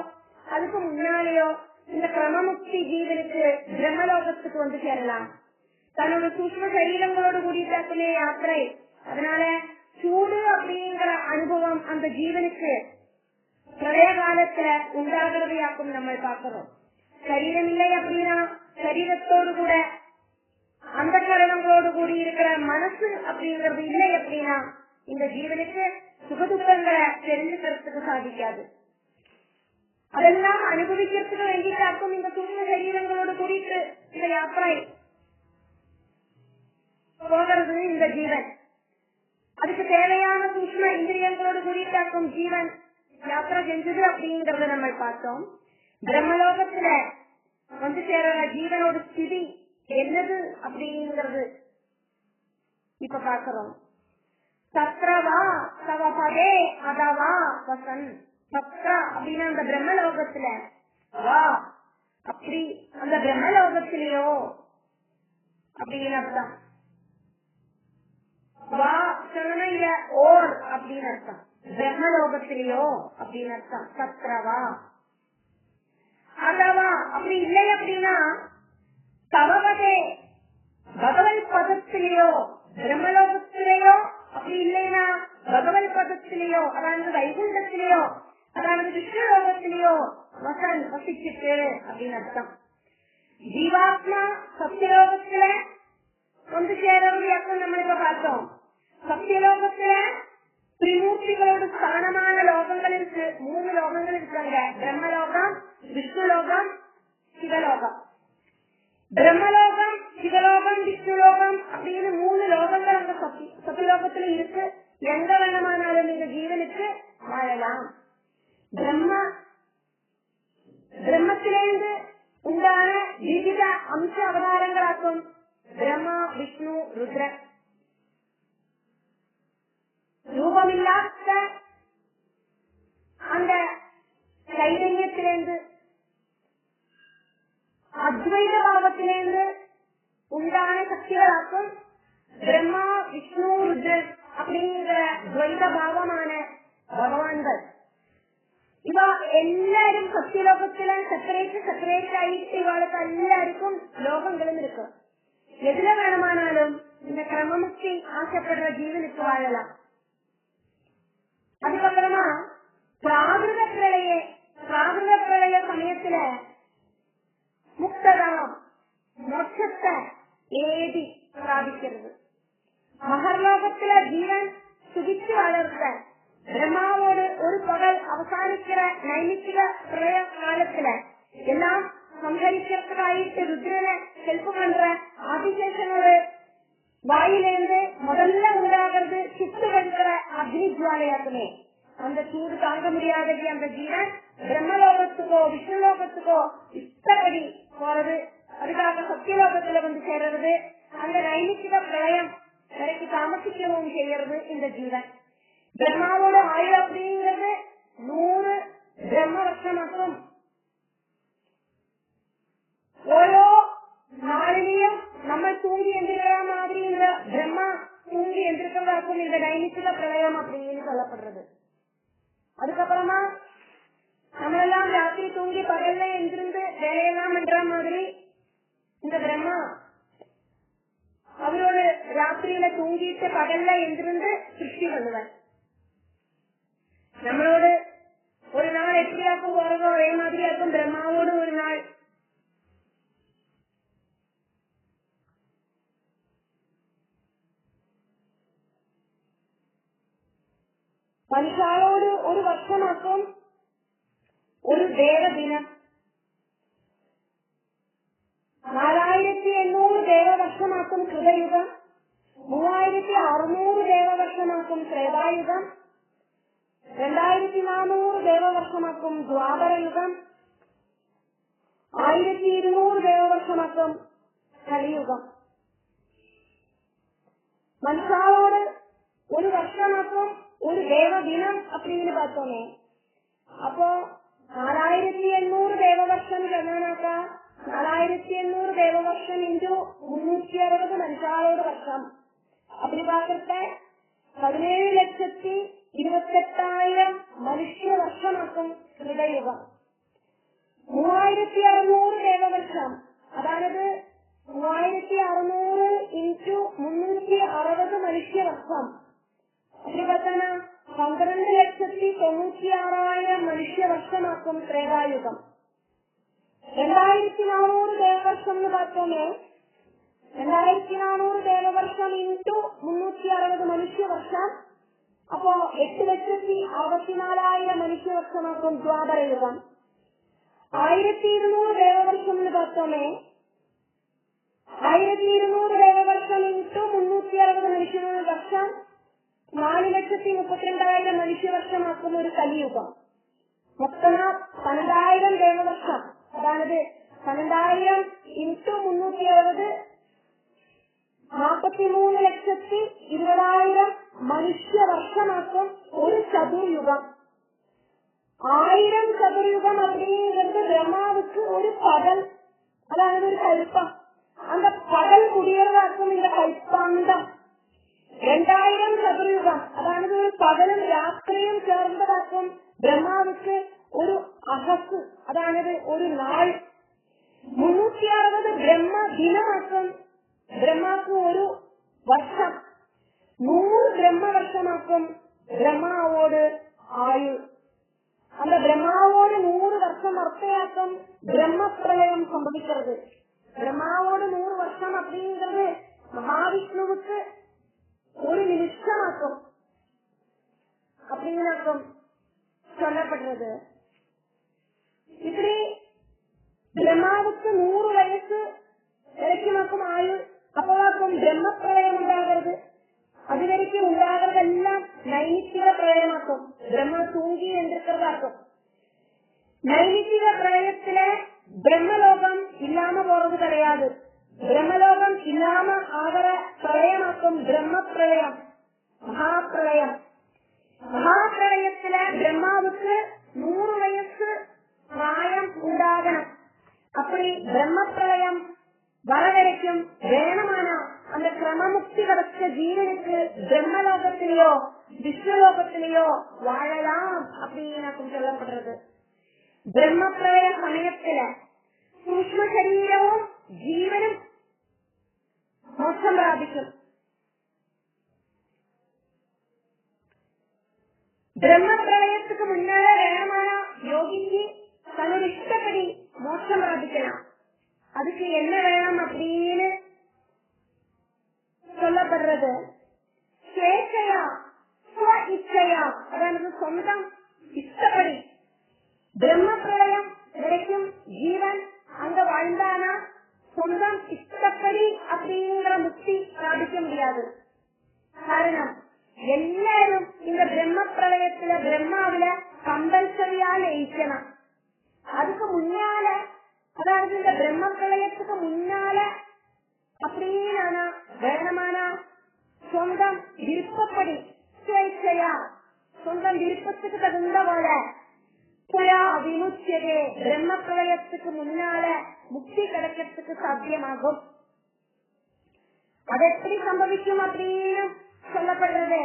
அதுக்கு முன்னாலேயோ இந்த கிரமமுக்தி ஜீவனுக்கு பிரம்மலோகத்துக்கு வந்து சேரலாம். தன்னோட சூக்ம சரீரங்களோடு கூடிய யாத்திரை. அதனால சூடு அப்படிங்கிற அனுபவம் அந்த ஜீவனுக்கு பிரளய காலத்துல உண்டாகிறதையாக்கும் நம்ம பார்க்கிறோம். சரீரம் இல்லை அப்படின்னா சரீரத்தோடு கூட அந்த கரணங்களோடு கூடி இருக்கிற மனசு அப்படிங்கிறது இல்லை அப்படின்னா இந்த ஜீவனுக்கு சுகதுக்கங்களை தெரிஞ்சுக்கிறதுக்கு சாதிக்காது. அதெல்லாம் அனுபவிக்கிறதுக்கு வேண்டிட்டாக்கும் இந்த சூழ்நிலை சரீரங்களோடு கூடிட்டு இந்த யாத்திரை போகிறது இந்த ஜீவன். அதுக்கு தேவையான சூக்ம இந்திரியங்களோடு கூடிட்டாக்கும் ஜீவன் யாத்திரை செஞ்சது அப்படிங்கறத நம்ம பார்த்தோம். பிரம்மலோகத்துல வந்து சேர ஜீவனோட ஸ்திதி என்னது அப்படிங்கிறது இப்ப பாக்கிறோம். சத்ரவா தவ பதே அதவா வசன். சத்ரா அப்படின்னா அந்த பிரம்மலோகத்துல வா அப்படி அந்த பிரம்மலோகத்திலேயோ அப்படின்னு அர்த்தம். வா சொன்ன ஓர் அப்படின்னு அர்த்தம். பிரம்மலோகத்திலேயோ அப்படின்னு அர்த்தம். சத்ரவா அதவா அப்படி இல்லை அப்படின்னா தவவதே பகவத் பதத்திலேயோ பிரம்மலோகத்திலேயோ அப்படி இல்லைன்னா பகவத் பதத்திலேயோ அதாவது வைகுண்டத்திலேயோ அதாவது விஷ்ணுலோகத்திலேயோ வசன் வசிச்சுட்டு அப்படின்னு அர்த்தம். ஜீவாத்மா சத்தியலோகத்துல வந்து சேரவது அப்ப நம்ம இப்ப பார்த்தோம். சத்தியலோகத்துல திரிமூர்த்திகளோட ஸ்தானமான லோகங்கள் இருக்கு. 3 லோகங்கள் இருக்காங்க. பிரம்மலோகம், விஷ்ணுலோகம், சிவலோகம். பிரம்மலோகம், சிவலோகம், விஷ்ணுலோகம் அப்படின்னு 3 லோகங்கள் அந்த சத்தியலோகத்துல இருக்கு. எந்த வேணமானாலும் இந்த ஜீவனுக்கு வாழலாம். பிரம்மத்திலிருந்து உண்டான விவித அம்ச அவதாரங்களாக்கும் பிரம்மா, விஷ்ணு, ருத்ர. ரூபமில்லாத அந்த சைதன்யத்திலிருந்து அத்வைத பாவத்திலிருந்து உண்டான சக்திகளாக்கும் பிரம்மா, விஷ்ணு, ருத்ரன் அப்படிங்கிற துவைத பாவமான பகவான்கள். இவ எல்லாரும் சத்தியலோகத்துல செப்பரேட் ஆயிட்டு இவாளுக்கு எல்லாருக்கும் லோகங்களும் இருக்கு. எதுல வேணுமானாலும் இந்த கிரமமுக்தி ஆசைப்படுற ஜீவனுக்கு வாழலாம். அதுக்கப்புறமா പ്രാകൃത പ്രളയ സമയത്തില് മുക്തതാം മോക്ഷത്തെ ഏതി പ്രാപിക്കരുത്. മഹർലോകത്തിലെ ജീവൻ സുഖിച്ചു വളർത്താൻ ബ്രഹ്മാവോട് ഒരു പകൽ അവസാനിക്കുന്ന നൈമിത്തിക പ്രളയകാലത്തില് എല്ലാം സംഹരിക്കായിട്ട് രുദ്രനെ ഹെൽപ്പ് பண்ற ஆதிசேஷனோட வாயிலேந்து முதல்ல உண்டாகிறது சுட்டு வெடிக்கிற அக்னி ஜுவாலையாக்குமே. அந்த சூடு தாங்க முடியாதது அந்த ஜீவன் பிரம்மலோகத்துக்கோ விஷ்ணுலோகத்துக்கோ இஷ்டப்படி போறது, அதுக்காக சத்தியலோகத்துல வந்து சேர்றது, அந்த நைமித்திக பிரளயம் வரைக்கும் தாமசிக்கவும் செய்யறது இந்த ஜீவன். பிரம்மாவோட ஆயுள் அப்படிங்கிறது 100 பிரம்ம வருஷமாக்கும். ഓരോ നാളിനെയും നമ്മൾ തൂങ്ങി എந்திരിக்கிற மாதிரி இந்த பிரம்மா தூங்கி எந்திரிக்கிறதாக்கும் இந்த நைமித்திக பிரளயம் அப்படின்னு சொல்லப்படுறது. அதுக்கப்புறமா நம்மளெல்லாம் ராத்திரி தூங்கி பகல்ல எந்திருந்து வேலையெல்லாம் பண்ற மாதிரி இந்த பிரம்மா அவரோட ராத்திரியில தூங்கிட்டு பகல்ல எந்திருந்து சிருஷ்டி பண்ணுவார். நம்மளோடு ஒரு நாள் எப்படியாக்கும் போறதோ அதே மாதிரியாக்கும் பிரம்மாவோடு ஒரு நாள். മനുഷ്യരോട് ഒരു വർഷമാക്കും ഒരു ദേവദിനം. 4800 ദേവവർഷമാക്കും കൃതയുഗം, 3600 ദേവവർഷമാക്കും ത്രേതായുഗം, 2400 ദേവവർഷമാക്കും ദ്വാപരയുഗം, 1200 ദേവവർഷമാക്കും കലിയുഗം. മനുഷ്യരോട് ഒരു വർഷമാക്കും ഒരു ദേവദിനം அப்படின்னு பார்த்தோமே. அப்போ 4800 தேவவர்ஷம் என்னன்னாக்கா 4800 தேவவர்ஷம் இன்டு 360 மனுஷாரோட வருஷம். அப்படி பார்க்கறத 17,28,000 மனுஷ வருஷமாக்கும் ஹிருதயுகம். 3600 தேவவர்ஷம், அதாவது 3600 இன்டு 360 மனுஷ வருஷம். அப்படி பார்த்தானா 12,96,000 மனுஷ்ய வருஷமாக்கும் ത്രേതായുഗം. 2400 ദേവവർഷം എന്ന് பார்த்தோமே. 2400 ദേവവർഷം ഇൻടു 360 മനുഷ്യ വർഷം. അപ്പോ 8,64,000 മനുഷ്യ വർഷമാക്കും ദ്വാപരയുഗം. 1200 ദേവവർഷം എന്ന് பார்த்தோமே. 1200 ദേവവർഷം ഇൻടു 360 മനുഷ്യ വർഷം 4,32,000 മനുഷ്യവർഷമാക്കും ഒരു കലിയുഗം. മൊത്തം 12,000 ദേവവർഷം, അതായത് 12,000 ഇൻടു 360 43,20,000 മനുഷ്യവർഷമാക്കും ഒരു ചതുർയുഗം. 1000 ചതുർയുഗം அப்படிங்கிறது பிரம்மாவுக்கு ஒரு பகல், அதாவது ஒரு கல்பம். அந்த பகல் குடியேறதாக்கும் இந்த கல்பாந்தம். 2000 சதுரயுகம், அதாவது ஒரு பகலும் ராத்திரியும் சேர்ந்ததாக்கும் பிரம்மாவுக்கு ஒரு அகசு, அதாவது ஒரு நாள். 360 பிரம்ம தினமாக்கும் பிரம்மாவுக்கு ஒரு வருஷம். 100 பிரம்ம வருஷமாக்கும் பிரம்மாவோடு ஆயுள். அந்த பிரம்மாவோடு 100 வருஷம் அர்த்தையாக்கும் பிரம்ம பிரளயம் சம்பவிக்கிறது. பிரம்மாவோடு 100 வருஷம் அப்படிங்கிறது மகாவிஷ்ணுவுக்கு ஒரு நிமிஷமாக்கும் அப்படின்னாக்கும் சொல்லப்படுறது. இப்படி பிரம்மாவுக்கு 100 வயசு வரைக்குமாக்கும் ஆயுள். அப்போதாக்கும் பிரம்ம பிரளயம் உண்டாகிறது. அது வரைக்கும் உண்டாகிறதெல்லாம் நைமித்திக பிரளயமாக்கும். பிரம்மா தூங்கி என்றிருக்கிறதாக்கும். நைமித்திக பிரளயத்துல பிரம்மலோகம் இல்லாம போறது கிடையாது. பிரம்மலோகம் இல்லாம ஆகிற பிரளயமாக்கும் பிரம்ம பிரளயம், மகாபிரளயம். மகாபிரளயத்துல பிரம்மாவுக்கு 100 வயசு பிராயம் உண்டாகணும். அப்படி பிரம்ம பிரளயம் வர வரைக்கும் வேணமான அந்த கிரமமுக்தி கிடைச்ச ஜீவனுக்கு பிரம்மலோகத்திலேயோ விஷ்ணுலோகத்திலேயோ வாழலாம் அப்படின்னு சொல்லப்படுறது. பிரம்ம பிரளய சமயத்துல சூக்ஷ்ம சரீரமும் ஜீவனும் மோட்சம் பிராபிக்கும். பிரம்ம பிரளயத்துக்கு முன்னால முக்தி சாதிக்க முடியாது. காரணம், எல்லாரும் இந்த பிரம்ம பிரளயத்துல பிரம்மாவில கம்பல்சரியா லயிக்கணும். அதுக்கு முன்னால, அதாவது இந்த பிரம்ம பிரளயத்துக்கு முன்னால அப்படின்னு வேணமானா சொந்தம் விருப்பப்படி சுயேச்சையா, சொந்தம் விருப்பத்துக்கு தகுந்த போல விமுச்சியதே பிரம்ம பிரளயத்துக்கு முன்னால முக்தி கிடைக்கிறதுக்கு சாத்தியமாகும். அது எப்படி சம்பவிக்கும் அப்படின்னு சொல்லப்படுறது,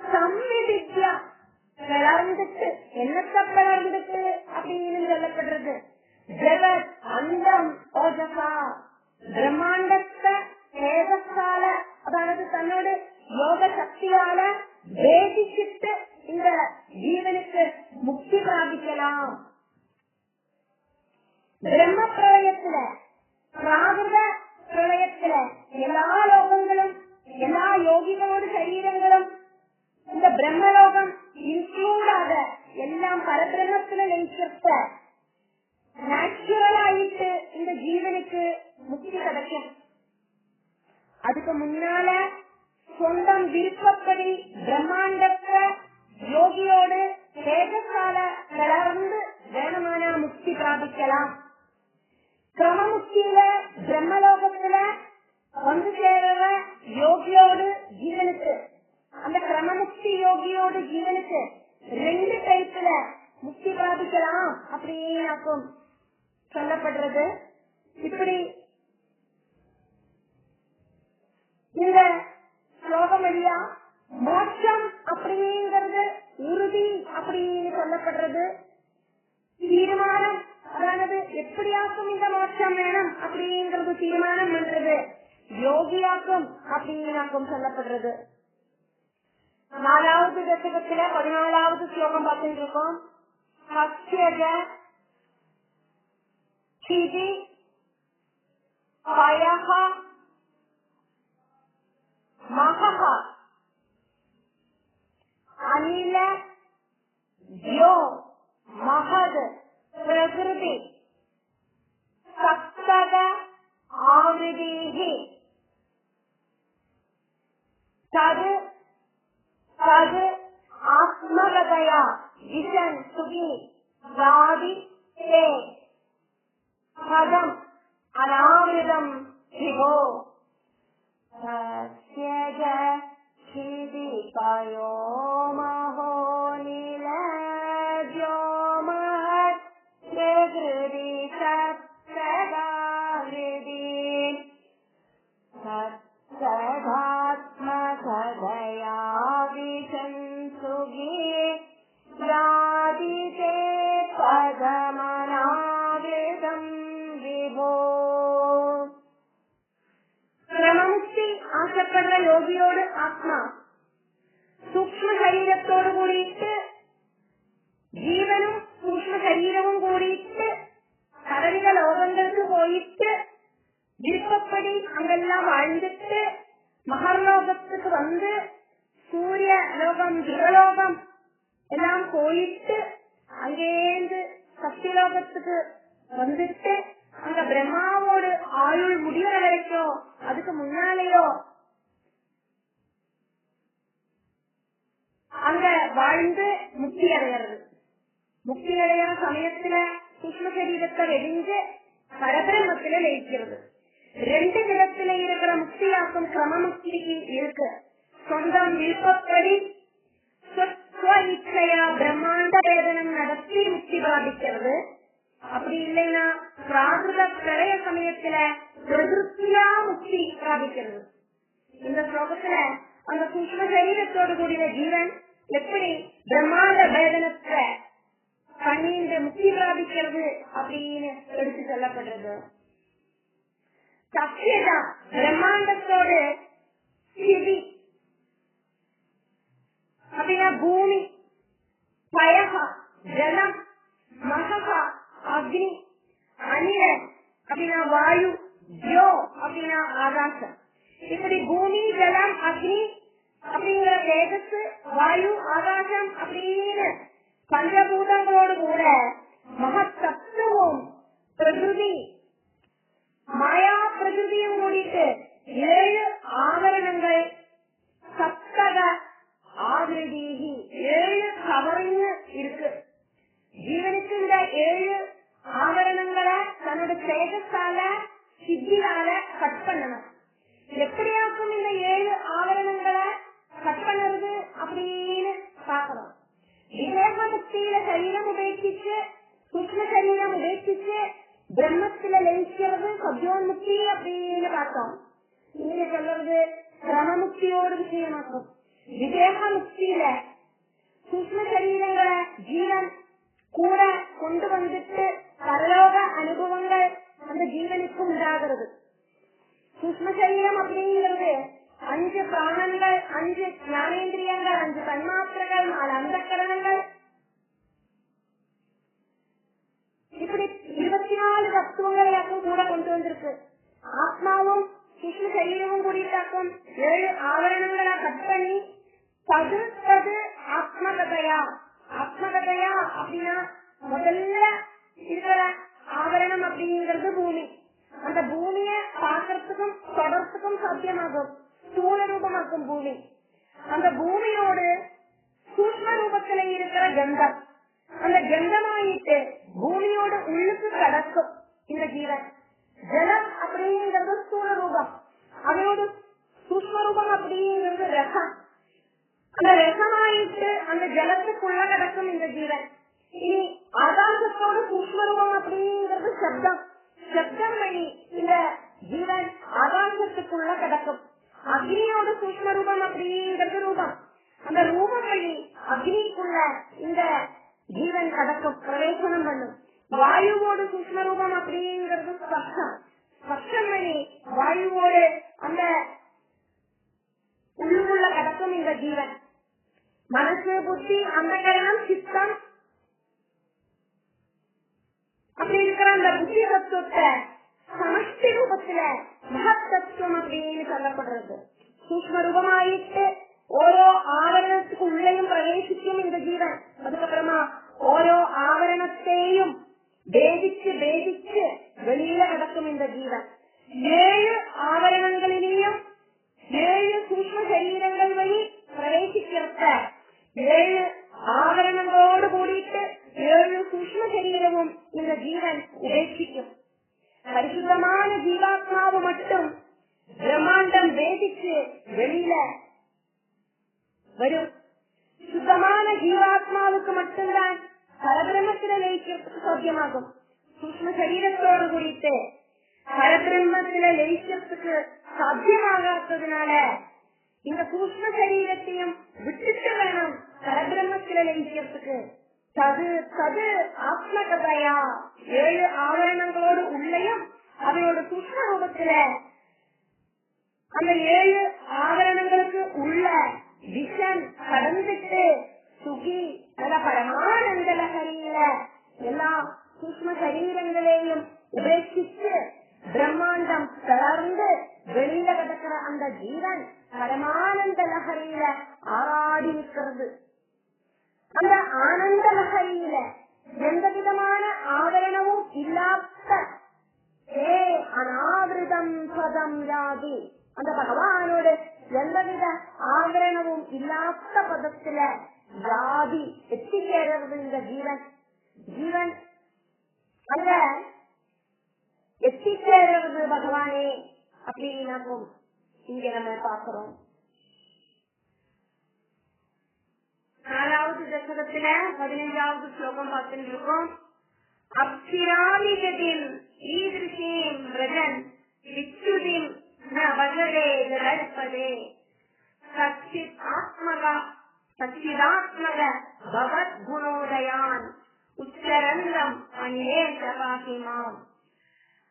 சம்விதித்யா பிளர்ந்துட்டு, என்னத்தை பிளர்ந்துட்டு அப்படின்னு சொல்லப்படுறது, ஜெகத் அந்தம் ஓஜசா, பிரம்மாண்டத்தை தேஜஸால, அதாவது தன்னோட யோக சக்தியால வேதிச்சிட்டு இந்த ஜீவனுக்கு முக்தி பிராபிக்கலாம். பிரம்ம பிரளயத்துல, பிராகிருத பிரளயத்துல எல்லா லோகங்களும், எல்லா யோகிகளோட சரீரங்களும் இந்த பிரம்மலோகம் இன்க்ளூடாக எல்லாம் பரபிரம்மத்துல லயிச்சிருக்க நேச்சுரல் ஆயிட்டு இந்த ஜீவனுக்கு முக்தி கிடைக்கும். அதுக்கு முன்னால சொந்தம் விருப்பப்படி பிரம்மாண்டத்தை யோகியோடு தேஜஸால கலர்ந்து வேணுமான முக்தி பிராபிக்கலாம். கிரமமுக்தியில பிரம்மலோகத்துல வந்து சேர்ற யோகியோடு ஜீவனுக்கு, அந்த கிரமமுக்தி யோகியோடு ஜீவனுக்கு 2 டைப்ல முக்தி பிராபிக்கலாம் அப்படின்னு சொல்லப்படுறது. இப்படி இந்த ஸ்லோகம் வழியா மோட்சம் அப்படிங்கிறது உறுதி அப்படின்னு சொல்லப்படுறது. தீர்மானம், அதாவது எப்படியாக்கும் இந்த மோட்சம் வேணும் அப்படிங்கிறது தீர்மானம் பண்றது யோகியாக்கும் அப்படின்னு சொல்லப்படுறது. 4வது தசகத்துல 14வது ஸ்லோகம் பார்த்துட்டு இருக்கோம். சத்யஜ சிதி பயஹ மகஹ அனில யோ மகத் பிரகிருதி சப்தக ஆவிதீஹி தது தது ஆத்மகதயா விசன் சுகி ராதி தே பதம் அனாவிதம் விபோ சத்யஜ சிதிபயோ மஹோ நிலஜோ மஹத் பிரகிருதி சத்சகாஹிருதி சத்சகாத்மகதயா விசன்சுகி ராதிதே பதமனாவிதம் விபோ. கிரமமுக்தி ஆசைப்படுற யோகியோடு ஆத்மா சூக்ம சரீரத்தோடு கூடிட்டு, ஜீவனும் சூக்ம சரீரமும் கூடிட்டு பலவித லோகங்களுக்கு போயிட்டு விருப்பப்படி அங்கெல்லாம் வாழ்ந்துட்டு மகர்லோகத்துக்கு வந்து சூரிய லோகம் ஜீவலோகம் எல்லாம் போயிட்டு அங்கேந்து சக்திலோகத்துக்கு வந்துட்டு அங்க பிரம்மாவோடு ஆயுள் முடிகிற வரைக்கும், அதுக்கு முன்னாலேயோ அங்க வாழ்ந்து முக்தி அடையிறது. முக்தி அடையிற சமயத்துல சூக்ம சரீரத்தை வெடிஞ்சு பரபிரமத்துல லயிக்கிறது. 2 விதத்துல இருக்கிற முக்தியாக்கும் கிரமமுக்திக்கு இருக்கு. சொந்தம் விருப்பப்படி இச்சையா பிரம்மாண்ட வேதனம் நடத்தி முக்தி பிராபிக்கிறது. அப்படி இல்லைன்னா பிராகிருத பிரளய சமயத்துல பிரகிருத்தியா முக்தி பிராபிக்கிறது. இந்த ஸ்லோகத்துல அந்த சூக்ம சரீரத்தோடு கூடிய ஜீவன் எப்படி பிரம்மாண்ட வேதனத்தை பண்ணிட்டு முக்தி பிராபிக்கிறது அப்படின்னு எடுத்து சொல்லப்படுறது. சத்தியதா பிரம்மாண்டத்தோடு சிதி அப்படின்னா பூமி, பயகா ஜலம், மகா அக்னி, அனில அப்படின்னா வாயு, யோ அப்படின்னா ஆகாசம். இப்படி பூமி ஜலம் அக்னி அப்படிங்கிற தேஜஸ், வாயு, ஆகாசம் அப்படின்னு பஞ்சபூதங்களோடு கூட மகத்தத்துவம் பிரகிருதி மாயா பிரகிருதியும் கூடிட்டு 7 പ്രകൃതിയിലെ ശരീരം ഉപേക്ഷിച്ച് സൂക്ഷ്മ ശരീരം ഉപേക്ഷിച്ച് பிரம்மத்தில லயிக்கிறது சத்யோன்முக்தி அப்படின்னு பார்த்தோம். இங்க சொல்றது கிரமமுக்தியோட விஷயமாக்கும். விதேக முக்தியில சூக்ம சரீரங்களை ஜீவன் கூட கொண்டு வந்துட்டு பரலோக அனுபவங்கள் அந்த ஜீவனுக்கு உண்டாகிறது. சூக்ம சரீரம் அப்படிங்கிறது 5 பிராணங்கள், 5 ஞானேந்திரியங்கள், 5 தன்மாத்திரங்கள், 4 அந்தக்கரணங்கள், இப்படி 24 தத்துவங்களையாக்கும் கூட கொண்டு வந்திருக்கு. ஆத்மாவும் சூக்ம சரீரமும் கூடிட்டாக்கும் 7 ஆவரணங்களா கட் பண்ணி தது ஆத்மகதையா. ஆத்மகதையா அப்படின்னா முதல்ல இருக்கிற ஆவரணம் அப்படிங்கிறது பூமி. அந்த பூமிய பார்க்கறதுக்கும் தொடர்றதுக்கும் சாத்தியமாகும், ஸ்தூல ரூபமாக்கும் பூமி. அந்த பூமியோடு சூக்ம ரூபத்துல இருக்கிற கந்தம், அந்த கந்தமாயிட்டு பூமியோட உள்ளுக்கு கடக்கும் இந்த ஜீவன். ஜலம் அப்படிங்கிறது ஸ்தூல ரூபம், அதோட சூக்ம ரூபம் அப்படிங்கிறது ரசம். அந்த ரசமாயிட்டு அந்த ஜலத்துக்குள்ள கடக்கும் இந்த ஜீவன். இனி ஆகாசத்தோட சூக்ம ரூபம் அப்படிங்கிறது சப்தம். சப்தம் வழி இந்த ஜீவன் ஆகாசத்துக்குள்ள கடக்கும். அக்னியோட சூக்ம ரூபம் அப்படிங்கிறது ரூபம். அந்த ரூபம் வழி அக்னிக்குள்ள இந்த ஜீவன் கடக்கும், பிரவேசனம் பண்ணும். வாயுவோடு சூக்ம ரூபம் அப்படிங்கிறது ஸ்பர்ஷம். ஸ்பர்ஷம் வழி வாயுவோடு அந்த உள்ளுக்குள்ள கடக்கும் இந்த ஜீவன். மனசு, புத்தி, அந்தகரணம், சித்தம் அப்படி இருக்கிற அந்த புத்தி தத்துவத்தை சமஷ்டி ரூபத்துல மகத்தத்துவம் அப்படின்னு சொல்லப்படுறது. சூக்ம ரூபமாயிட்டு ஓரோ ஆவரணத்துக்கு உள்ளேயும் பிரவேசிக்கும் இந்த ஜீவன். அதுக்கப்புறமா ஓரோ ஆவரணத்தையும் பேதிச்சு பேதிச்சு வெளியில கிடக்கும் இந்த ஜீவன். 7 ஆவரணங்களிலேயும் 7 சூக்ம சரீரங்கள் வழி பிரவேசிக்கிறத 7 ஆவரணங்களோடு கூடிட்டு 7 சூக்ம சரீரமும் இந்த ஜீவன் உபேட்சிக்கும். பரிசுத்தமான ஜீவாத்மாவு மட்டும் பிரம்மாண்டம் பேதிச்சு வெளியில வரும். சுத்தமான ஜீவாத்மாவுக்கு மட்டும்தான் பரபிரம்மத்தில லயிக்கிறதுக்கு சாத்தியமாகும். சூக்ம சரீரத்தோடு குறித்து பரபிரம்மத்தில லயிக்கிறதுக்கு சாத்தியமாகாததுனால இந்த சூக்ம சரீரத்தையும் விட்டுட்டு வேணும் பரபிரம்மத்தில லயிக்கிறதுக்கு. தது ஆத்மகதையா 7 ஆவரணங்களோடு உள்ளேயும் அதோட சூக்ம ரூபத்துல அந்த 7 ஆவரணங்களுக்கு உள்ள விஷன் கடந்துட்டு சுகி நல்ல பரமானந்த லஹரியில எல்லா சூக்ம சரீரங்களையும் உபேட்சிச்சு பிரம்மாண்டம் தளர்ந்து வெளியில கிடக்கிற அந்த ஜீவன் பரமானந்த லஹரியில ஆடி நிற்கிறது. அந்த ஆனந்த லஹரியில எந்த விதமான ஆவரணமும் இல்லாத அனாவிரதம் பதம் யாதி, அந்த பகவானோடு எந்தவித ஆவரணமும் இல்லாத பதத்துல ஜாதி எத்திச்சேர்றது இந்த ஜீவன். ஜீவன் அங்க எத்திச்சேர்றது பகவானே அப்படின்னு இங்க நம்ம பாக்குறோம். 4வது தசகத்துல 15வது ஸ்லோகம் பார்த்துட்டு இருக்கோம். அப்சிராதிகதின் ஈதிருஷீம் ரஜன் விச்சுதிம் நவஜரே ஜலற்பதே சச்சிதாத்மக பகவத் குணோதயான் உச்சரந்தம் அநேகவாகிமாம்.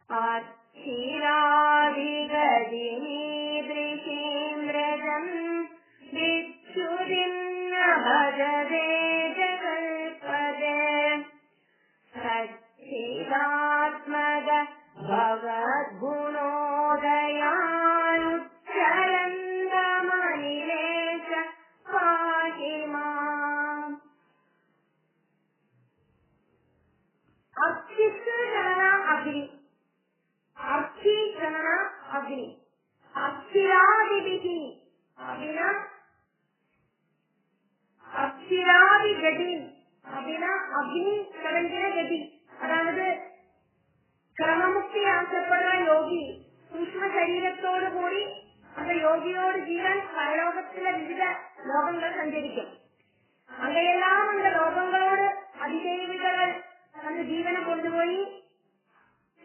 அச்சிராதிகதினீதிருஷீம் ரஜன் விச்சுதிம் நவஜரே ஜலற்பதே சச்சிதாத்மக பகவத் குணோதயான் உச்சரந்தமனிலேஷ பாஹிமாம். அர்ச்சித்து கணனா அக்னி, அர்ச்சி கணனா அக்னி, அர்ச்சிராதிபிகி அப்படின்னா அர்ச்சிராதி கதி அப்படின்னா அக்னி கடங்கிற கதி. அதாவது கிரமமுக்தி ஆசைப்படுற யோகி சூக்ம சரீரத்தோடு கூடி அந்த யோகியோடு ஜீவன் பரலோகத்துல விவித லோகங்கள் சஞ்சரிக்கும். அங்கெல்லாம் அந்த லோகங்களோடு അതിദേവികൾ തന്റെ ജീവനെ കൊണ്ടുപോയി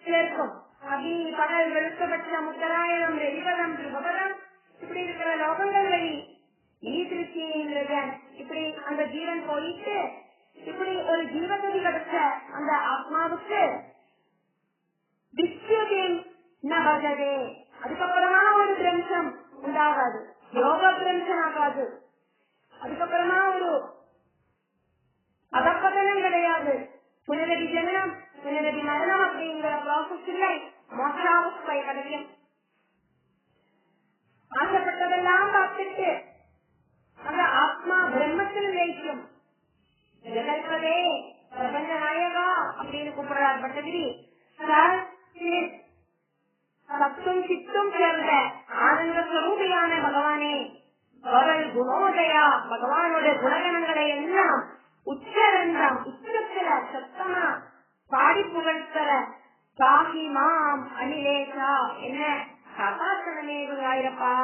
ചേർക്കും. அதி பகல் வெளுத்தபட்சம் உத்தராயணம் ரெடிபதம் சுபபதம் இப்படி இருக்கிற லோகங்கள் வழி ஈதிருச்சிங்கிறத இப்படி அந்த ஜீவன் போயிட்டு இப்படி ஒரு ஜீவகதி கிடைச்ச அந்த ஆத்மாவுக்கு விஸ்வதேம் நபகதே அதுக்கப்புறமா ஒரு பிரம்சம் உண்டாகாது, யோக பிரம்சம் ஆகாது. அதுக்கப்புறமா ஒரு அதப்பதனம் கிடையாது. புனரதி ஜனனம் புனரதி மரணம் அப்படிங்கிற ப்ராசஸ் இல்லை. மோட்சாவஸ்தை கிடைக்கும். ஆசைப்பட்டதெல்லாம் பார்த்துட்டு அந்த ஆத்மா பிரம்மத்தில் லயிக்கும். ஜெகல்பதே பிரபஞ்ச நாயகா அப்படின்னு கூப்பிடுறார் பட்டகிரி. சத்தும் சித்தும் சேர்ந்த ஆனந்த ஸ்வரூபியான பகவானே, அவர்கள் குணோதயா பகவானோட குணகணங்களை எல்லாம் உச்சரந்தம் உச்சத்துல சத்தமா பாடி புகழ்த்தர சாகி மாம் அனிலேஷா என்ன சதாசனமேகாயிரப்பா